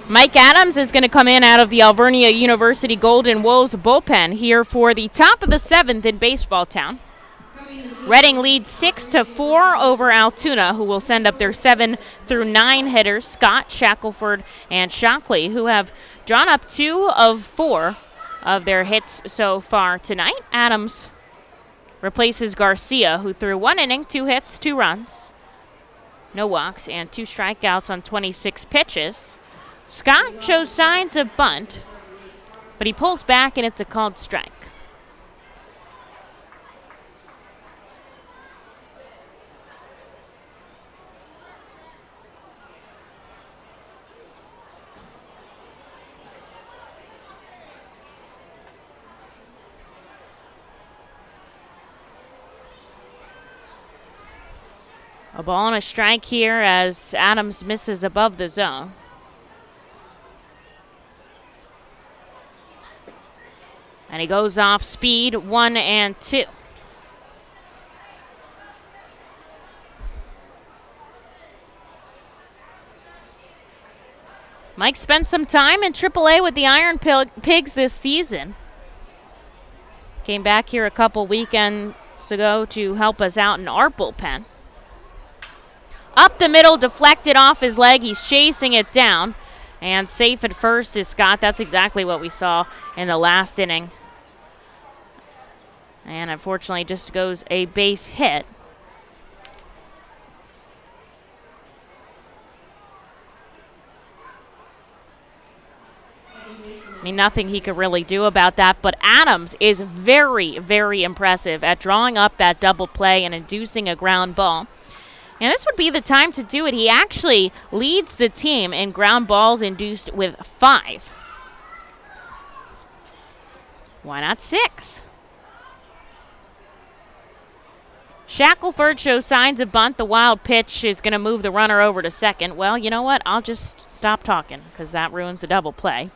Mike Adams is going to come in out of the Alvernia University Golden Wolves bullpen here for the top of the 7th in Baseball Town. Reading leads 6-4 over Altoona, who will send up their 7 through 9 hitters, Scott, Shackleford, and Shockley, who have drawn up 2 of 4 of their hits so far tonight. Adams replaces Garcia, who threw 1 inning, 2 hits, 2 runs, no walks, and 2 strikeouts on 26 pitches. Scott shows signs of bunt, but he pulls back and it's a called strike. A ball and a strike here as Adams misses above the zone. And he goes off speed, 1-2. Mike spent some time in AAA with the Iron Pigs this season. Came back here a couple weekends ago to help us out in our bullpen. Up the middle, deflected off his leg. He's chasing it down. And safe at first is Scott. That's exactly what we saw in the last inning. And unfortunately just goes a base hit. I mean, nothing he could really do about that, but Adams is very, very impressive at drawing up that double play and inducing a ground ball. And this would be the time to do it. He actually leads the team in ground balls induced with 5. Why not 6? Shackleford shows signs of bunt. The wild pitch is going to move the runner over to second. Well, you know what? I'll just stop talking because that ruins the double play.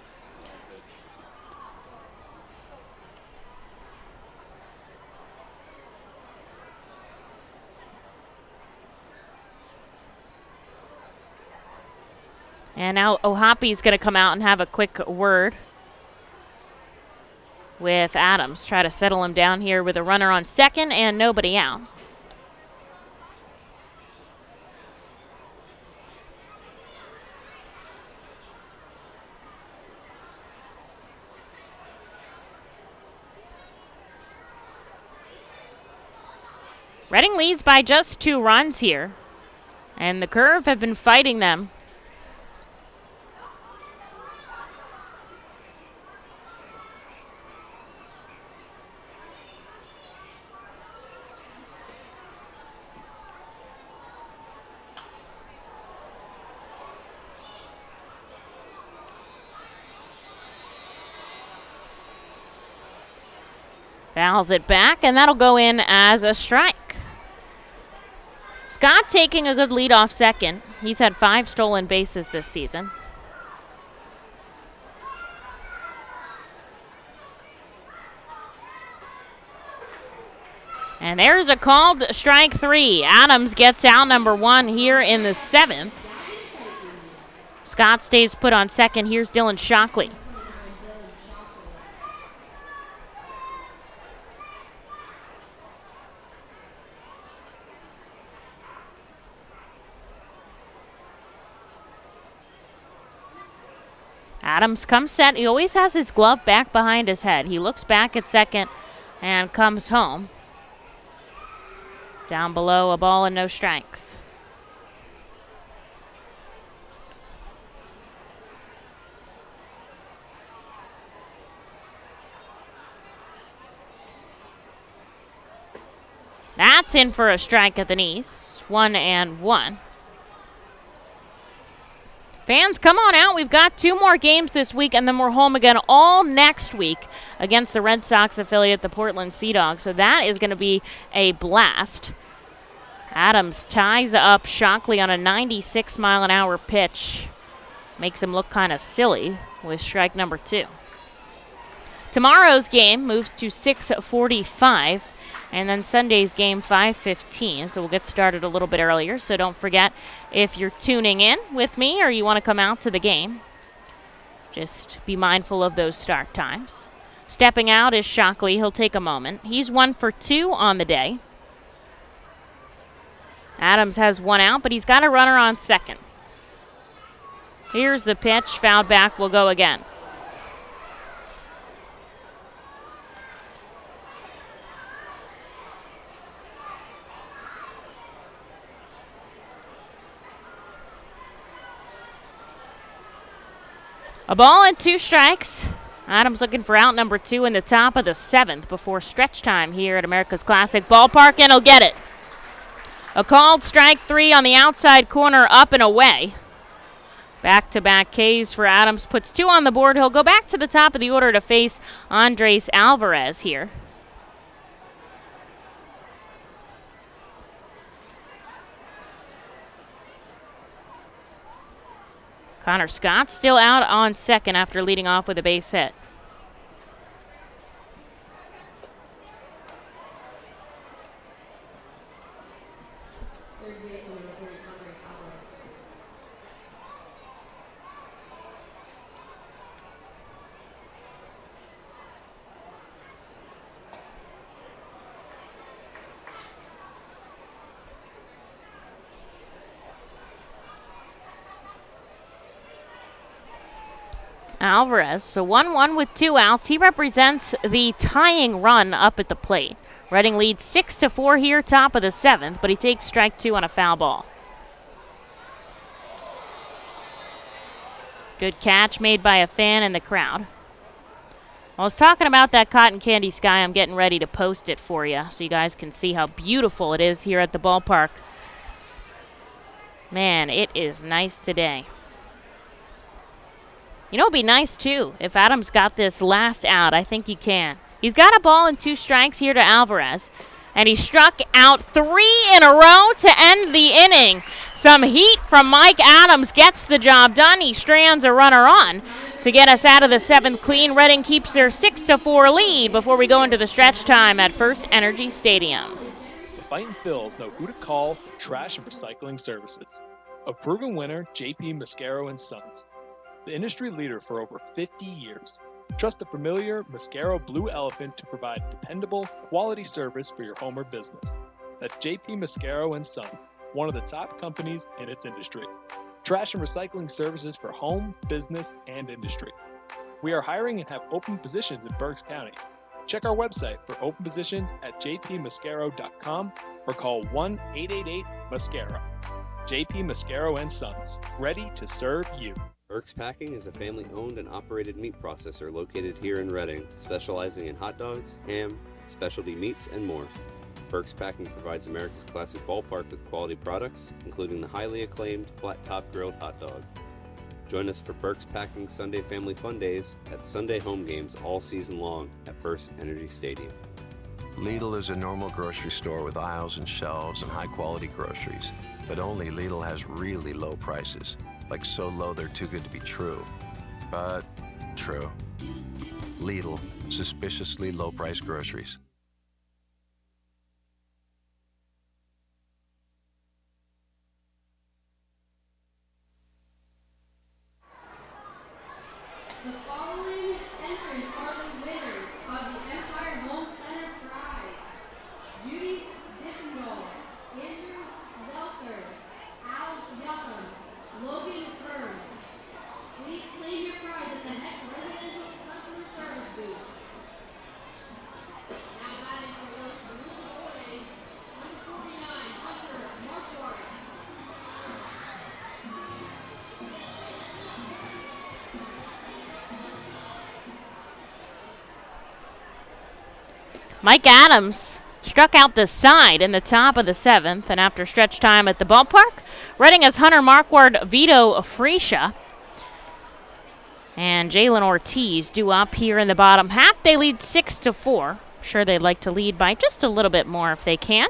And now Ohapi's going to come out and have a quick word with Adams. Try to settle him down here with a runner on second and nobody out. Reading leads by just 2 runs here. And the Curve have been fighting them Fouls it back, and that'll go in as a strike. Scott taking a good lead off second. He's had 5 stolen bases this season. And there's a called strike 3. Adams gets out number 1 here in the 7th. Scott stays put on second. Here's Dylan Shockley. Adams comes set. He always has his glove back behind his head. He looks back at second and comes home. Down below, a ball and no strikes. That's in for a strike at the knees. 1-1. Fans, come on out. We've got 2 more games this week, and then we're home again all next week against the Red Sox affiliate, the Portland Sea Dogs. So that is going to be a blast. Adams ties up Shockley on a 96-mile-an-hour pitch. Makes him look kind of silly with strike number 2. Tomorrow's game moves to 6:45. And then Sunday's game, 5:15. So we'll get started a little bit earlier. So don't forget, if you're tuning in with me or you want to come out to the game, just be mindful of those start times. Stepping out is Shockley. He'll take a moment. He's 1 for 2 on the day. Adams has 1 out, but he's got a runner on second. Here's the pitch. Fouled back. Will go again. A ball and 2 strikes. Adams looking for out number 2 in the top of the 7th before stretch time here at America's Classic Ballpark, and he'll get it. A called strike 3 on the outside corner, up and away. Back-to-back Ks for Adams, puts 2 on the board. He'll go back to the top of the order to face Andres Alvarez here. Connor Scott still out on second after leading off with a base hit. Alvarez, so 1-1 with 2 outs. He represents the tying run up at the plate. Reading leads 6-4 here, top of the 7th, but he takes strike 2 on a foul ball. Good catch made by a fan in the crowd. I was talking about that cotton candy sky. I'm getting ready to post it for you so you guys can see how beautiful it is here at the ballpark. Man, it is nice today. You know, it'd be nice, too, if Adams got this last out. I think he can. He's got a ball and 2 strikes here to Alvarez. And he struck out 3 in a row to end the inning. Some heat from Mike Adams gets the job done. He strands a runner on to get us out of the 7th clean. Reading keeps their 6-4 lead before we go into the stretch time at FirstEnergy Stadium. The Fightin Phils know who to call for trash and recycling services. A proven winner, J.P. Mascaro & Sons. The industry leader for over 50 years. Trust the familiar Mascaro Blue Elephant to provide dependable, quality service for your home or business. That's J.P. Mascaro & Sons, one of the top companies in its industry. Trash and recycling services for home, business, and industry. We are hiring and have open positions in Berks County. Check our website for open positions at jpmascaro.com or call 1-888-MASCARO. J.P. Mascaro & Sons, ready to serve you. Berks Packing is a family-owned and operated meat processor located here in Reading, specializing in hot dogs, ham, specialty meats, and more. Berks Packing provides America's Classic Ballpark with quality products, including the highly acclaimed flat-top grilled hot dog. Join us for Berks Packing Sunday Family Fun Days at Sunday home games all season long at FirstEnergy Stadium. Lidl is a normal grocery store with aisles and shelves and high-quality groceries. But only Lidl has really low prices. Like so low they're too good to be true. But true. Lidl, suspiciously low-priced groceries. The following entrants are the winners of the Empire Home Center Prize. Judy Diffendall, Andrew Zelter, Al Yuckham, Logan Kern. Please claim your prize at the next residential customer service booth. Now batting for Los Luchadores, number 49, Hunter Marquardt. Mike Adams struck out the side in the top of the 7th, and after stretch time at the ballpark, Reading has Hunter Marquardt, Vito Freesia, and Jalen Ortiz due up here in the bottom half. They lead 6-4. Sure, they'd like to lead by just a little bit more if they can.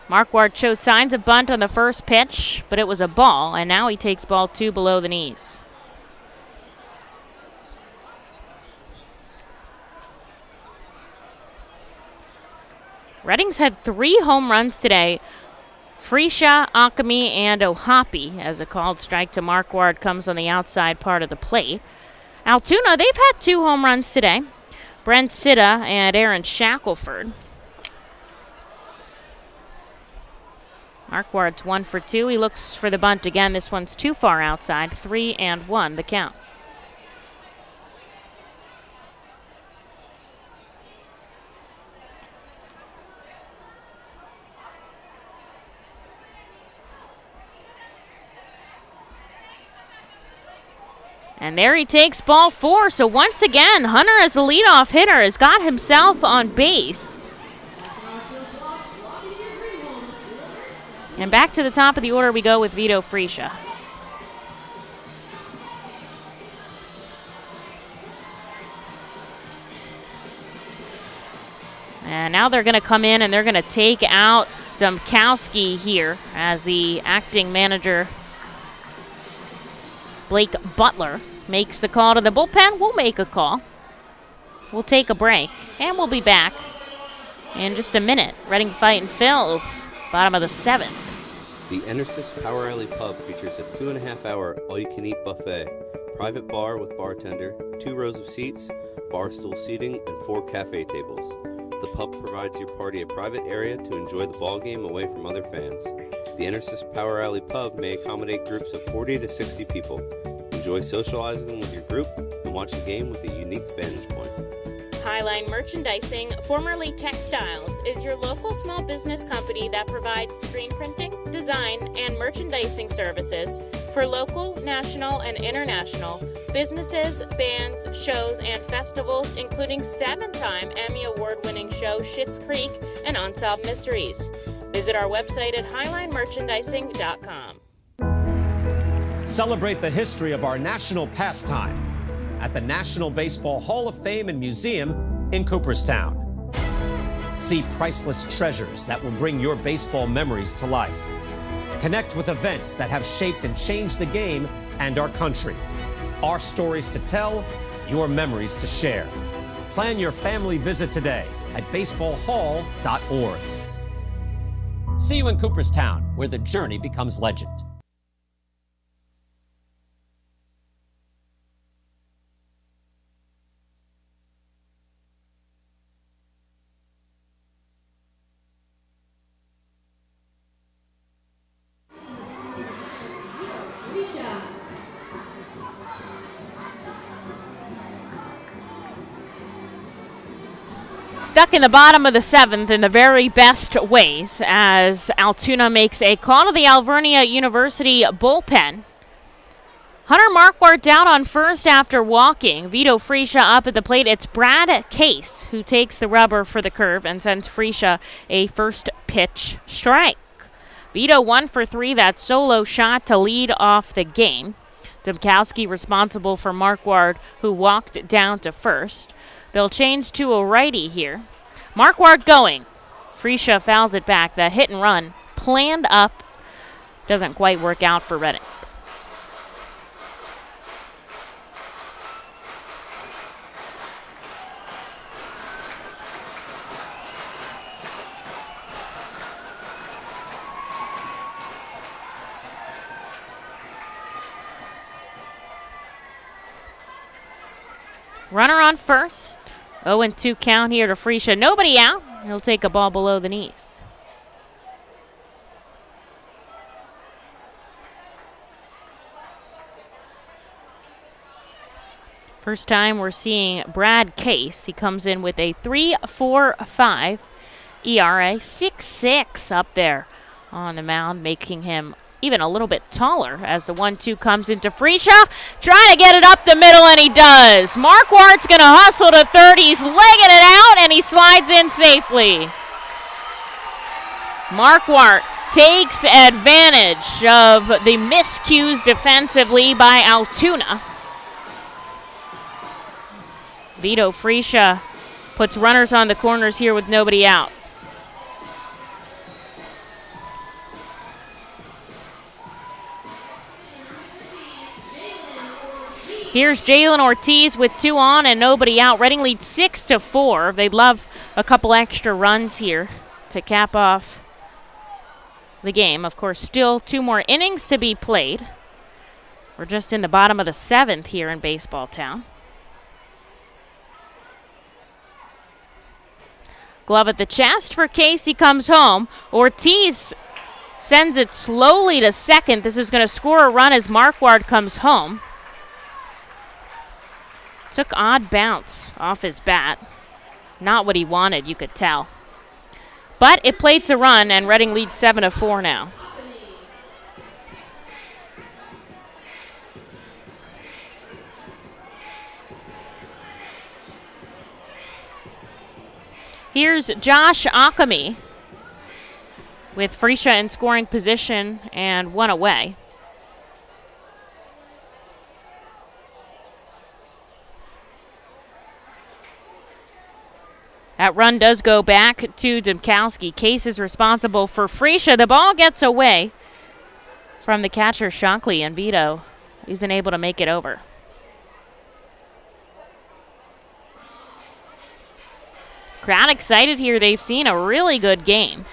Marquardt showed signs of bunt on the first pitch, but it was a ball, and now he takes ball 2 below the knees. Reading's had 3 home runs today. Freesia, Akami, and Ohapi, as a called strike to Marquardt comes on the outside part of the plate. Altoona, they've had 2 home runs today. Brent Sitta and Aaron Shackleford. Marquardt's 1 for 2. He looks for the bunt again. This one's too far outside. 3-1 the count. And there he takes ball 4. So once again, Hunter as the leadoff hitter has got himself on base. And back to the top of the order we go with Vito Freesia. And now they're going to come in and they're going to take out Domkowski here as the acting manager Blake Butler makes the call to the bullpen. We'll make a call. We'll take a break, and we'll be back in just a minute. Reading Fightin Phil's, bottom of the 7th. The Enersys Power Alley Pub features a 2.5-hour all-you-can-eat buffet, private bar with bartender, 2 rows of seats, bar stool seating, and 4 cafe tables. The pub provides your party a private area to enjoy the ball game away from other fans. The Enersys Power Alley Pub may accommodate groups of 40 to 60 people. Enjoy socializing with your group and watch the game with a unique vantage point. Highline Merchandising, formerly Textiles, is your local small business company that provides screen printing, design, and merchandising services for local, national, and international businesses, bands, shows, and festivals, including 7-time Emmy Award-winning show Schitt's Creek and Unsolved Mysteries. Visit our website at highlinemerchandising.com. Celebrate the history of our national pastime at the National Baseball Hall of Fame and Museum in Cooperstown. See priceless treasures that will bring your baseball memories to life. Connect with events that have shaped and changed the game and our country. Our stories to tell, your memories to share. Plan your family visit today at baseballhall.org. See you in Cooperstown, where the journey becomes legend. Stuck in the bottom of the 7th in the very best ways as Altoona makes a call to the Alvernia University bullpen. Hunter Marquardt down on first after walking. Vito Freesia up at the plate. It's Brad Case who takes the rubber for the curve and sends Freesia a first pitch strike. Vito 1 for 3, that solo shot to lead off the game. Domkowski responsible for Marquardt, who walked down to first. They'll change to a righty here. Marquardt going. Freesia fouls it back. The hit and run planned up. Doesn't quite work out for Reading. Runner on first. 0-2 count here to Freesia. Nobody out. He'll take a ball below the knees. First time we're seeing Brad Case. He comes in with a 3.45 ERA. 6.6 up there on the mound, making him even a little bit taller as the 1-2 comes into Freesia. Trying to get it up the middle, and he does. Marquardt's going to hustle to third. He's legging it out, and he slides in safely. Marquardt takes advantage of the miscues defensively by Altoona. Vito Freesia puts runners on the corners here with nobody out. Here's Jalen Ortiz with 2 on and nobody out. Reading leads 6-4. They'd love a couple extra runs here to cap off the game. Of course, still 2 more innings to be played. We're just in the bottom of the 7th here in Baseball Town. Glove at the chest for Casey, comes home. Ortiz sends it slowly to second. This is going to score a run as Marquardt comes home. Took odd bounce off his bat. Not what he wanted, you could tell. But it played to run, and Reading leads 7-4 now. Here's Josh Akami with Freesia in scoring position and 1 away. That run does go back to Dymkowski. Case is responsible for Freesia. The ball gets away from the catcher, Shockley, and Vito isn't able to make it over. Crowd excited here. They've seen a really good game.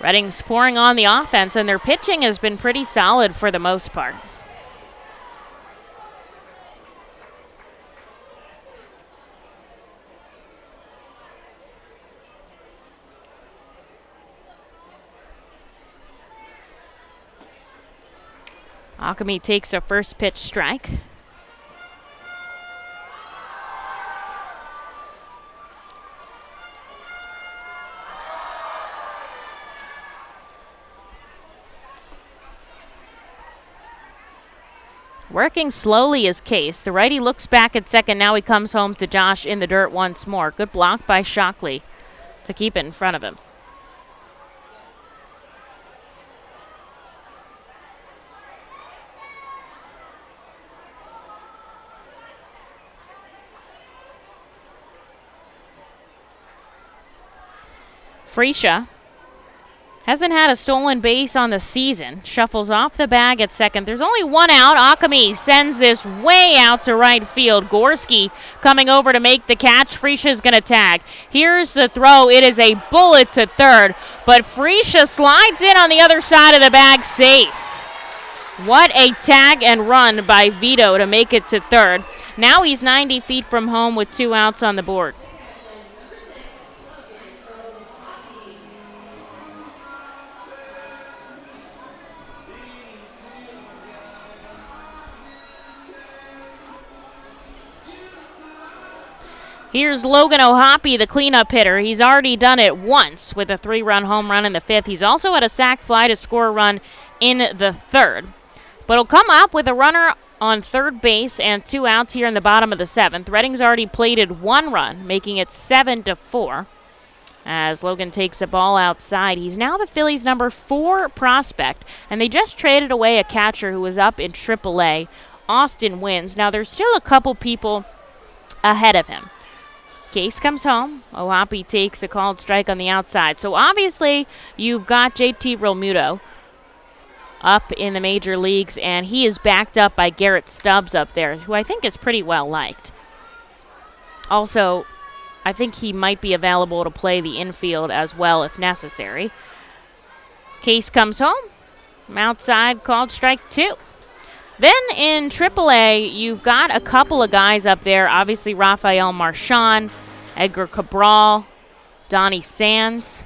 Reading's pouring on the offense, and their pitching has been pretty solid for the most part. Akami takes a first pitch strike. Working slowly is Case. The righty looks back at second. Now he comes home to Josh in the dirt once more. Good block by Shockley to keep it in front of him. Freesia hasn't had a stolen base on the season. Shuffles off the bag at second. There's only 1 out. Akami sends this way out to right field. Gorski coming over to make the catch. Freesia's going to tag. Here's the throw. It is a bullet to third, but Freesia slides in on the other side of the bag safe. What a tag and run by Vito to make it to third. Now he's 90 feet from home with 2 outs on the board. Here's Logan O'Hoppe, the cleanup hitter. He's already done it once with a 3-run home run in the 5th. He's also had a sac fly to score a run in the 3rd. But he'll come up with a runner on third base and 2 outs here in the bottom of the 7th. Reading's already plated 1 run, making it 7-4. As Logan takes the ball outside. He's now the Phillies' number 4 prospect, and they just traded away a catcher who was up in AAA Austin wins. Now, there's still a couple people ahead of him. Case comes home. Ohapi takes a called strike on the outside. So, obviously, you've got JT Realmuto up in the major leagues, and he is backed up by Garrett Stubbs up there, who I think is pretty well liked. Also, I think he might be available to play the infield as well if necessary. Case comes home. Outside, called strike 2. Then in AAA, you've got a couple of guys up there. Obviously, Rafael Marchand, Edgar Cabral, Donnie Sands.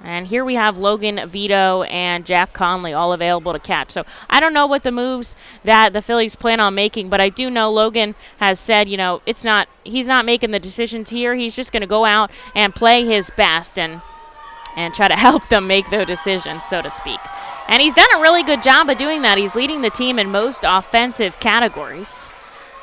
And here we have Logan Vito and Jack Conley all available to catch. So I don't know what the moves that the Phillies plan on making, but I do know Logan has said, he's not making the decisions here. He's just going to go out and play his best and try to help them make their decisions, so to speak. And he's done a really good job of doing that. He's leading the team in most offensive categories.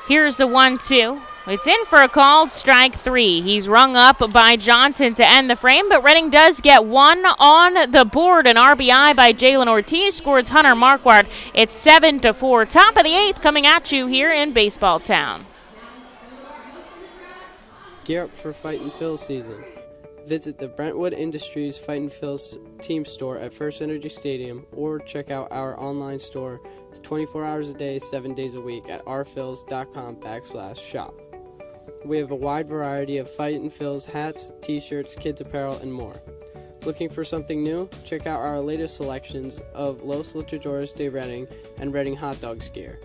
Here's the 1-2. It's in for a called strike 3. He's rung up by Johnson to end the frame, but Reading does get one on the board. An RBI by Jalen Ortiz scores Hunter Marquardt. It's 7-4. Top of the 8th coming at you here in Baseball Town. Gear up for Fightin' Phil's season. Visit the Brentwood Industries Fightin' Phil's team store at FirstEnergy Stadium or check out our online store 24 hours a day, 7 days a week at rphils.com/shop. We have a wide variety of Fightin' Phil's hats, t-shirts, kids apparel, and more. Looking for something new? Check out our latest selections of Los Luchadores de Reading and Reading Hot Dogs gear,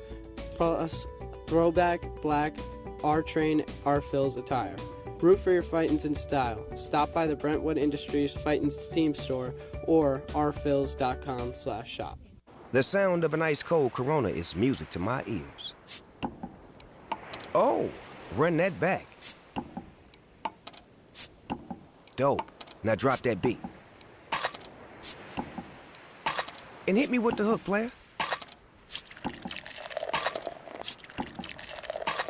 plus throwback, black, R-Train, R-Phil's attire. Root for your Fightins in style. Stop by the Brentwood Industries Fightins team store or rphils.com/shop. The sound of an ice-cold Corona is music to my ears. Oh, run that back. Dope. Now drop that beat. And hit me with the hook, player.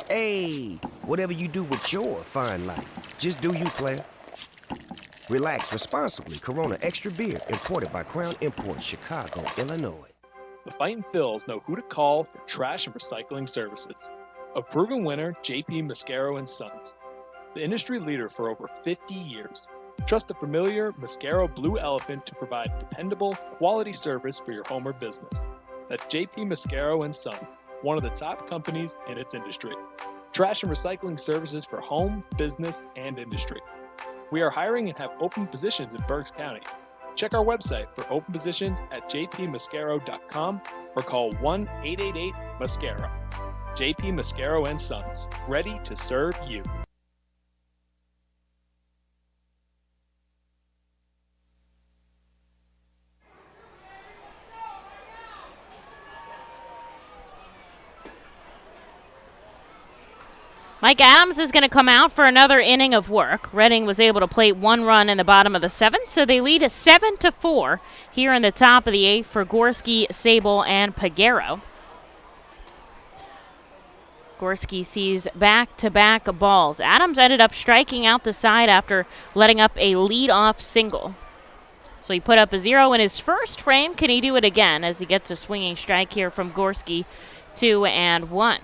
Hey, whatever you do with your fine life, just do you, player. Relax responsibly. Corona Extra Beer, imported by Crown Imports, Chicago, Illinois. The Fightin' Phils know who to call for trash and recycling services. A proven winner, JP Mascaro & Sons. The industry leader for over 50 years. Trust the familiar Mascaro Blue Elephant to provide dependable, quality service for your home or business. That's JP Mascaro & Sons, one of the top companies in its industry. Trash and recycling services for home, business, and industry. We are hiring and have open positions in Berks County. Check our website for open positions at jpmascaro.com or call 1-888-MASCARO. JP Mascaro & Sons, ready to serve you. Mike Adams is going to come out for another inning of work. Reading was able to plate 1 run in the bottom of the 7th, so they lead 7-4 here in the top of the 8th for Gorski, Sable, and Peguero. Gorski sees back-to-back balls. Adams ended up striking out the side after letting up a lead-off single. So he put up a 0 in his first frame. Can he do it again as he gets a swinging strike here from Gorski? 2-1.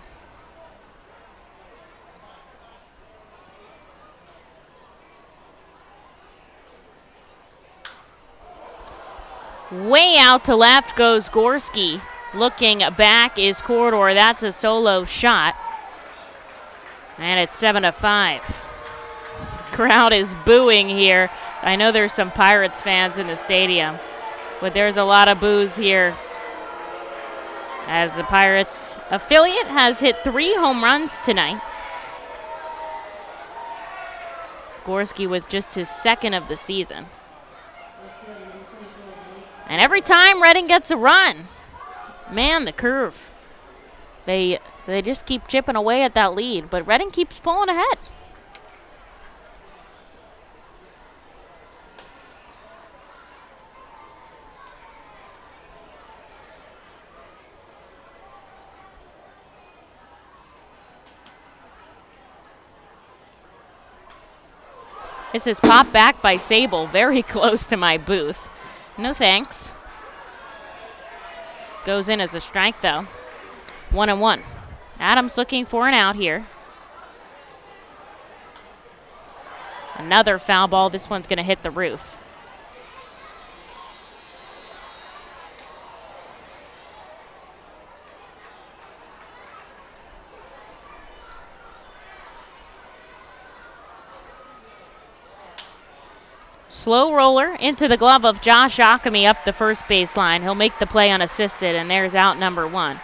Way out to left goes Gorski. Looking back is Corridor. That's a solo shot. And it's 7-5. Crowd is booing here. I know there's some Pirates fans in the stadium, but there's a lot of boos here as the Pirates affiliate has hit 3 home runs tonight. Gorski with just his 2nd of the season. And every time Reading gets a run, man, the curve. They just keep chipping away at that lead, but Reading keeps pulling ahead. This is popped back by Sable, very close to my booth. No thanks. Goes in as a strike, though. 1-1. Adams looking for an out here. Another foul ball. This one's going to hit the roof. Slow roller into the glove of Josh Ockamy up the first baseline. He'll make the play unassisted, and there's out number 1.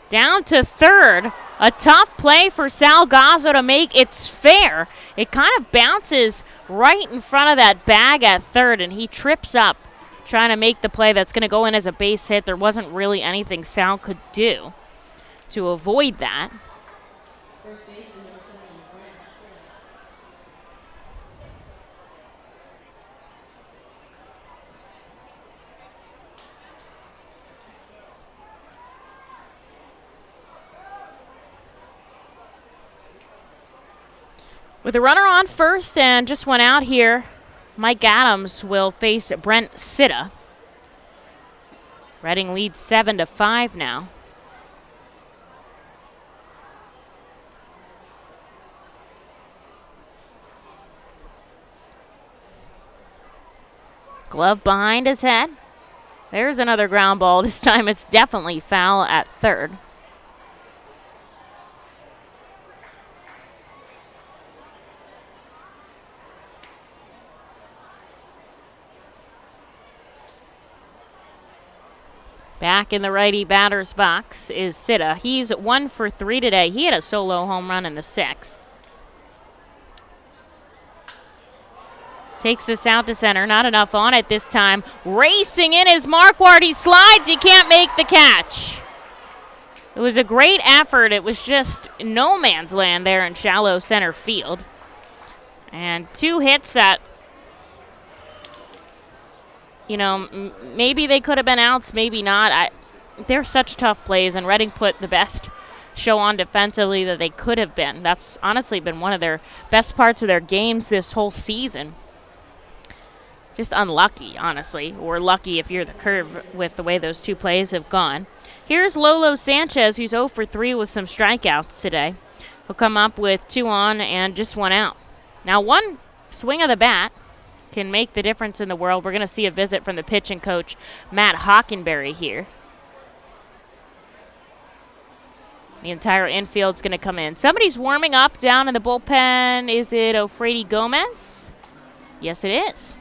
Down to third. A tough play for Salgazzo to make. It's fair. It kind of bounces right in front of that bag at third, and he trips up trying to make the play that's going to go in as a base hit. There wasn't really anything Sal could do to avoid that. With a runner on first and just one out here, Mike Adams will face Brent Sitta. Reading leads 7-5 now. Glove behind his head. There's another ground ball. This time it's definitely foul at third. Back in the righty batter's box is Sitta. He's 1 for 3 today. He had a solo home run in the 6th. Takes this out to center. Not enough on it this time. Racing in is Marquardt. He slides. He can't make the catch. It was a great effort. It was just no man's land there in shallow center field. And 2 hits that, you know, maybe they could have been outs, maybe not. They're such tough plays, and Reading put the best show on defensively that they could have been. That's honestly been one of their best parts of their games this whole season. Just unlucky, honestly, or lucky if you're the Curve with the way those 2 plays have gone. Here's Lolo Sanchez, who's 0 for 3 with some strikeouts today. He'll come up with 2 on and just 1 out. Now, 1 swing of the bat can make the difference in the world. We're going to see a visit from the pitching coach, Matt Hockenberry, here. The entire infield's going to come in. Somebody's warming up down in the bullpen. Is it Ofrady Gomez? Yes, it is.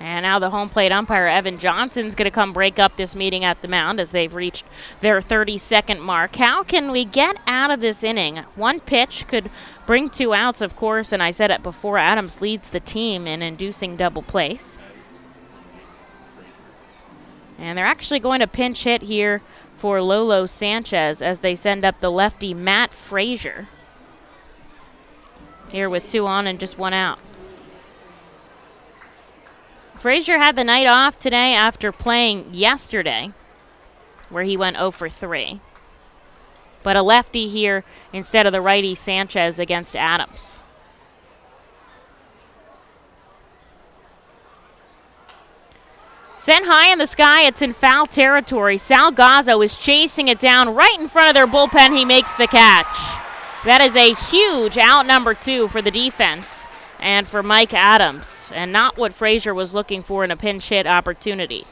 And now the home plate umpire, Evan Johnson's going to come break up this meeting at the mound as they've reached their 30-second mark. How can we get out of this inning? 1 pitch could bring 2 outs, of course, and I said it before, Adams leads the team in inducing double plays. And they're actually going to pinch hit here for Lolo Sanchez as they send up the lefty Matt Frazier. Here with 2 on and just 1 out. Frazier had the night off today after playing yesterday, where he went 0 for 3. But a lefty here instead of the righty Sanchez against Adams. Sent high in the sky, it's in foul territory. Salgazzo is chasing it down right in front of their bullpen. He makes the catch. That is a huge out number 2 for the defense and for Mike Adams, and not what Frazier was looking for in a pinch hit opportunity.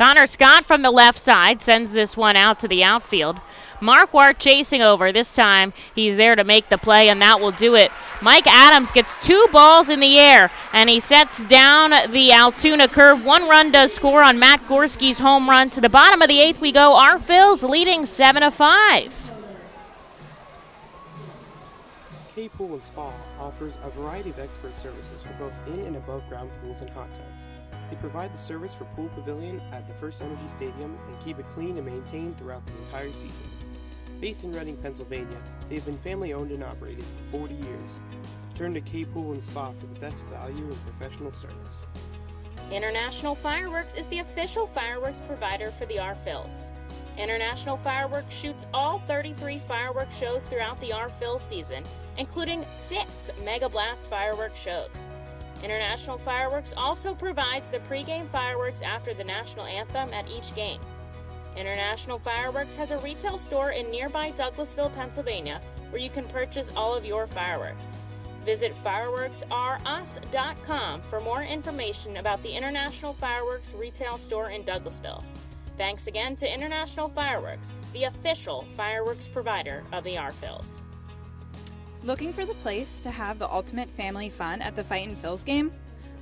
Connor Scott from the left side sends this one out to the outfield. Marquardt chasing over. This time he's there to make the play, and that will do it. Mike Adams gets 2 balls in the air, and he sets down the Altoona curve. 1 run does score on Matt Gorski's home run. To the bottom of the 8th we go. Our Phils leading 7-5. K Pool and Spa offers a variety of expert services for both in and above ground pools and hot tubs. They provide the service for Pool Pavilion at the FirstEnergy Stadium and keep it clean and maintained throughout the entire season. Based in Reading, Pennsylvania, they have been family owned and operated for 40 years. Turn to K Pool and Spa for the best value and professional service. International Fireworks is the official fireworks provider for the Our Phils. International Fireworks shoots all 33 fireworks shows throughout the Our Phils season, including 6 Mega Blast fireworks shows. International Fireworks also provides the pregame fireworks after the national anthem at each game. International Fireworks has a retail store in nearby Douglasville, Pennsylvania, where you can purchase all of your fireworks. Visit fireworksrus.com for more information about the International Fireworks retail store in Douglasville. Thanks again to International Fireworks, the official fireworks provider of the Our Phils. Looking for the place to have the ultimate family fun at the Fightin' Phils game?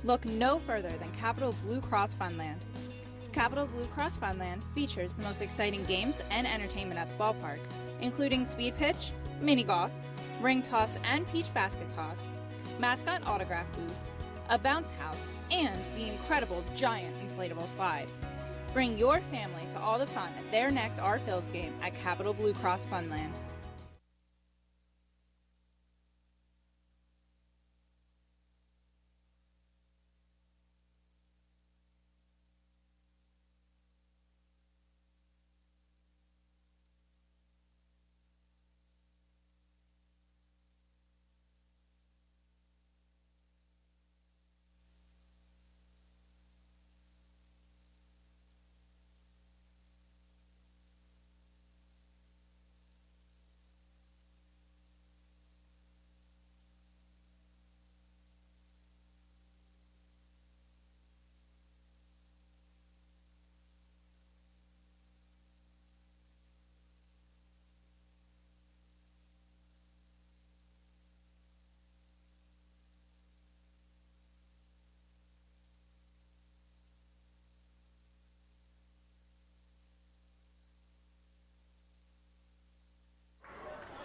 Look no further than Capital Blue Cross Funland. Capital Blue Cross Funland features the most exciting games and entertainment at the ballpark, including speed pitch, mini golf, ring toss and peach basket toss, mascot autograph booth, a bounce house, and the incredible giant inflatable slide. Bring your family to all the fun at their next Our Phils game at Capital Blue Cross Funland.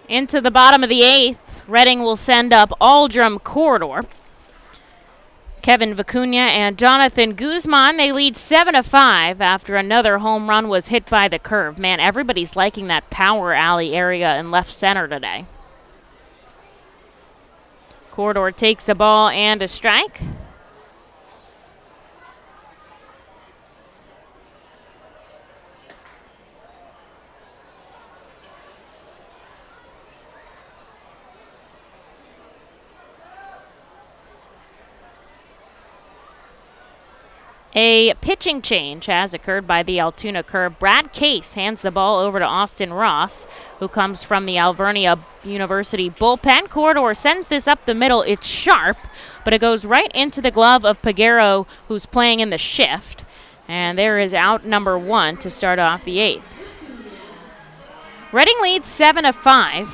Into the bottom of the 8th, Reading will send up Aldrum Corridor. Kevin Vicuña and Jonathan Guzman, they lead 7-5 after another home run was hit by the curve. Man, everybody's liking that power alley area in left center today. Corridor takes a ball and a strike. A pitching change has occurred by the Altoona curve. Brad Case hands the ball over to Austin Ross, who comes from the Alvernia University bullpen. Corridor sends this up the middle. It's sharp, but it goes right into the glove of Peguero, who's playing in the shift. And there is out number 1 to start off the 8th. Reading leads 7-5.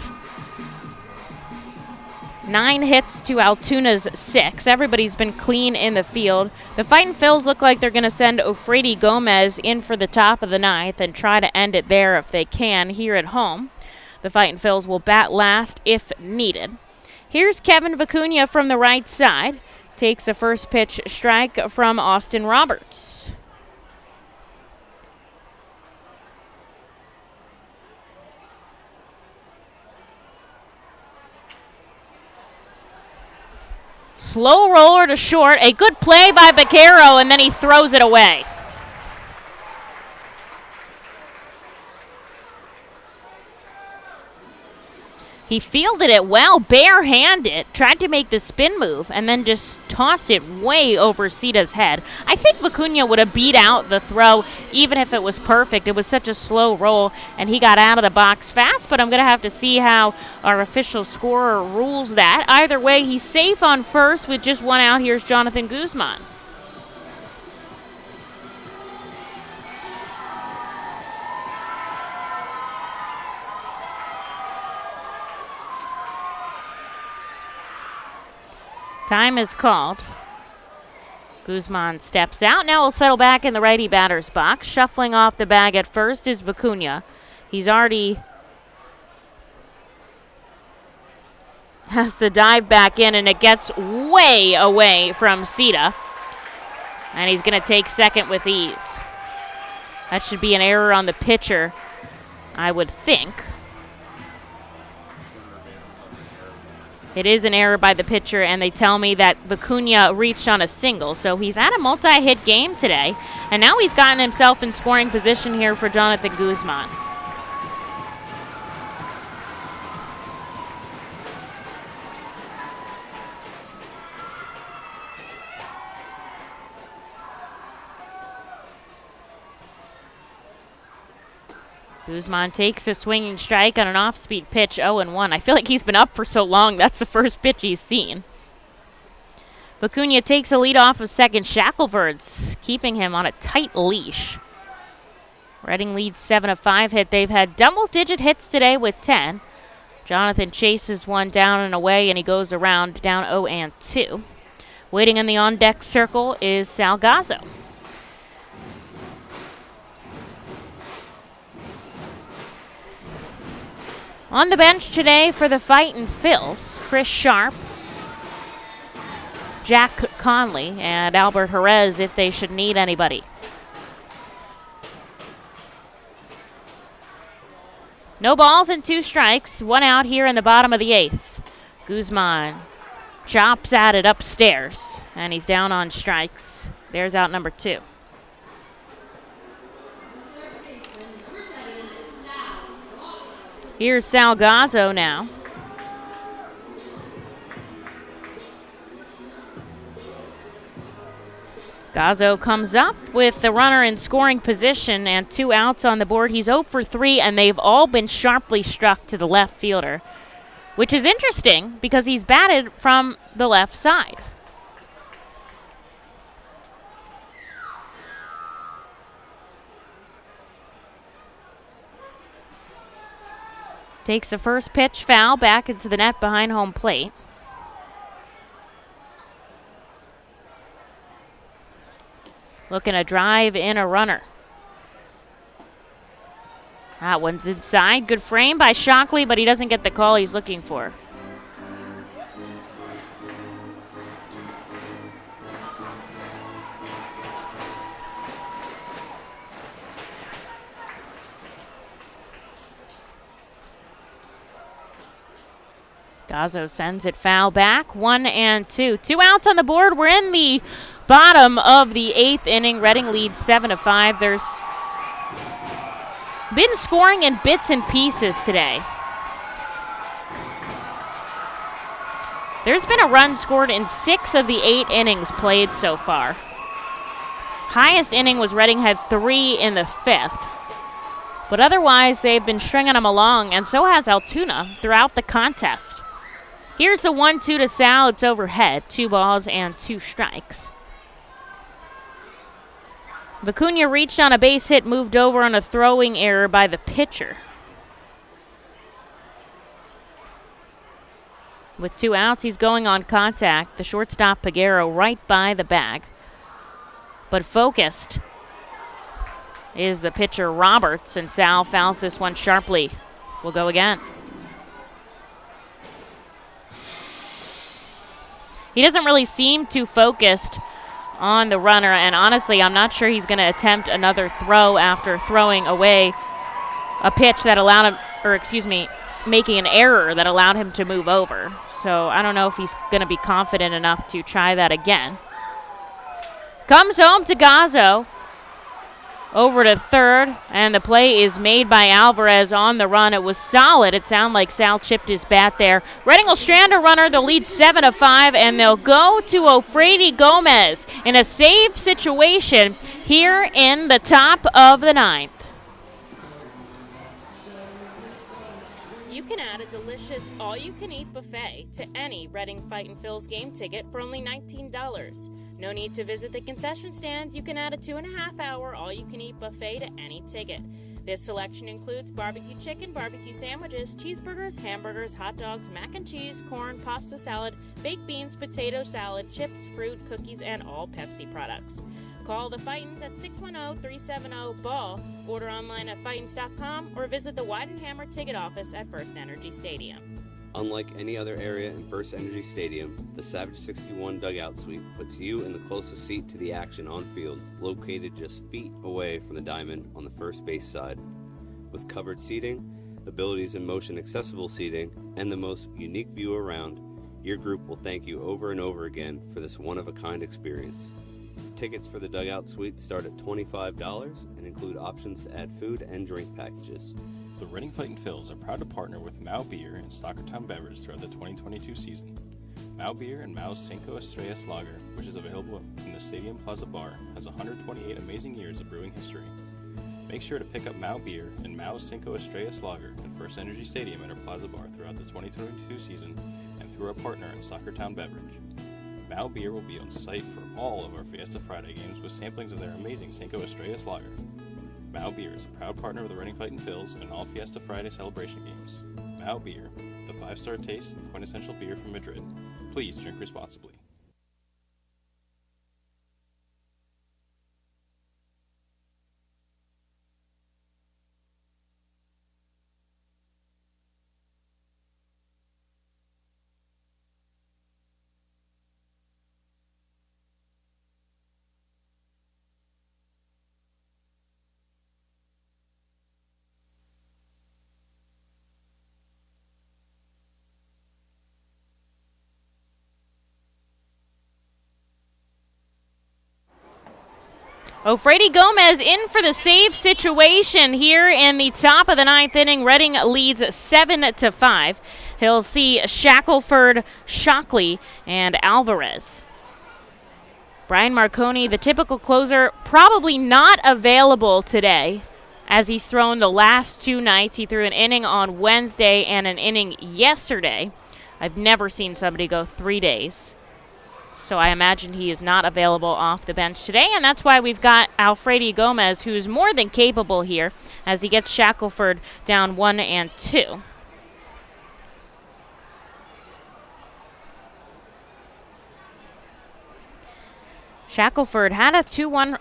9 hits to Altoona's 6. Everybody's been clean in the field. The Fightin' Phils look like they're going to send Ofrady Gomez in for the top of the 9th and try to end it there if they can here at home. The Fightin' Phils will bat last if needed. Here's Kevin Vicuña from the right side. Takes a first pitch strike from Austin Roberts. Slow roller to short. A good play by Peguero, and then he throws it away. He fielded it well, barehanded, tried to make the spin move, and then just tossed it way over Sita's head. I think Vicuña would have beat out the throw even if it was perfect. It was such a slow roll, and he got out of the box fast, but I'm going to have to see how our official scorer rules that. Either way, he's safe on first with just 1 out. Here's Jonathan Guzman. Time is called. Guzman steps out. Now will settle back in the righty batter's box. Shuffling off the bag at first is Vicuña. He's already has to dive back in, and it gets way away from Sita. And he's going to take second with ease. That should be an error on the pitcher, I would think. It is an error by the pitcher, and they tell me that Vicuña reached on a single. So he's had a multi-hit game today, and now he's gotten himself in scoring position here for Jonathan Guzman. Guzman takes a swinging strike on an off-speed pitch, 0-1. I feel like he's been up for so long, that's the first pitch he's seen. Vicuña takes a lead off of second. Shackleford's keeping him on a tight leash. Reading leads 7-5 hit. They've had double-digit hits today with 10. Jonathan chases one down and away, and he goes around down 0-2. Waiting in the on-deck circle is Salgazzo. On the bench today for the Fightin Phils, Chris Sharp, Jack Conley, and Albert Jerez if they should need anybody. No balls and 2 strikes, 1 out here in the bottom of the 8th. Guzman chops at it upstairs, and he's down on strikes. There's out number 2. Here's Salgazzo now. Gazzo comes up with the runner in scoring position and 2 outs on the board. He's 0 for 3, and they've all been sharply struck to the left fielder, which is interesting because he's batted from the left side. Takes the first pitch foul back into the net behind home plate. Looking to drive in a runner. That one's inside. Good frame by Shockley, but he doesn't get the call he's looking for. Gazzo sends it foul back, 1-2. 2 outs on the board. We're in the bottom of the 8th inning. Reading leads 7-5. There's been scoring in bits and pieces today. There's been a run scored in 6 of the 8 innings played so far. Highest inning was Reading had 3 in the 5th. But otherwise, they've been stringing them along, and so has Altoona throughout the contest. Here's the 1-2 to Sal. It's overhead. 2 balls and 2 strikes. Vicuña reached on a base hit, moved over on a throwing error by the pitcher. With 2 outs, he's going on contact. The shortstop, Peguero, right by the bag. But focused is the pitcher, Roberts, and Sal fouls this one sharply. We'll go again. He doesn't really seem too focused on the runner, and honestly, I'm not sure he's going to attempt another throw after throwing away a pitch that allowed him, making an error that allowed him to move over. So I don't know if he's going to be confident enough to try that again. Comes home to Gazzo. Over to third, and the play is made by Alvarez on the run. It was solid. It sounded like Sal chipped his bat there. Reading will strand a runner. They'll lead 7-5, and they'll go to Ofrady Gomez in a save situation here in the top of the 9th. You can add a delicious all-you-can-eat buffet to any Reading Fightin Phils game ticket for only $19. No need to visit the concession stand. You can add a 2.5-hour all-you-can-eat buffet to any ticket. This selection includes barbecue chicken, barbecue sandwiches, cheeseburgers, hamburgers, hot dogs, mac and cheese, corn, pasta salad, baked beans, potato salad, chips, fruit, cookies, and all Pepsi products. Call the Fightins at 610-370-BALL, order online at Fightins.com, or visit the Weidenhammer ticket office at FirstEnergy Stadium. Unlike any other area in FirstEnergy Stadium, the Savage 61 dugout suite puts you in the closest seat to the action on field, located just feet away from the diamond on the first base side. With covered seating, abilities in motion accessible seating, and the most unique view around, your group will thank you over and over again for this one-of-a-kind experience. Tickets for the dugout suite start at $25 and include options to add food and drink packages. The Reading Fightin' Phils are proud to partner with Mao Beer and Stockertown Beverage throughout the 2022 season. Mao Beer and Mao's Cinco Estrellas Lager, which is available in the Stadium Plaza Bar, has 128 amazing years of brewing history. Make sure to pick up Mao Beer and Mao's Cinco Estrellas Lager at FirstEnergy Stadium at our Plaza Bar throughout the 2022 season and through our partner in Stockertown Beverage. Mao Beer will be on site for all of our Fiesta Friday games with samplings of their amazing Cinco Estrellas Lager. Mao Beer is a proud partner of the Reading Fightin' Phils in all Fiesta Friday celebration games. Mao Beer, the 5-star taste and quintessential beer from Madrid. Please drink responsibly. Ofrady Gomez in for the save situation here in the top of the 9th inning. Reading leads 7-5. He'll see Shackleford, Shockley, and Alvarez. Brian Marconi, the typical closer, probably not available today as he's thrown the last 2 nights. He threw an inning on Wednesday and an inning yesterday. I've never seen somebody go 3 days. So I imagine he is not available off the bench today, and that's why we've got Ofrady Gomez, who's more than capable here as he gets Shackleford down 1-2. Shackleford had a 2-1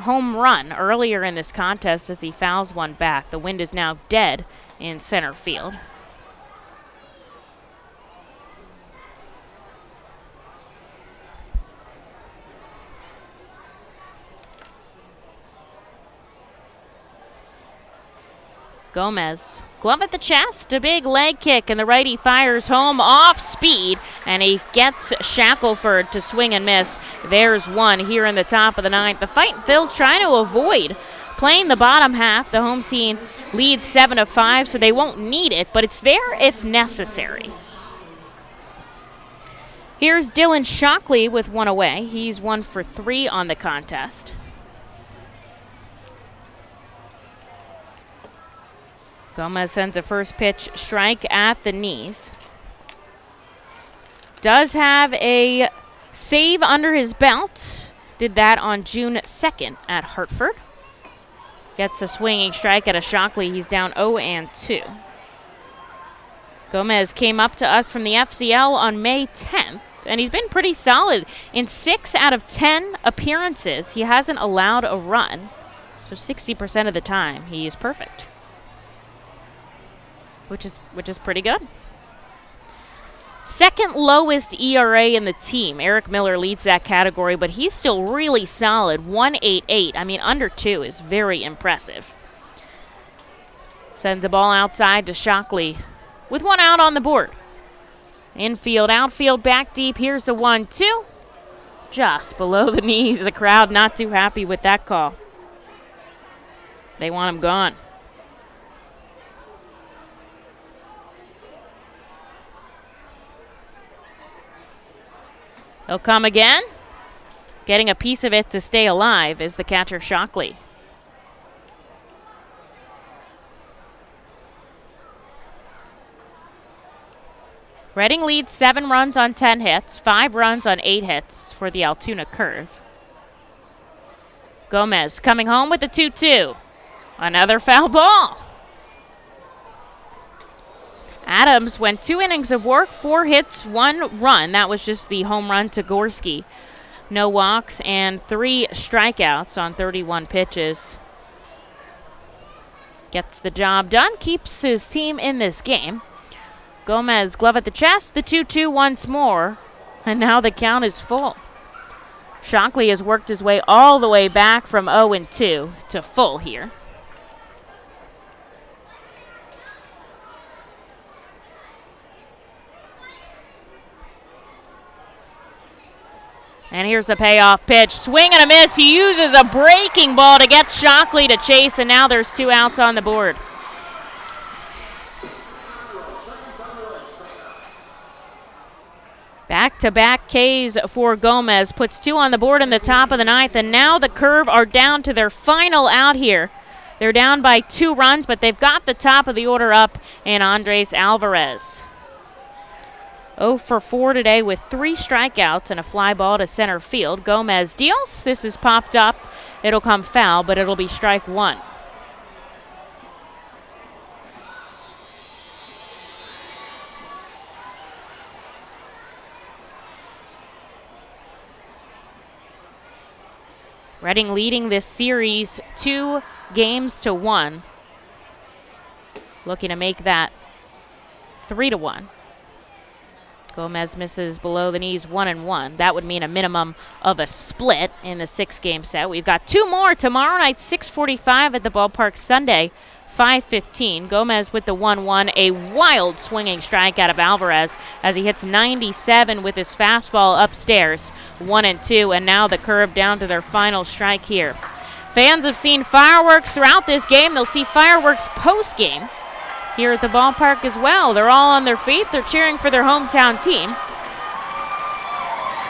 home run earlier in this contest as he fouls one back. The wind is now dead in center field. Gomez, glove at the chest, a big leg kick, and the righty fires home off speed, and he gets Shackleford to swing and miss. There's one here in the top of the 9th. The Fightin' Phils trying to avoid playing the bottom half. The home team leads 7-5, so they won't need it, but it's there if necessary. Here's Dylan Shockley with one away. He's 1 for 3 on the contest. Gomez sends a first pitch strike at the knees. Does have a save under his belt. Did that on June 2nd at Hartford. Gets a swinging strike at a Shockley. He's down 0-2. Gomez came up to us from the FCL on May 10th, and he's been pretty solid. In 6 out of 10 appearances, he hasn't allowed a run. So 60% of the time, he is perfect. Which is pretty good. Second lowest ERA in the team. Eric Miller leads that category, but he's still really solid. 1.88. I mean, under 2 is very impressive. Sends the ball outside to Shockley with 1 out on the board. Infield, outfield, back deep. Here's the 1-2. Just below the knees. The crowd not too happy with that call. They want him gone. He'll come again. Getting a piece of it to stay alive is the catcher Shockley. Reading leads 7 runs on 10 hits, 5 runs on 8 hits for the Altoona Curve. Gomez coming home with the 2-2. Another foul ball. Adams went 2 innings of work, 4 hits, 1 run. That was just the home run to Gorski. No walks and 3 strikeouts on 31 pitches. Gets the job done, keeps his team in this game. Gomez, glove at the chest, the 2-2 once more, and now the count is full. Shockley has worked his way all the way back from 0-2 to full here. And here's the payoff pitch. Swing and a miss. He uses a breaking ball to get Shockley to chase, and now there's 2 outs on the board. Back-to-back Ks for Gomez. Puts 2 on the board in the top of the 9th, and now the Curve are down to their final out here. They're down by 2 runs, but they've got the top of the order up in Andres Alvarez. 0 for 4 today with 3 strikeouts and a fly ball to center field. Gomez deals. This is popped up. It'll come foul, but it'll be strike 1. Reading leading this series 2-1. Looking to make that 3-1. Gomez misses below the knees 1-1. That would mean a minimum of a split in the 6-game set. We've got 2 more tomorrow night, 6:45 at the ballpark, Sunday, 5:15. Gomez with the 1-1, a wild swinging strike out of Alvarez as he hits 97 with his fastball upstairs, 1-2, and now the Curve down to their final strike here. Fans have seen fireworks throughout this game. They'll see fireworks post-game here at the ballpark as well. They're all on their feet. They're cheering for their hometown team.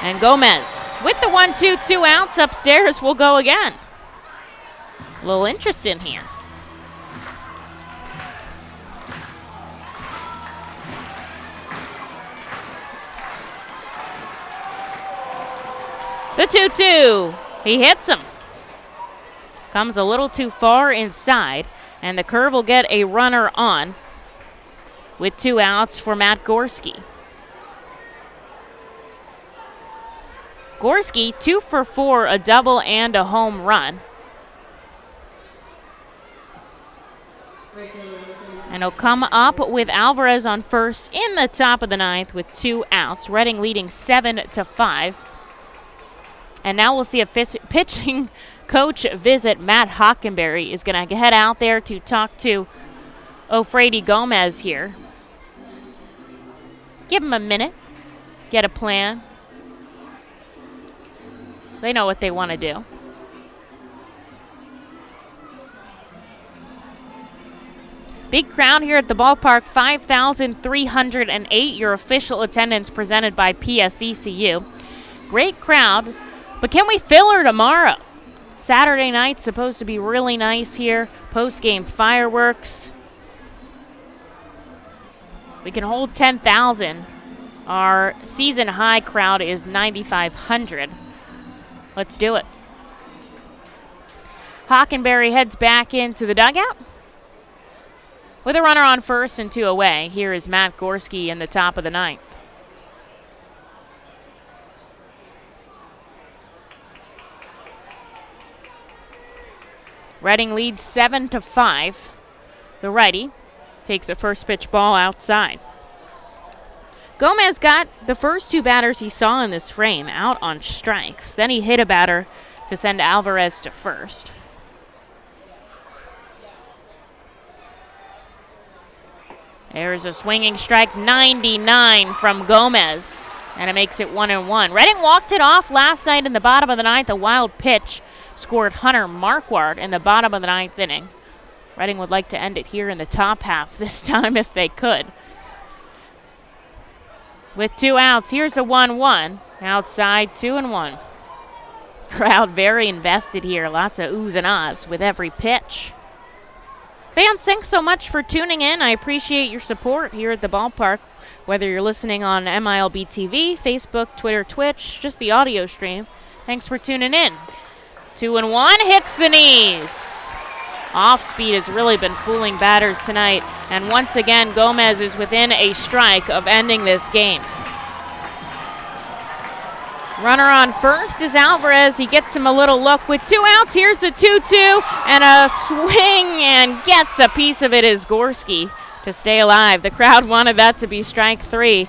And Gomez with the 1-2, 2 outs upstairs will go again. A little interest in here. The 2-2. He hits him. Comes a little too far inside. And the Curve will get a runner on with 2 outs for Matt Gorski. Gorski, 2 for 4, a double and a home run. And he'll come up with Alvarez on first in the top of the 9th with 2 outs. Reading leading 7-5. And now we'll see a pitching coach visit. Matt Hockenberry is going to head out there to talk to Ofrady Gomez here. Give him a minute. Get a plan. They know what they want to do. Big crowd here at the ballpark, 5,308. Your official attendance presented by PSECU. Great crowd, but can we fill her tomorrow? Saturday night's supposed to be really nice here. Post-game fireworks. We can hold 10,000. Our season high crowd is 9,500. Let's do it. Hockenberry heads back into the dugout. With a runner on first and 2 away, here is Matt Gorski in the top of the 9th. Reading leads 7-5. The righty takes a first pitch ball outside. Gomez got the first 2 batters he saw in this frame out on strikes. Then he hit a batter to send Alvarez to first. There's a swinging strike, 99 from Gomez, and it makes it 1-1. Reading walked it off last night in the bottom of the 9th, a wild pitch. Scored Hunter Marquardt in the bottom of the 9th inning. Reading would like to end it here in the top half this time if they could. With 2 outs, here's the 1-1. Outside, 2-1. Crowd very invested here. Lots of oohs and ahs with every pitch. Fans, thanks so much for tuning in. I appreciate your support here at the ballpark. Whether you're listening on MILB TV, Facebook, Twitter, Twitch, just the audio stream. Thanks for tuning in. 2-1, hits the knees. Off speed has really been fooling batters tonight. And once again, Gomez is within a strike of ending this game. Runner on first is Alvarez. He gets him a little look with 2 outs. Here's the 2-2 and a swing, and gets a piece of it is Gorski to stay alive. The crowd wanted that to be strike 3,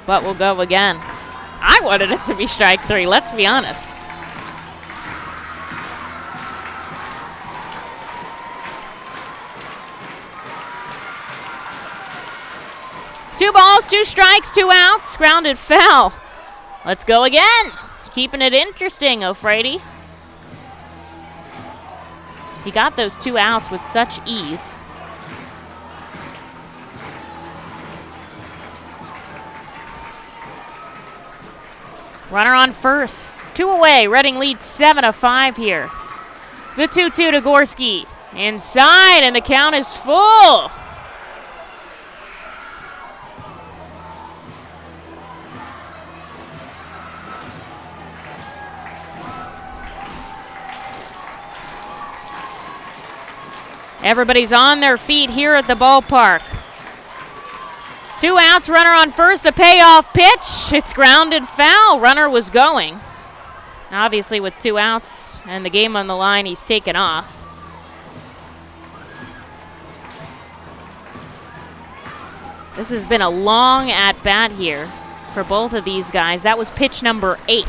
but we'll go again. I wanted it to be strike 3, let's be honest. Two balls, 2 strikes, 2 outs, grounded foul. Let's go again. Keeping it interesting, O'Frady. He got those 2 outs with such ease. Runner on first, 2 away. Reading leads 7-5 here. The 2-2 to Gorski. Inside, and the count is full. Everybody's on their feet here at the ballpark. 2 outs, runner on first, the payoff pitch. It's grounded foul. Runner was going. Obviously with 2 outs and the game on the line, he's taken off. This has been a long at-bat here for both of these guys. That was pitch number 8.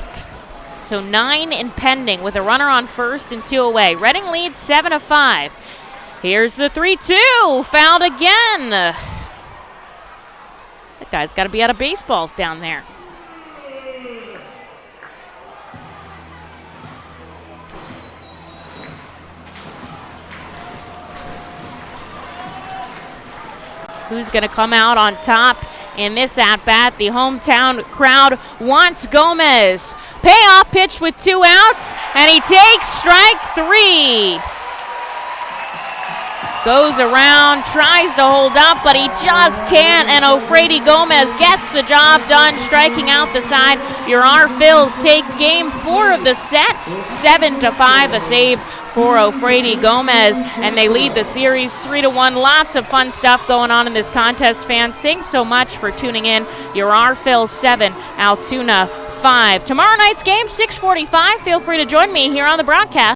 So 9 impending with a runner on first and 2 away. Reading leads 7-5. Here's the 3-2, fouled again. That guy's got to be out of baseballs down there. Who's going to come out on top in this at-bat? The hometown crowd wants Gomez. Payoff pitch with 2 outs, and he takes strike 3. Goes around, tries to hold up, but he just can't, and O'Frady Gomez gets the job done, striking out the side. Your R-Phils take game 4 of the set, 7-5, a save for O'Frady Gomez, and they lead the series 3-1. Lots of fun stuff going on in this contest, fans. Thanks so much for tuning in. Your R-Phils 7, Altoona 5. Tomorrow night's game, 6:45. Feel free to join me here on the broadcast.